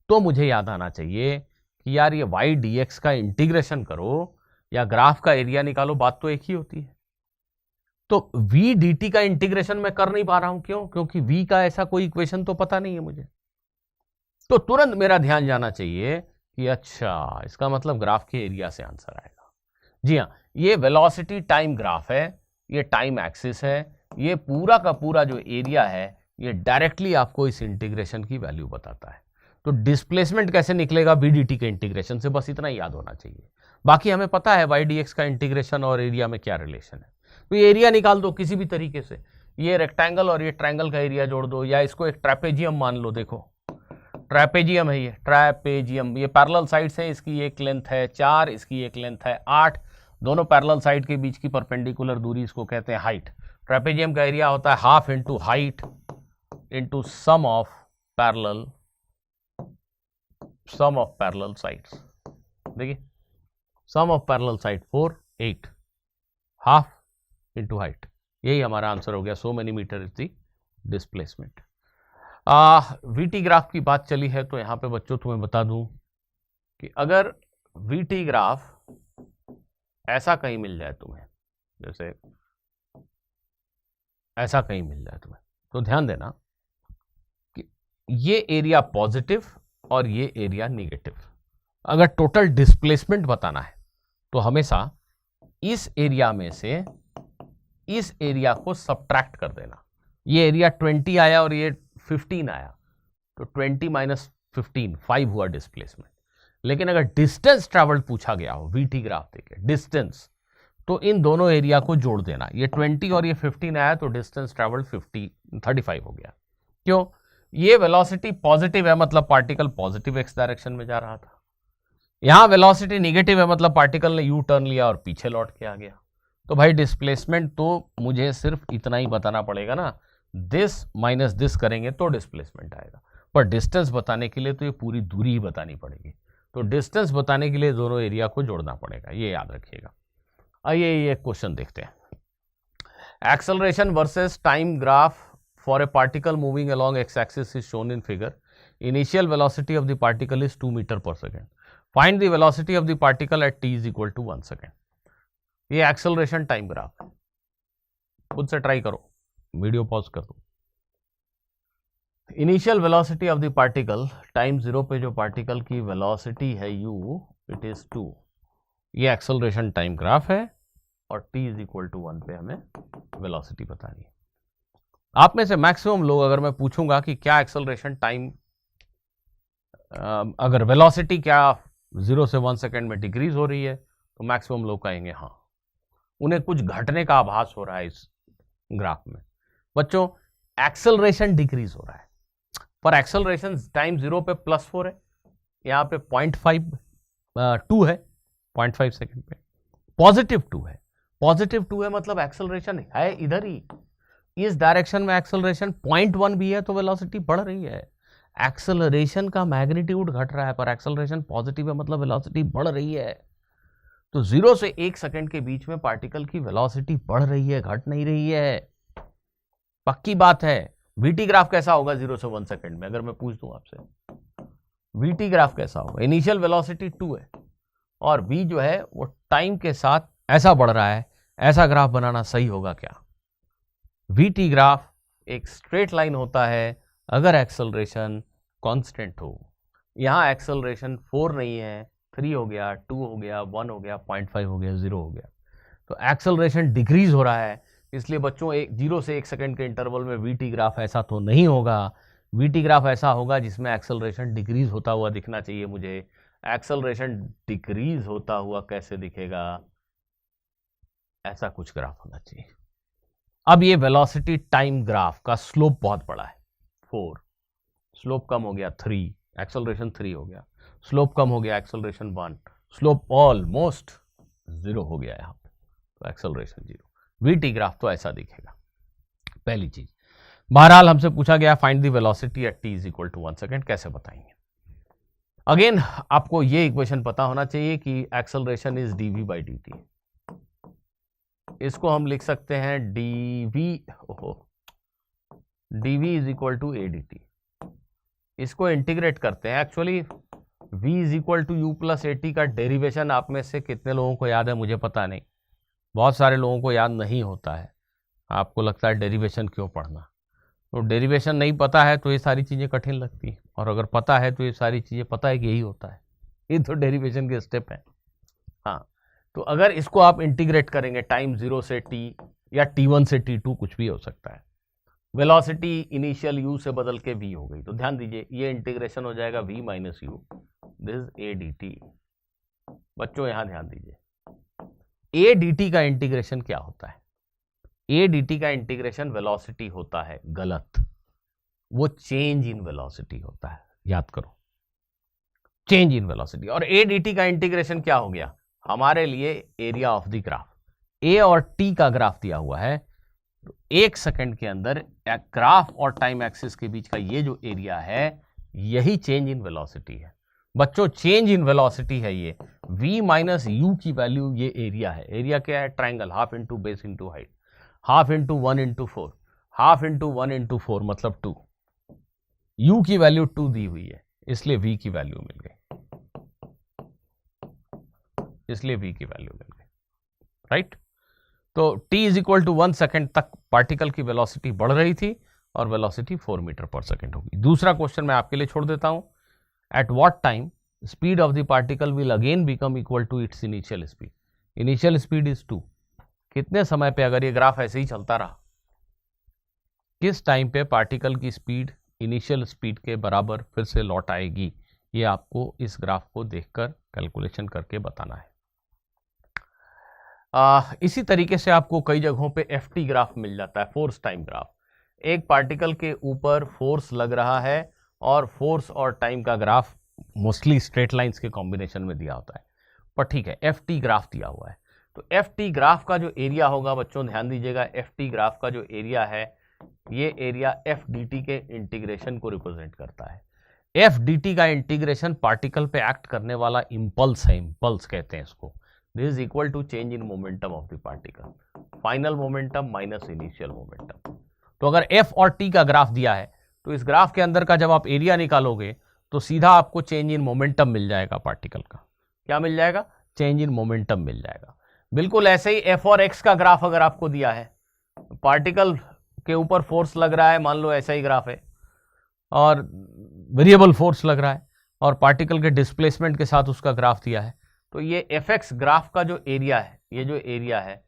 तो मुझे याद आना चाहिए कि यार ये y dx का इंटीग्रेशन करो या ग्राफ का एरिया निकालो, बात तो एक ही होती है। तो v dt का इंटीग्रेशन मैं कर नहीं पा रहा हूं, क्यों? क्योंकि v का ऐसा कोई इक्वेशन तो पता नहीं है मुझे। तो तुरंत मेरा ध्यान जाना चाहिए कि अच्छा, इसका मतलब ग्राफ के एरिया से आंसर आएगा। जी हाँ, ये वेलोसिटी टाइम ग्राफ है, ये टाइम एक्सिस है, ये पूरा का पूरा जो एरिया है ये डायरेक्टली आपको इस इंटीग्रेशन की वैल्यू बताता है। तो डिस्प्लेसमेंट कैसे निकलेगा, v dt के इंटीग्रेशन से, बस इतना ही याद होना चाहिए। बाकी हमें पता है y dx का इंटीग्रेशन और एरिया में क्या रिलेशन है। तो ये एरिया निकाल दो किसी भी तरीके से, ये रेक्टेंगल और ये ट्रायंगल का एरिया जोड़ दो, या इसको एक ट्रैपेजियम मान लो। देखो ट्रैपेजियम है ये, ट्रैपेजियम, ये पैरेलल साइड्स है, इसकी एक लेंथ है 4, इसकी एक लेंथ है 8, दोनों पैरेलल साइड के बीच की परपेंडिकुलर दूरी, इसको कहते हैं हाइट। ट्रैपेजियम का एरिया होता है half into height into sum of parallel sides. देखिए sum of parallel side 4, 8, half into height, यही हमारा आंसर हो गया। So many metre is the displacement. V T graph की बात चली है तो यहाँ पे बच्चों तुम्हें बता दूं कि अगर VT ग्राफ ऐसा कहीं मिल जाए तुम्हें, जैसे ऐसा कहीं मिल जाए तुम्हें, तो ध्यान देना कि ये एरिया पॉजिटिव और ये एरिया निगेटिव। अगर टोटल डिस्प्लेसमेंट बताना है तो हमेशा इस एरिया में से इस एरिया को सब्ट्रैक्ट कर देना। ये एरिया 20 आया और ये 15 आया, तो 20 माइनस 15 5 हुआ डिस्प्लेसमेंट। लेकिन अगर डिस्टेंस ट्रैवल्ड पूछा गया हो, VT ग्राफ देखे डिस्टेंस, तो इन दोनों एरिया को जोड़ देना। ये 20 और ये 15 आया तो डिस्टेंस ट्रैवल्ड 35 हो गया। क्यों? ये वेलोसिटी पॉजिटिव है, मतलब पार्टिकल पॉजिटिव एक्स डायरेक्शन में जा रहा था। यहां वेलोसिटी निगेटिव है, मतलब पार्टिकल ने यू टर्न लिया और पीछे लौट के आ गया। तो भाई डिस्प्लेसमेंट तो मुझे सिर्फ इतना ही बताना पड़ेगा ना, दिस माइनस दिस करेंगे तो डिस्प्लेसमेंट आएगा। पर डिस्टेंस बताने के लिए तो ये पूरी दूरी ही बतानी पड़ेगी। तो डिस्टेंस बताने के लिए दोनों एरिया को जोड़ना पड़ेगा, ये याद रखिएगा। आइए ये क्वेश्चन देखते हैं। Acceleration versus time graph for a particle moving along x axis is shown in figure. Initial velocity of the particle is 2 metre per second. Find the velocity of the particle at t is equal to 1 second. ये acceleration time graph है, खुद से try करो, video pause कर दो। Initial velocity of the particle time 0 पे जो particle की वेलोसिटी है u, इट इज 2। ये एक्सेलरेशन टाइम ग्राफ है और t इज इक्वल टू 1 पे हमें वेलोसिटी बतानी है। आप में से मैक्सिमम लोग, अगर मैं पूछूंगा कि क्या एक्सेलरेशन टाइम, अगर वेलोसिटी क्या 0 से 1 सेकेंड में डिक्रीज हो रही है, तो मैक्सिमम लोग कहेंगे हाँ, उन्हें कुछ घटने का आभास हो रहा है इस ग्राफ में। बच्चों एक्सेलरेशन डिक्रीज हो रहा है, पर एक्सेलरेशन टाइम 0 पे +4 है, यहाँ पे 0.2 है, 0.5 सेकेंड पे +2 है। +2 है मतलब एक्सेलरेशन है इधर ही, इस डायरेक्शन में एक्सेलरेशन 0.1 भी है तो वेलोसिटी बढ़ रही है। एक्सेलरेशन का मैग्नीट्यूड घट रहा है पर एक्सेलरेशन पॉजिटिव है मतलब वेलोसिटी बढ़ रही है। तो 0 से 1 सेकेंड के बीच में पार्टिकल की वेलोसिटी बढ़ रही है, घट नहीं रही है, पक्की बात है। VT ग्राफ कैसा होगा 0 से 1 सेकेंड में, अगर मैं पूछ दूं आपसे VT ग्राफ कैसा होगा? इनिशियल वेलोसिटी 2 है और v जो है वो टाइम के साथ ऐसा बढ़ रहा है, ऐसा ग्राफ बनाना सही होगा क्या? VT ग्राफ एक स्ट्रेट लाइन होता है अगर एक्सेलरेशन कांस्टेंट हो। यहाँ एक्सेलरेशन 4 नहीं है, 3 हो गया, 2 हो गया, 1 हो गया, 0.5 हो गया, 0 हो गया, तो एक्सेलरेशन डिक्रीज हो रहा है। इसलिए बच्चों 0 से 1 सेकेंड के इंटरवल में VT ग्राफ ऐसा तो नहीं होगा। VT ग्राफ ऐसा होगा जिसमें एक्सेलरेशन डिक्रीज होता हुआ दिखना चाहिए मुझे। एक्सेलरेशन डिक्रीज होता हुआ कैसे दिखेगा? ऐसा कुछ ग्राफ होना चाहिए। अब ये वेलोसिटी टाइम ग्राफ का स्लोप बहुत बड़ा है, 4, स्लोप कम हो गया 3, एक्सेलरेशन 3 हो गया, स्लोप कम हो गया एक्सेलरेशन 1, स्लोप ऑलमोस्ट 0 हो गया यहाँ पे, तो एक्सेलरेशन 0। VT ग्राफ तो ऐसा दिखेगा, पहली चीज। बहरहाल हमसे पूछा गया find the velocity at t is equal to 1 second, कैसे बताएंगे? अगेन आपको ये इक्वेशन पता होना चाहिए कि एक्सेलरेशन इज dv/dt। इसको हम लिख सकते हैं dv is equal to ADT। इसको इंटीग्रेट करते हैं। Actually v is equal to u plus AT का डेरिवेशन आप में से कितने लोगों को याद है मुझे पता नहीं, बहुत सारे लोगों को याद नहीं होता है। आपको लगता है डेरिवेशन क्यों पढ़ना, तो डेरिवेशन नहीं पता है तो ये सारी चीज़ें कठिन लगती, और अगर पता है तो ये सारी चीज़ें पता है कि यही होता है, ये तो डेरिवेशन के स्टेप हैं। हाँ, तो अगर इसको आप इंटीग्रेट करेंगे टाइम 0 से t या t1 से t2 कुछ भी हो सकता है, वेलोसिटी इनिशियल u से बदल के v हो गई, तो ध्यान दीजिए ये इंटीग्रेशन हो जाएगा v minus u, this is ADT। बच्चों यहाँ ध्यान दीजिए, ADT का इंटीग्रेशन क्या होता है? ADT का इंटीग्रेशन वेलोसिटी होता है, गलत, वो चेंज इन वेलोसिटी होता है, याद करो, चेंज इन वेलोसिटी। और ADT का इंटीग्रेशन क्या हो गया? हमारे लिए area of the graph, A और T का ग्राफ दिया हुआ है, तो 1 सेकंड के अंदर ग्राफ और टाइम एक्सिस के बीच का ये जो एरिया है यही चेंज इन वेलोसिटी है। बच्चों चेंज इन वेलोसिटी है ये, v माइनस u की वैल्यू ये एरिया है। एरिया क्या है? Triangle, half into base into height, half into 1 into 4, half into 1 into 4 मतलब 2। u की वैल्यू 2 दी हुई है इसलिए v की वैल्यू मिल गई। इसलिए v की वैल्यू मिल गई, राइट। तो t is equal to 1 second तक पार्टिकल की वेलोसिटी बढ़ रही थी और वेलोसिटी 4 मीटर पर सेकेंड होगी। दूसरा क्वेश्चन मैं आपके लिए छोड़ देता हूं, at what time speed of the particle will again become equal to its initial speed. Initial speed is 2। कितने समय पे अगर ये ग्राफ ऐसे ही चलता रहा, किस टाइम पे पार्टिकल की स्पीड इनिशियल स्पीड के बराबर फिर से लौट आएगी, ये आपको इस ग्राफ को देखकर कैलकुलेशन करके बताना है। इसी तरीके से आपको कई जगहों पे FT ग्राफ मिल जाता है, फोर्स टाइम ग्राफ। एक पार्टिकल के ऊपर फोर्स लग रहा है और फोर्स और टाइम का ग्राफ मोस्टली स्ट्रेट लाइंस के कॉम्बिनेशन में दिया होता है, पर ठीक है FT ग्राफ दिया हुआ है। तो FT ग्राफ का जो एरिया होगा, बच्चों ध्यान दीजिएगा, FT ग्राफ का जो एरिया है, ये एरिया FDT के इंटीग्रेशन को रिप्रेजेंट करता है। FDT का इंटीग्रेशन पार्टिकल पे एक्ट करने वाला इम्पल्स है, इम्पल्स कहते हैं इसको। This is equal to change in momentum of the particle, final momentum minus initial momentum. तो अगर F और T का ग्राफ दिया है तो इस ग्राफ के अंदर का जब आप एरिया निकालोगे तो सीधा आपको चेंज इन मोमेंटम मिल जाएगा पार्टिकल का। क्या मिल जाएगा? चेंज इन मोमेंटम मिल जाएगा। बिल्कुल ऐसे ही F और X का ग्राफ अगर आपको दिया है, पार्टिकल के ऊपर फोर्स लग रहा है, मान लो ऐसा ही ग्राफ है, और वेरिएबल फोर्स लग रहा है और पार्टिकल के डिस्प्लेसमेंट के साथ उसका ग्राफ दिया है, तो ये Fx ग्राफ का जो एरिया है, ये जो एरिया है,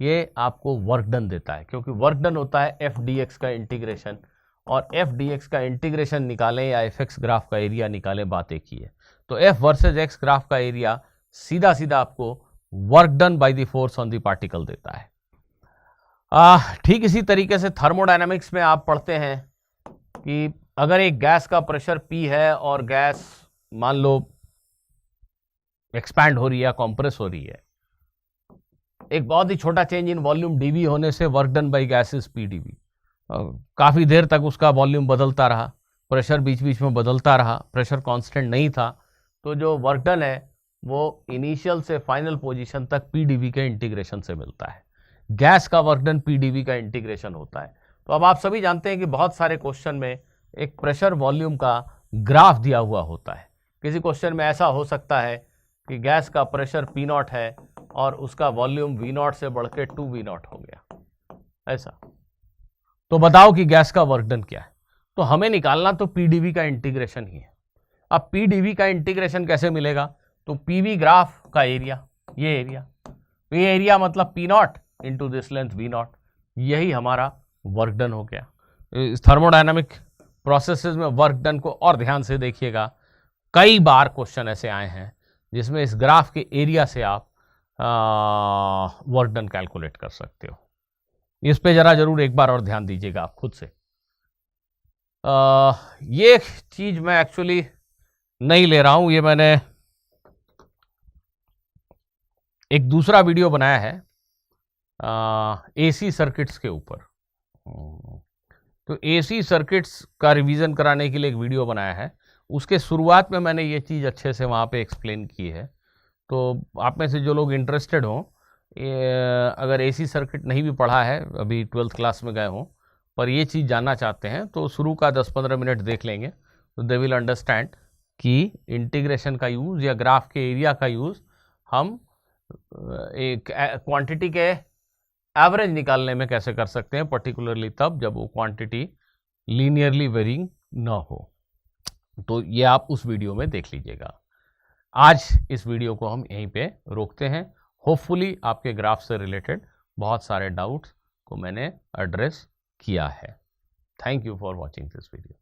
ये आपको वर्क डन देता है, क्योंकि वर्क डन होता है F dx का इंटीग्रेशन, और F dx का इंटीग्रेशन निकालें या Fx ग्राफ का एरिया निकालें, बात एक ही है। तो F वर्सेज X ग्राफ का एरिया सीधा सीधा आपको work done by the force on the particle देता है। ठीक इसी तरीके से थर्मोडायनामिक्स में आप पढ़ते हैं कि अगर एक गैस का प्रेशर P है और गैस मान लो एक्सपैंड हो रही है, कॉम्प्रेस हो रही है, एक बहुत ही छोटा चेंज इन वॉल्यूम dV होने से work done by gas is P dV। काफ़ी देर तक उसका वॉल्यूम बदलता रहा, प्रेशर बीच बीच में बदलता रहा, प्रेशर कांस्टेंट नहीं था, तो जो वर्क डन है वो इनिशियल से फाइनल पोजीशन तक P dV के इंटीग्रेशन से मिलता है। गैस का वर्क डन P dV का इंटीग्रेशन होता है। तो अब आप सभी जानते हैं कि बहुत सारे क्वेश्चन में एक प्रेशर वॉल्यूम का ग्राफ दिया हुआ होता है। किसी क्वेश्चन में ऐसा हो सकता है कि गैस का प्रेशर P0 है और उसका वॉल्यूम V0 से बढ़ के 2V0 हो गया, ऐसा। तो बताओ कि गैस का वर्क डन क्या है? तो हमें निकालना तो P dV का इंटीग्रेशन ही है। अब P dV का इंटीग्रेशन कैसे मिलेगा? तो PV ग्राफ का एरिया, ये एरिया मतलब P0 into this length V0, यही हमारा वर्क डन हो गया। इस थर्मोडायनामिक प्रोसेसेस में वर्क डन को और ध्यान से देखिएगा, कई बार क्वेश्चन ऐसे आए हैं जिसमें इस ग्राफ के एरिया से आप वर्क डन कैलकुलेट कर सकते हो। इस पे जरा जरूर एक बार और ध्यान दीजिएगा आप खुद से। ये चीज मैं एक्चुअली नहीं ले रहा हूं, ये मैंने एक दूसरा वीडियो बनाया है AC सर्किट्स के ऊपर। तो AC सर्किट्स का रिवीजन कराने के लिए एक वीडियो बनाया है, उसके शुरुआत में मैंने ये चीज़ अच्छे से वहाँ पे एक्सप्लेन की है। तो आप में से जो लोग इंटरेस्टेड हों, अगर AC सर्किट नहीं भी पढ़ा है, अभी 12th क्लास में गए हों, पर ये चीज़ जानना चाहते हैं, तो शुरू का 10-15 मिनट देख लेंगे तो दे विल अंडरस्टैंड कि इंटीग्रेशन का यूज़ या ग्राफ के एरिया का यूज़ हम एक क्वांटिटी के एवरेज निकालने में कैसे कर सकते हैं, पर्टिकुलरली तब जब वो क्वांटिटी लीनियरली वेरिंग ना हो। तो ये आप उस वीडियो में देख लीजिएगा। आज इस वीडियो को हम यहीं पे रोकते हैं। होपफुली आपके ग्राफ से रिलेटेड बहुत सारे डाउट्स को मैंने एड्रेस किया है। Thank you for watching this video.